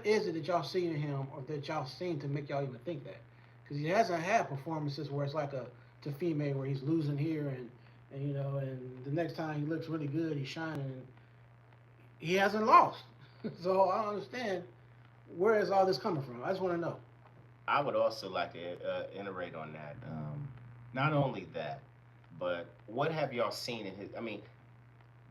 is it that y'all seen in him, or that y'all seen to make y'all even think that? Because he hasn't had performances where it's like a Tafime where he's losing here and and the next time he looks really good, he's shining. And he hasn't lost. So I don't understand, where is all this coming from? I just want to know. I would also like to iterate on that. Not only that, but what have y'all seen in his? I mean,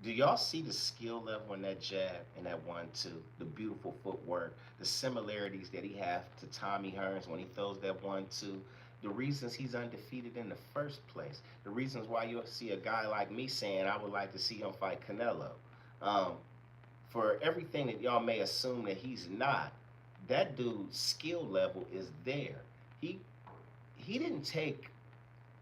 do y'all see the skill level in that jab and that 1-2, the beautiful footwork, the similarities that he has to Tommy Hearns when he throws that 1-2? The reasons he's undefeated in the first place. The reasons why you'll see a guy like me saying I would like to see him fight Canelo. For everything that y'all may assume that he's not, that dude's skill level is there. He didn't take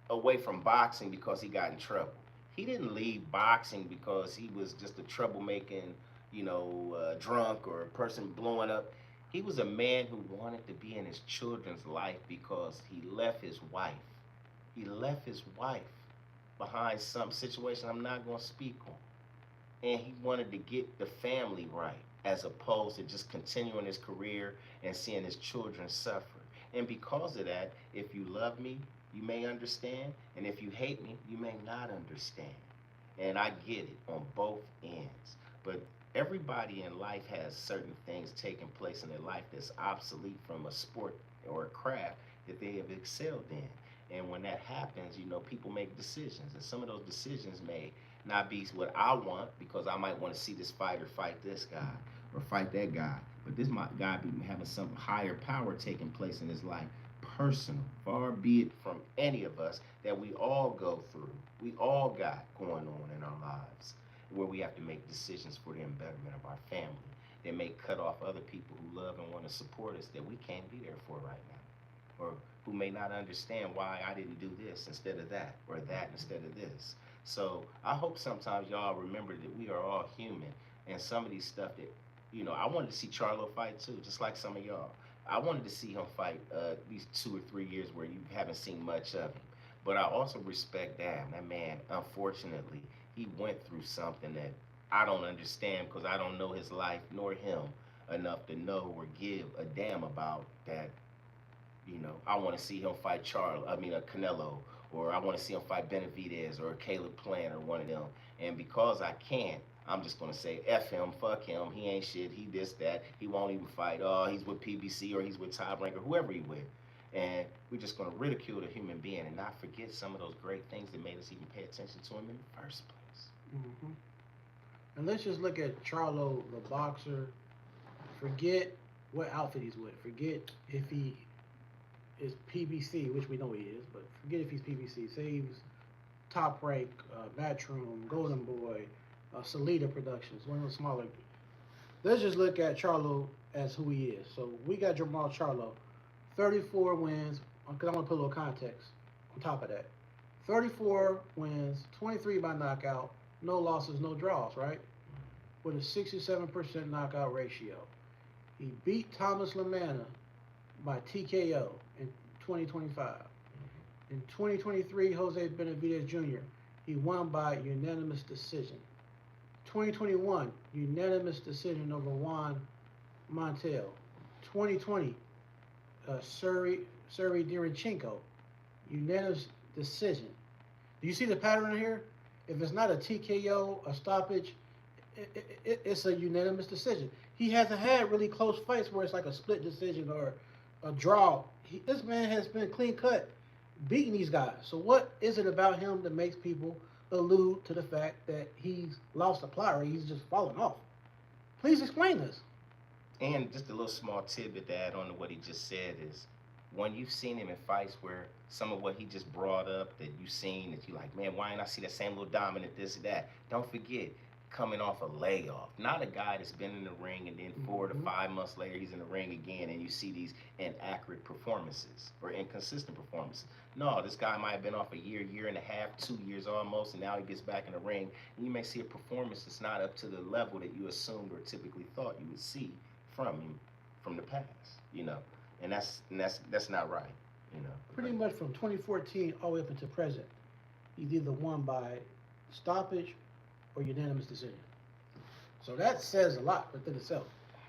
away from boxing because he got in trouble. He didn't leave boxing because he was just a troublemaking, drunk or a person blowing up. He was a man who wanted to be in his children's life because he left his wife. He left his wife behind some situation I'm not going to speak on. and he wanted to get the family right as opposed to just continuing his career and seeing his children suffer. And because of that, if you love me, you may understand, and if you hate me, you may not understand. And I get it on both ends. But everybody in life has certain things taking place in their life that's obsolete from a sport or a craft that they have excelled in. And when that happens, people make decisions. And some of those decisions may not be what I want because I might want to see this fighter fight this guy or fight that guy. But this might guy be having some higher power taking place in his life. Personal, far be it from any of us that we all go through. We all got going on in our lives where we have to make decisions for the betterment of our family. They may cut off other people who love and want to support us that we can't be there for right now, or who may not understand why I didn't do this instead of that, or that instead of this. So I hope sometimes y'all remember that we are all human, and some of these stuff that, I wanted to see Charlo fight too, just like some of y'all. I wanted to see him fight these 2 or 3 years where you haven't seen much of him. But I also respect that man, unfortunately, he went through something that I don't understand because I don't know his life nor him enough to know or give a damn about that. I want to see him fight Canelo, or I want to see him fight Benavidez or Caleb Plant or one of them. And because I can't, I'm just gonna say F him, fuck him, he ain't shit, he this, that, he won't even fight. Oh, he's with PBC or he's with Top Rank or whoever he with. And we're just gonna ridicule the human being and not forget some of those great things that made us even pay attention to him in the first place. Hmm. And let's just look at Charlo, the boxer. Forget what outfit he's with. Forget if he is PBC, which we know he is, but forget if he's PBC. Say he's Top Rank, Matchroom, Golden Boy, Salida Productions, one of the smaller. Let's just look at Charlo as who he is. So we got Jamal Charlo, 34 wins, because I want to put a little context on top of that. 34 wins, 23 by knockout, no losses, no draws, right? With a 67% knockout ratio. He beat Thomas LaManna by TKO in 2025. In 2023, Jose Benavidez Jr., he won by unanimous decision. 2021, unanimous decision over Juan Montel. 2020, Suri Dirinchenko, unanimous decision. Do you see the pattern here? If it's not a TKO, a stoppage, it's a unanimous decision. He hasn't had really close fights where it's like a split decision or a draw. This man has been clean cut, beating these guys. So what is it about him that makes people allude to the fact that he's lost a plot or he's just fallen off? Please explain this. And just a little small tidbit to add on to what he just said is when you've seen him in fights where some of what he just brought up that you've seen that you like, man, why didn't I see that same little dominant this and that? Don't forget, coming off a layoff. Not a guy that's been in the ring and then 4 to 5 months later he's in the ring again and you see these inaccurate performances or inconsistent performances. No, this guy might have been off a year and a half, 2 years almost, and now he gets back in the ring and you may see a performance that's not up to the level that you assumed or typically thought you would see from him from the past, and that's not right, Pretty much from 2014 all the way up until present, he's either won by stoppage or unanimous decision. So that says a lot within itself.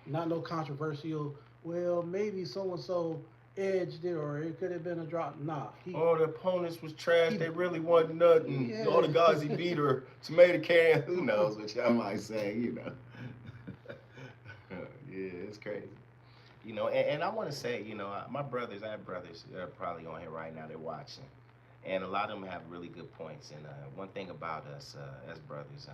Not no controversial, well, maybe so and so edged it or it could have been a drop. Nah. All the opponents was trash. They really wasn't nothing. Yeah. All the guys he beat are tomato can. Who knows what y'all might say, Yeah, it's crazy. And I want to say, my brothers, I have brothers that are probably on here right now, they're watching. And a lot of them have really good points. And one thing about us as brothers,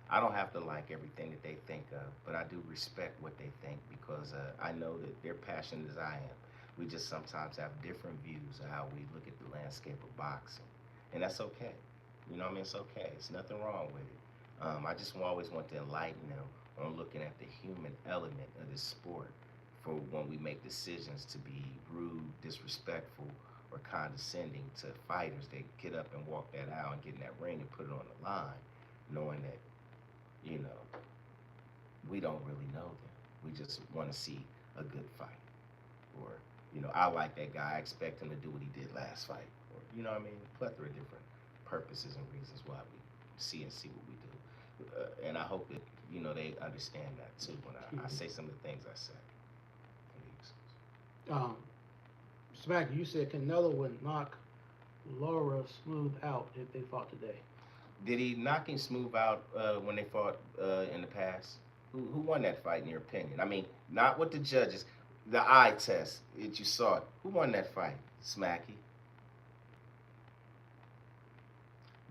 I don't have to like everything that they think of, but I do respect what they think because I know that they're passionate as I am. We just sometimes have different views of how we look at the landscape of boxing. And that's okay. It's okay. It's nothing wrong with it. I just always want to enlighten them on looking at the human element of this sport for when we make decisions to be rude, disrespectful, or condescending to fighters that get up and walk that aisle and get in that ring and put it on the line, knowing that, we don't really know them. We just want to see a good fight. Or, I like that guy. I expect him to do what he did last fight. Or, a plethora of different purposes and reasons why we see what we do. And I hope that they understand that too when I say some of the things I say. Um, Smack, you said Canelo would knock Laura Smooth out if they fought today. Did he knock him smooth out when they fought in the past? Who won that fight in your opinion? I mean, not with the judges, the eye test that you saw. Who won that fight, Smacky?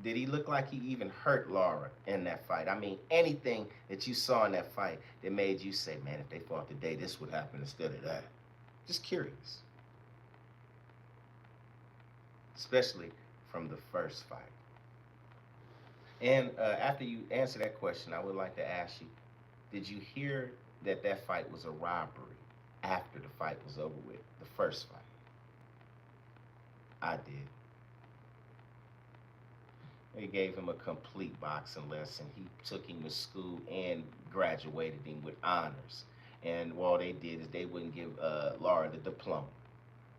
Did he look like he even hurt Laura in that fight? I mean, anything that you saw in that fight that made you say, man, if they fought today, this would happen instead of that. Just curious. Especially from the first fight. And after you answer that question, I would like to ask you, did you hear that that fight was a robbery after the fight was over with, the first fight? I did. They gave him a complete boxing lesson. He took him to school and graduated him with honors. And all they did is they wouldn't give Laura the diploma.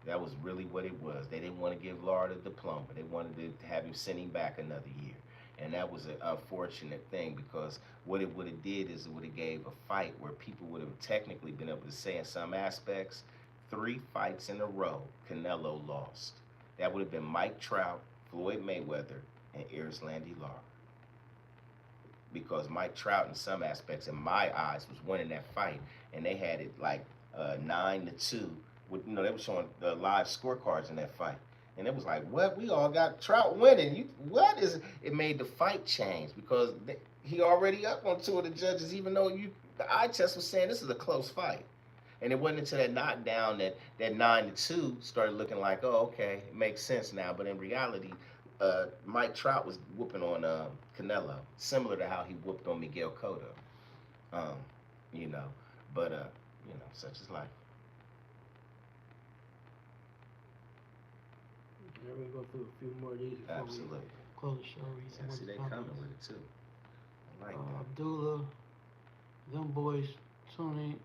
That was really what it was. They didn't want to give Laura the diploma. They wanted to have him send him back another year. And that was an unfortunate thing because what it would have did is it would have gave a fight where people would have technically been able to say in some aspects, 3 fights in a row, Canelo lost. That would have been Mike Trout, Floyd Mayweather, and Erslandy Lara. Because Mike Trout, in some aspects, in my eyes, was winning that fight, and they had it like 9-2. With they were showing the live scorecards in that fight, and it was like, what? We all got Trout winning. What is it? It made the fight change because he already up on 2 of the judges, even though the eye test was saying this is a close fight. And it wasn't until that knockdown that 9-2 started looking like, oh, okay, it makes sense now. But in reality, Mike Trout was whooping on Canelo, similar to how he whooped on Miguel Cotto. Um, you know, but such is life. We're going to go through a few more of these before Absolutely. we close the show. Read some Yeah, more see, they comments. coming with it too. I like that. Abdullah, them boys tuning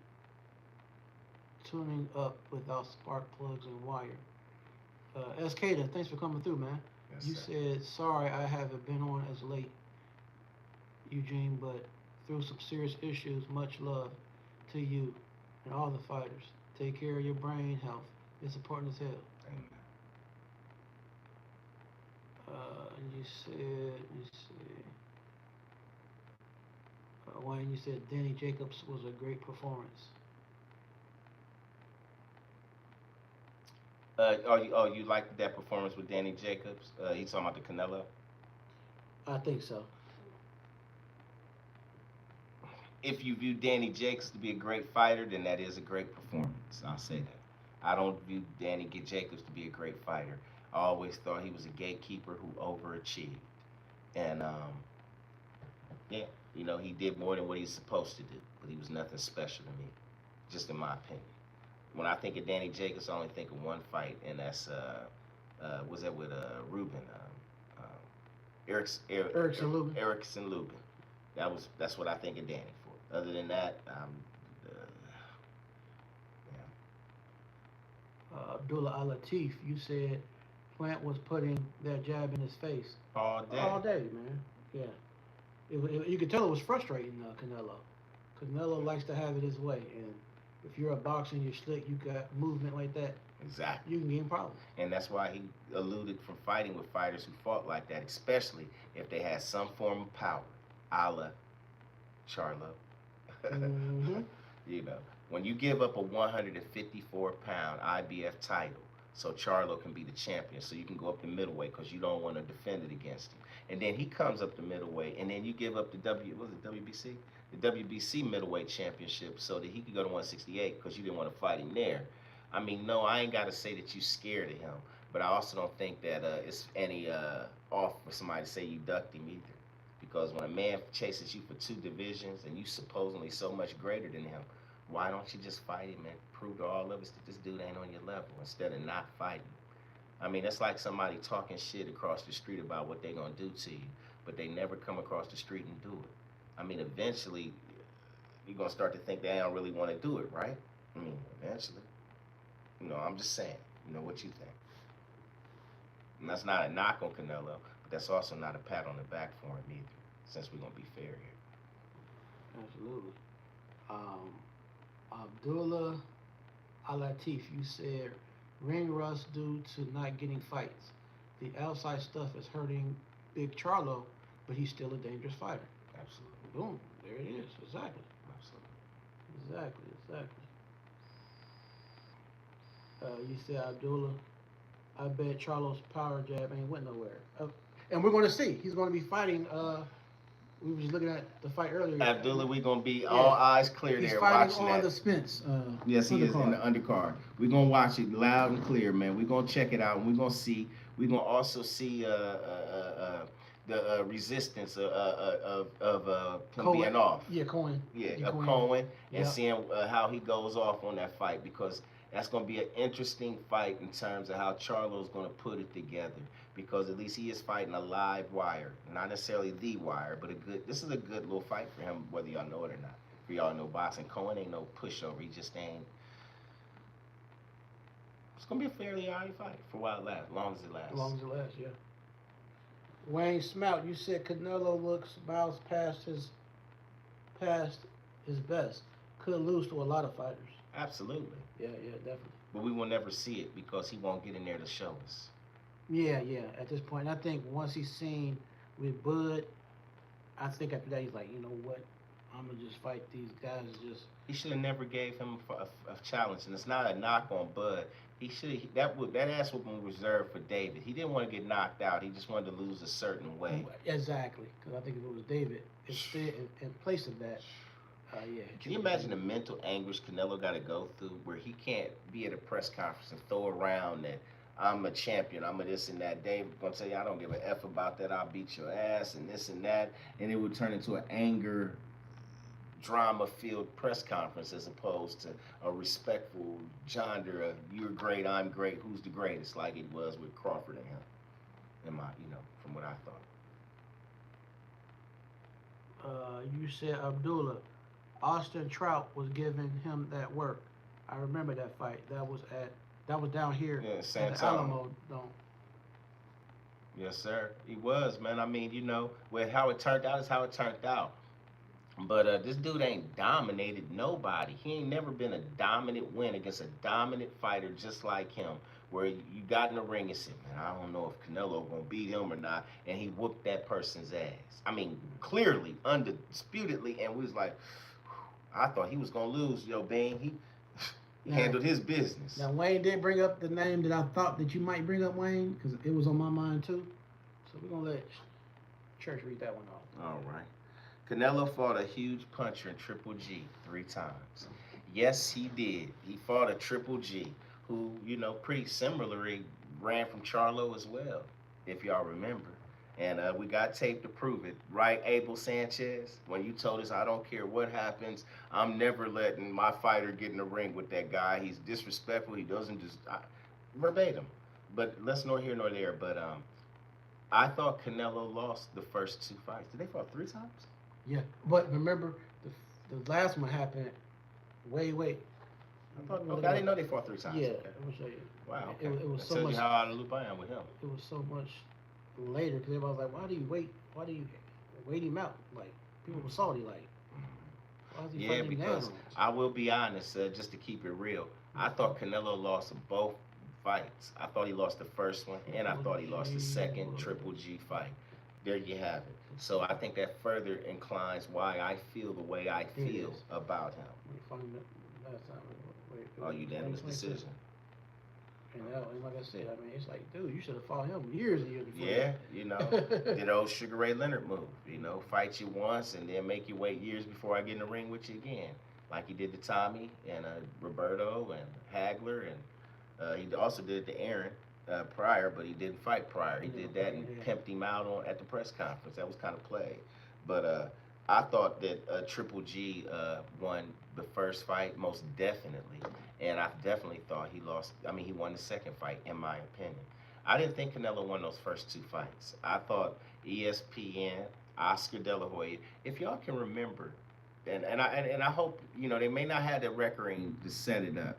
up without spark plugs and wire. SK, thanks for coming through, man. Yes, You sir. said, sorry I haven't been on as late, Eugene, but through some serious issues, much love to you and all the fighters. Take care of your brain health. It's important as hell. Amen. You said, let me see. Wayne, you said Danny Jacobs was a great performance. You liked that performance with Danny Jacobs? He's talking about the Canelo. I think so. If you view Danny Jacobs to be a great fighter, then that is a great performance. I'll say that. I don't view Danny Jacobs to be a great fighter. I always thought he was a gatekeeper who overachieved. And yeah, he did more than what he's supposed to do, but he was nothing special to me, just in my opinion. When I think of Danny Jacobs, I only think of one fight, and that's was that with Ruben, Erickson Lubin. Erickson Lubin. That's what I think of Danny for. Other than that, yeah. Abdullah Al Latif, you said Plant was putting that jab in his face All day. all day, man. Yeah, you could tell it was frustrating, Canelo. Canelo likes to have it his way, and if you're a boxer and you're slick, you got movement like that, Exactly. you can get in problems. And that's why he alluded from fighting with fighters who fought like that, especially if they had some form of power, a la Charlo. Mm-hmm. When you give up a 154-pound IBF title, so Charlo can be the champion, so you can go up the middleweight because you don't want to defend it against him. And then he comes up the middleweight, and then you give up the WBC? The WBC middleweight championship so that he could go to 168 because you didn't want to fight him there. I mean, no, I ain't got to say that you scared of him, but I also don't think that it's any off for somebody to say you ducked him either. Because when a man chases you for 2 divisions and you supposedly so much greater than him, why don't you just fight him and prove to all of us that this dude ain't on your level instead of not fighting? I mean, that's like somebody talking shit across the street about what they're going to do to you, but they never come across the street and do it. I mean, eventually, you're going to start to think they don't really want to do it, right? I mean, eventually. I'm just saying, what you think. And that's not a knock on Canelo, but that's also not a pat on the back for him either. since we're gonna be fair here. Absolutely. Um, Abdullah Alatif, you said ring rust due to not getting fights. The outside stuff is hurting Big Charlo, but he's still a dangerous fighter. Absolutely. Boom. There it is. Exactly. Exactly. Exactly. You said Abdullah. I bet Charlo's power jab ain't went nowhere. And we're going to see. He's going to be fighting. We were just looking at the fight earlier. Abdullah, we're gonna be Yeah. all eyes clear He's there fighting watching on that. the Spence. Yes, he is in the undercard. undercard. We're gonna watch it loud and clear, man. We're gonna check it out, and we're gonna see. We're gonna also see the resistance of him Cohen. being off. Yeah, Cohen. Yeah, of Cohen. Cohen, and Yep. seeing how he goes off on that fight, because that's going to be an interesting fight in terms of how Charlo's going to put it together, because at least he is fighting a live wire, not necessarily the wire, but this is a good little fight for him, whether y'all know it or not. For y'all know boxing, Cohen ain't no pushover. He just ain't. It's going to be a fairly alright fight for a while it lasts, long as it lasts. As long as it lasts, yeah. Wayne Smout, you said Canelo looks miles past his best. Could lose to a lot of fighters. Absolutely. Yeah, definitely. But we will never see it because he won't get in there to show us. Yeah. At this point, I think once he's seen with Bud, I think after that he's like, you know what, I'm gonna just fight these guys. Just He should have never gave him a challenge, and it's not a knock on Bud. He should that ass whooping was reserved for David. He didn't want to get knocked out. He just wanted to lose a certain way. exactly, because I think if it was David, instead in place of that, yeah. Can you imagine the mental anguish Canelo got to go through, where he can't be at a press conference and throw around that I'm a champion, I'm a this and that. David gonna tell you I don't give a f about that. I'll beat your ass and this and that, and it would turn into an anger drama-filled press conference as opposed to a respectful genre of you're great, I'm great, who's the greatest, like it was with Crawford and him. From what I thought. You said Abdullah, Austin Trout was giving him that work. I remember that fight. That was down here Yeah, at San the Alamo Dome. Yes, sir. He was, man. I mean, with how it turned out is how it turned out. But this dude ain't dominated nobody. He ain't never been a dominant win against a dominant fighter just like him, where you got in the ring and said, man, I don't know if Canelo gonna beat him or not, and he whooped that person's ass. I mean, clearly, undisputedly, and we was like, I thought he was gonna lose, Bang. He handled his business. Now Wayne did bring up the name that I thought that you might bring up, Wayne, because it was on my mind too. So we're gonna let Church read that one off. All right. Canelo fought a huge puncher in Triple G 3 times. Yes, he did. He fought a Triple G who, pretty similarly ran from Charlo as well, if y'all remember. And we got tape to prove it. Right, Abel Sanchez? When you told us, I don't care what happens, I'm never letting my fighter get in the ring with that guy. He's disrespectful. He doesn't just... verbatim. But let's nor here nor there. But I thought Canelo lost the first 2 fights. Did they fight 3 times? Yeah, but remember, the last one happened way. I didn't know they fought 3 times. Yeah, Okay. I'm gonna show you. Wow. Okay. It was That so tells much. you how out of the loop I am with him. It was so much later because everybody was like, "Why do you wait? Why do you wait him out?" Like people were salty. Like, why is he Yeah, fighting because down? I will be honest, just to keep it real, I thought Canelo lost both fights. I thought he lost the first one, and I thought he lost the second Triple G fight. There you have it. So I think that further inclines why I feel the way I feel about him. Last time, Unanimous decision. And like I said, I mean, it's like, dude, you should have fought him years and years before. Yeah, did old Sugar Ray Leonard move. Fight you once and then make you wait years before I get in the ring with you again. Like he did to Tommy and Roberto and Hagler, and he also did it to Aaron Pryor, but he didn't fight Pryor. He did that and pimped him out at the press conference. That was kind of play. But I thought that Triple G won the first fight most definitely, and I definitely thought he lost. I mean, he won the second fight, in my opinion. I didn't think Canelo won those first 2 fights. I thought ESPN, Oscar De La Hoya, if y'all can remember, and I hope they may not have the recording to set it up,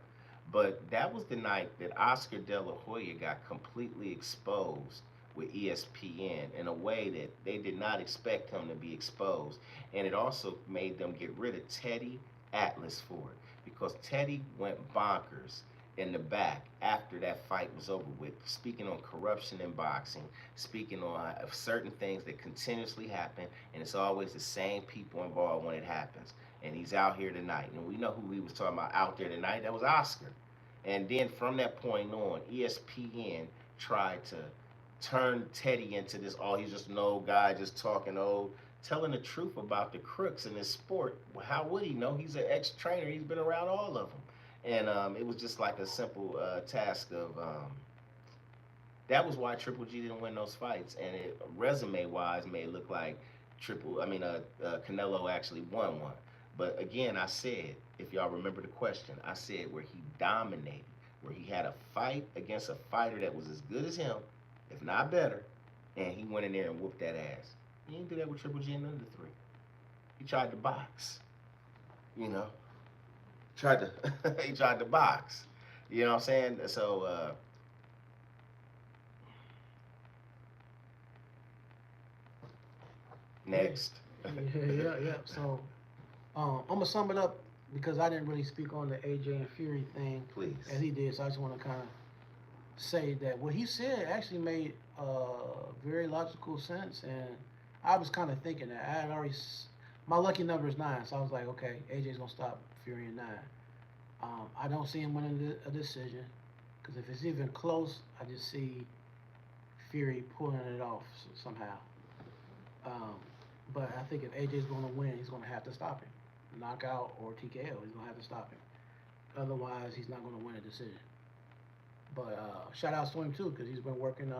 but that was the night that Oscar De La Hoya got completely exposed with ESPN in a way that they did not expect him to be exposed. And it also made them get rid of Teddy Atlas for it because Teddy went bonkers in the back after that fight was over with, speaking on corruption in boxing, speaking on certain things that continuously happen, and it's always the same people involved when it happens. And he's out here tonight, and we know who he was talking about out there tonight. That was Oscar. And then from that point on, ESPN tried to turn Teddy into this, oh, he's just an old guy just talking old, telling the truth about the crooks in this sport. Well, how would he know? He's an ex-trainer. He's been around all of them. And it was just like a simple task of that was why Triple G didn't win those fights, and it resume-wise made it look like Canelo actually won one. But again, I said, if y'all remember the question, I said where he dominated, where he had a fight against a fighter that was as good as him, if not better, and he went in there and whooped that ass. He didn't do that with Triple G and none of the three. He tried to box, you know. Tried to he tried to box. You know what I'm saying? So next. Yeah. So I'm gonna sum it up because I didn't really speak on the AJ and Fury thing Please. as he did. So I just want to kind of say that what he said actually made very logical sense, and I was kind of thinking that I had already. My lucky number is 9, so I was like, okay, AJ's gonna stop Fury in 9. I don't see him winning a decision because if it's even close, I just see Fury pulling it off somehow. Um, but I think if AJ's going to win, he's going to have to stop him, knockout or TKO. He's going to have to stop him. Otherwise, he's not going to win a decision. But shout outs to him too because he's been working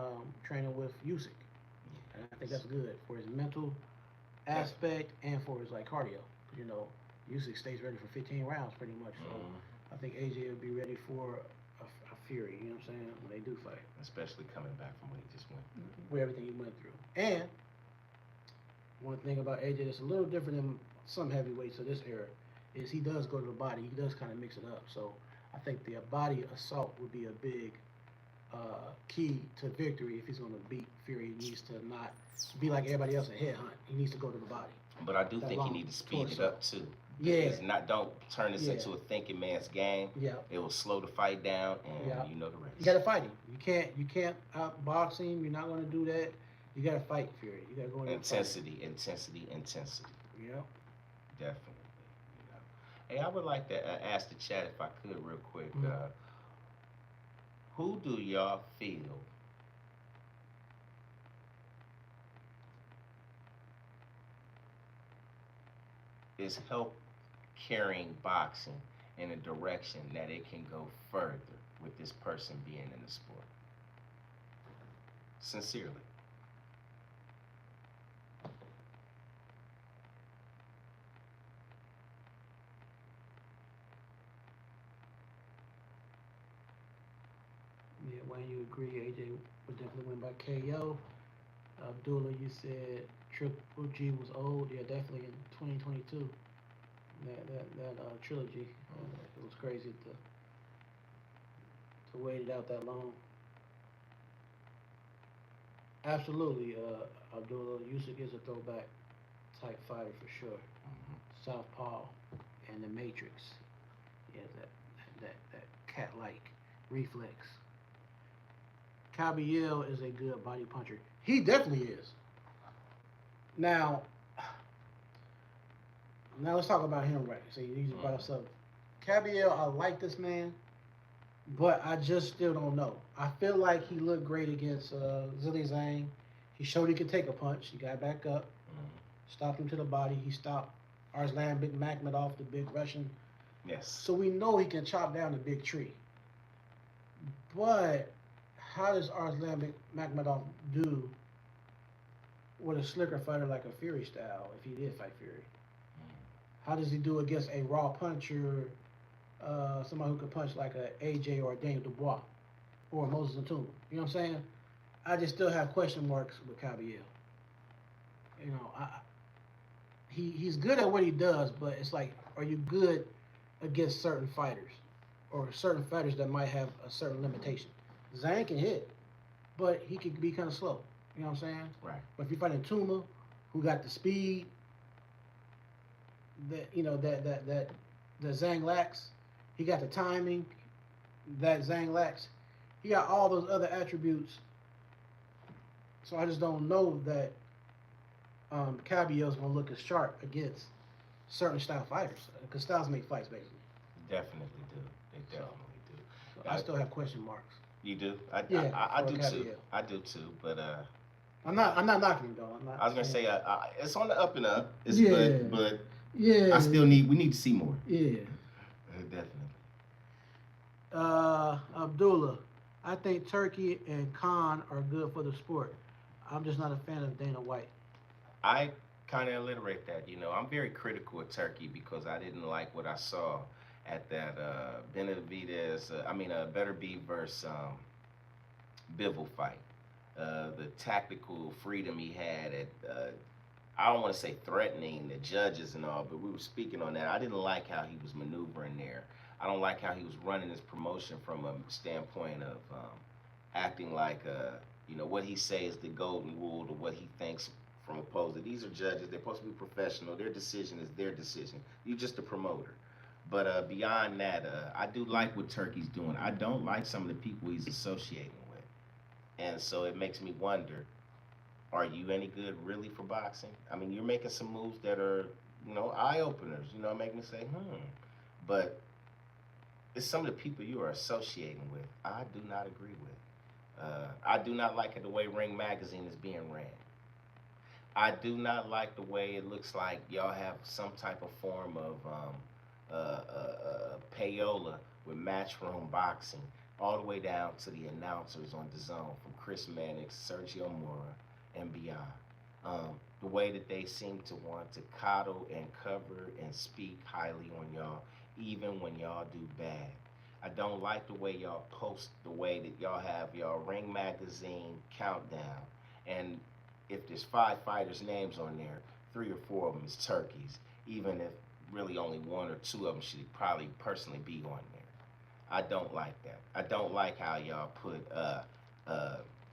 training with Usyk, and I think that's good for his mental aspect and for his like cardio. You know, Usyk stays ready for 15 rounds pretty much. So I think AJ will be ready for a Fury. You know what I'm saying? When they do fight, Especially coming back from what he just went through. with everything he went through. And one thing about AJ that's a little different than some heavyweights of this era is he does go to the body. He does kind of mix it up. So I think the body assault would be a big key to victory if he's going to beat Fury. He needs to not be like everybody else and headhunt. He needs to go to the body. But I do That think he long needs to speed it torso. up too. Yeah. It's not, don't turn this Yeah. into a thinking man's game. Yeah. It will slow the fight down, and Yeah. you know the rest. You got to fight him. You can't outbox him. You're not going to do that. You got to fight Fury. You got to go in there and fight him. Intensity. Yeah. Definitely. You know. Hey, I would like to ask the chat if I could real quick. Who do y'all feel is help carrying boxing in a direction that it can go further with this person being in the sport? Sincerely. Yeah, Wayne, you agree AJ would definitely win by KO. Abdullah, you said Triple G was old. Yeah, definitely in 2022. That trilogy, it was crazy to wait it out that long. Absolutely, Abdullah, Usyk is a throwback type fighter for sure. Southpaw and the Matrix. Yeah, that cat-like reflex. Cabiel is a good body puncher. He definitely is. Now let's talk about him right. See, he just brought us up. Cabiel, I like this man, but I just still don't know. I feel like he looked great against Zhilei Zhang. He showed he could take a punch. He got back up, stopped him to the body. He stopped Arslan Makhmedov, the big Russian. Yes. So we know he can chop down the big tree. But how does Arslan Makhmedov do with a slicker fighter like a Fury style if he did fight Fury? How does he do against a raw puncher, somebody who could punch like a AJ or a Daniel Dubois or a Moses Ntum? You know what I'm saying? I just still have question marks with Cabiel. You know, he's good at what he does, but it's like, are you good against certain fighters or certain fighters that might have a certain limitation? Zhang can hit. but he could be kind of slow. You know what I'm saying? Right. But if you're fighting Tuma, who got the speed, that that Zhang lacks, he got the timing that Zhang lacks. He got all those other attributes. So I just don't know that Cabio's gonna look as sharp against certain style fighters because styles make fights basically. Definitely do. They So, definitely so do. I still have question marks. You do? I, Yeah, I for do too. Cabio. I do too. But I'm not knocking him though. I'm not I was gonna saying. say it's on the up and up. It's Yeah, but yeah, I still need we need to see more. yeah. Definitely. Abdullah, I think Turkey and Khan are good for the sport. I'm just not a fan of Dana White. I kind of alliterate that. I'm very critical of Turkey because I didn't like what I saw at that Benavides. Better be versus Bivol fight. The tactical freedom he had at I don't want to say threatening the judges and all, but we were speaking on that. I didn't like how he was maneuvering there. I don't like how he was running his promotion from a standpoint of acting like what he says is the golden rule to what he thinks from opposed. These are judges. They're supposed to be professional. Their decision is their decision. You're just a promoter. But beyond that, I do like what Turkey's doing. I don't like some of the people he's associating with, and so it makes me wonder: are you any good really for boxing? I mean, you're making some moves that are, eye openers. Make me say, But it's some of the people you are associating with. I do not agree with. I do not like it the way Ring Magazine is being ran. I do not like the way it looks like y'all have some type of form of payola with Matchroom Boxing, all the way down to the announcers on the zone, from Chris Mannix, Sergio Mora, and beyond. The way that they seem to want to coddle and cover and speak highly on y'all, even when y'all do bad. I don't like the way y'all post, the way that y'all have y'all Ring Magazine countdown, and if there's 5 fighters' names on there, 3 or 4 of them is turkeys, even if really only 1 or 2 of them should probably personally be on there. I don't like that. I don't like how y'all put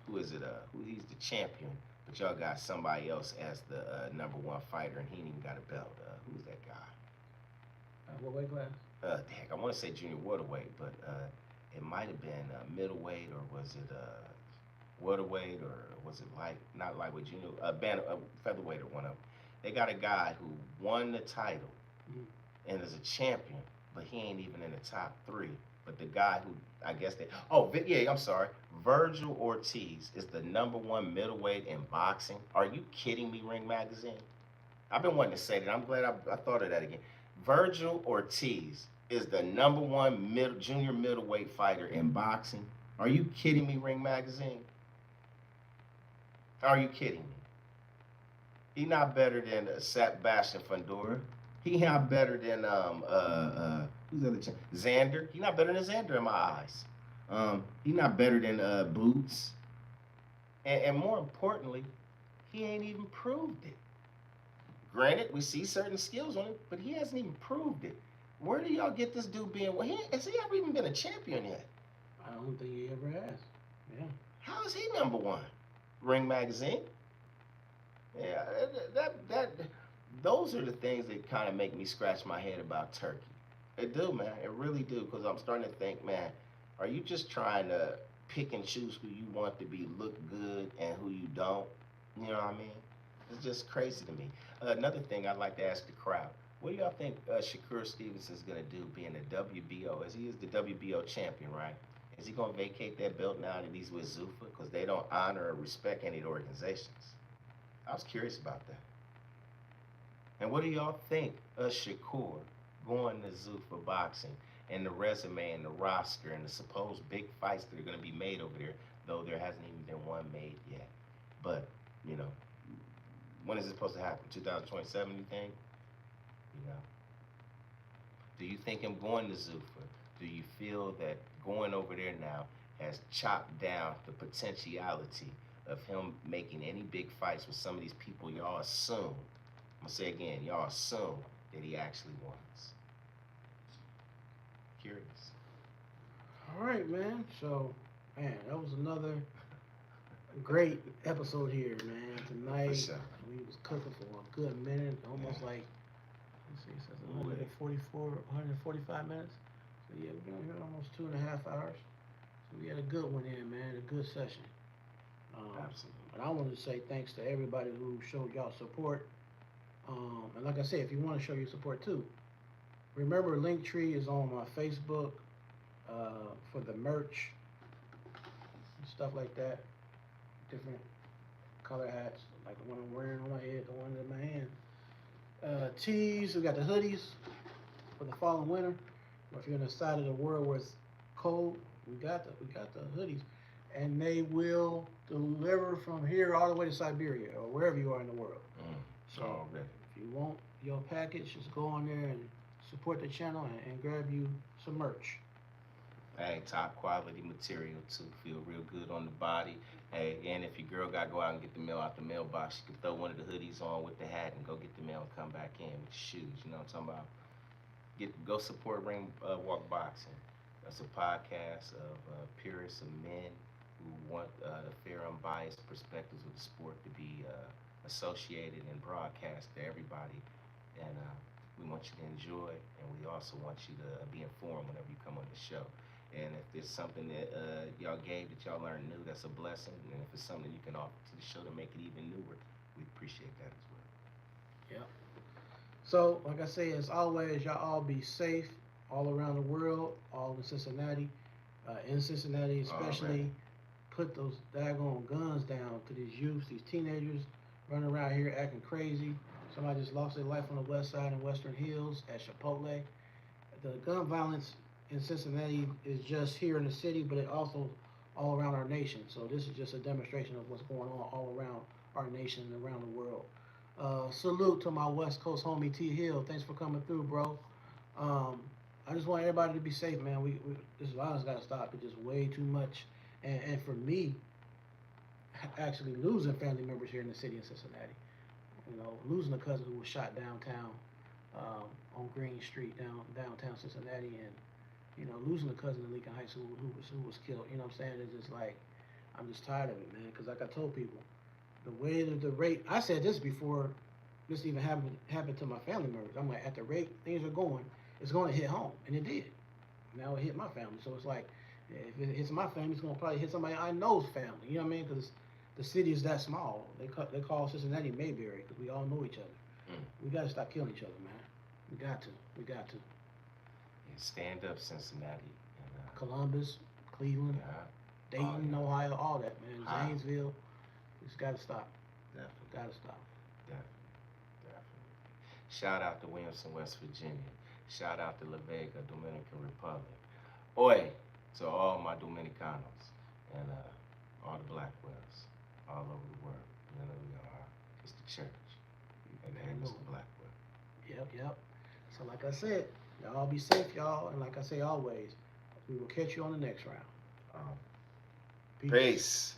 who is it? Who he's the champion, but y'all got somebody else as the #1 fighter, and he ain't even got a belt. Who's that guy? What weight class? Heck, I want to say junior welterweight, but it might have been middleweight, or was it welterweight, or was it not lightweight, junior, featherweight, or one of them. They got a guy who won the title and is a champion, but he ain't even in the top 3. But the guy who I guess I'm sorry, Virgil Ortiz is the #1 middleweight in boxing. Are you kidding me, Ring Magazine? I've been wanting to say that. I'm glad I thought of that again. Virgil Ortiz is the #1 junior middleweight fighter in boxing. Are you kidding me, Ring Magazine? Are you kidding me? He not better than Sebastian Fundora. He not better than who's the other Xander. He not better than Xander in my eyes. He not better than Boots. And more importantly, he ain't even proved it. Granted, we see certain skills on him, but he hasn't even proved it. Where do y'all get this dude being? Has he ever even been a champion yet? I don't think he ever has. Yeah. How is he #1? Ring Magazine. Yeah, those are the things that kind of make me scratch my head about Turkey. It do, man. It really do, because I'm starting to think, man, are you just trying to pick and choose who you want to be look good and who you don't? You know what I mean? It's just crazy to me. Another thing I'd like to ask the crowd: what do y'all think Shakur Stevenson is gonna do, being the WBO, as he is the WBO champion, right? Is he gonna vacate that belt now that he's with Zuffa, because they don't honor or respect any of the organizations? I was curious about that. And what do y'all think of Shakur going to Zuffa Boxing, and the resume and the roster and the supposed big fights that are going to be made over there, though there hasn't even been one made yet? But, when is it supposed to happen? 2027, you think? You know. Do you think him going to Zuffa, do you feel that going over there now has chopped down the potentiality of him making any big fights with some of these people y'all assume? I'm gonna say again, y'all assume that he actually wants. Curious. All right, man. So, man, that was another Great episode here, man. Tonight sure. we was cooking for a good minute, almost like let's see, it says Ooh, 145 minutes. So yeah, we've been on here almost 2.5 hours. So we had a good one in, man, a good session. Absolutely. But I wanted to say thanks to everybody who showed y'all support. And like I said, if you want to show your support too, remember Linktree is on my Facebook for the merch and stuff like that. Different color hats, like the one I'm wearing on my head, the one in my hand. Tees, we got the hoodies for the fall and winter. Or if you're on the side of the world where it's cold, we got the hoodies, and they will deliver from here all the way to Siberia or wherever you are in the world. So Already. if you want your package, just go on there and support the channel and grab you some merch. Hey, top quality material too. Feel real good on the body. Hey, and if your girl got to go out and get the mail out the mailbox, you can throw one of the hoodies on with the hat and go get the mail and come back in with your shoes. You know what I'm talking about? Go support Ring Walk Boxing. That's a podcast of purists of men who want the fair, unbiased perspectives of the sport to be associated and broadcast to everybody. And we want you to enjoy, and we also want you to be informed whenever you come on the show. And if there's something that y'all gave that y'all learned new, that's a blessing. And if it's something you can offer to the show to make it even newer, we appreciate that as well. Yep. So, like I say, as always, y'all all be safe all around the world, all in Cincinnati. In Cincinnati, especially, Alright. put those daggone guns down to these youths, these teenagers running around here acting crazy. Somebody just lost their life on the west side in Western Hills at Chipotle. The gun violence in Cincinnati is just here in the city, but it also all around our nation. So this is just a demonstration of what's going on all around our nation and around the world. Salute to my West Coast homie T Hill. Thanks for coming through, bro. I just want everybody to be safe, man. We this violence got to stop. It's just way too much. And for me, actually losing family members here in the city of Cincinnati, losing a cousin who was shot downtown on Green Street, downtown Cincinnati, and losing a cousin in Lincoln Heights who was killed. You know what I'm saying? It's just like I'm just tired of it, man. Because like I told people, the way that the rate, I said this before this even happened to my family members. I'm like, at the rate things are going, it's going to hit home, and it did. Now it hit my family, so it's like if it hits my family, it's going to probably hit somebody I know's family. You know what I mean? Because the city is that small. They call Cincinnati Mayberry because we all know each other. We got to stop killing each other, man. We got to. Yeah, stand up, Cincinnati. And, Columbus, Cleveland, yeah. Dayton, yeah. Ohio, all that, man. Huh. Zanesville. It's got to stop. Definitely. Got to stop. Definitely. Shout out to Williamson, West Virginia. Shout out to La Vega, Dominican Republic. Oi, to all my Dominicanos and all the Blackwells all over the world. You know we are. It's the church. And the name is the Blackwell. Yep. So like I said, y'all be safe, y'all. And like I say always, we will catch you on the next round. Peace.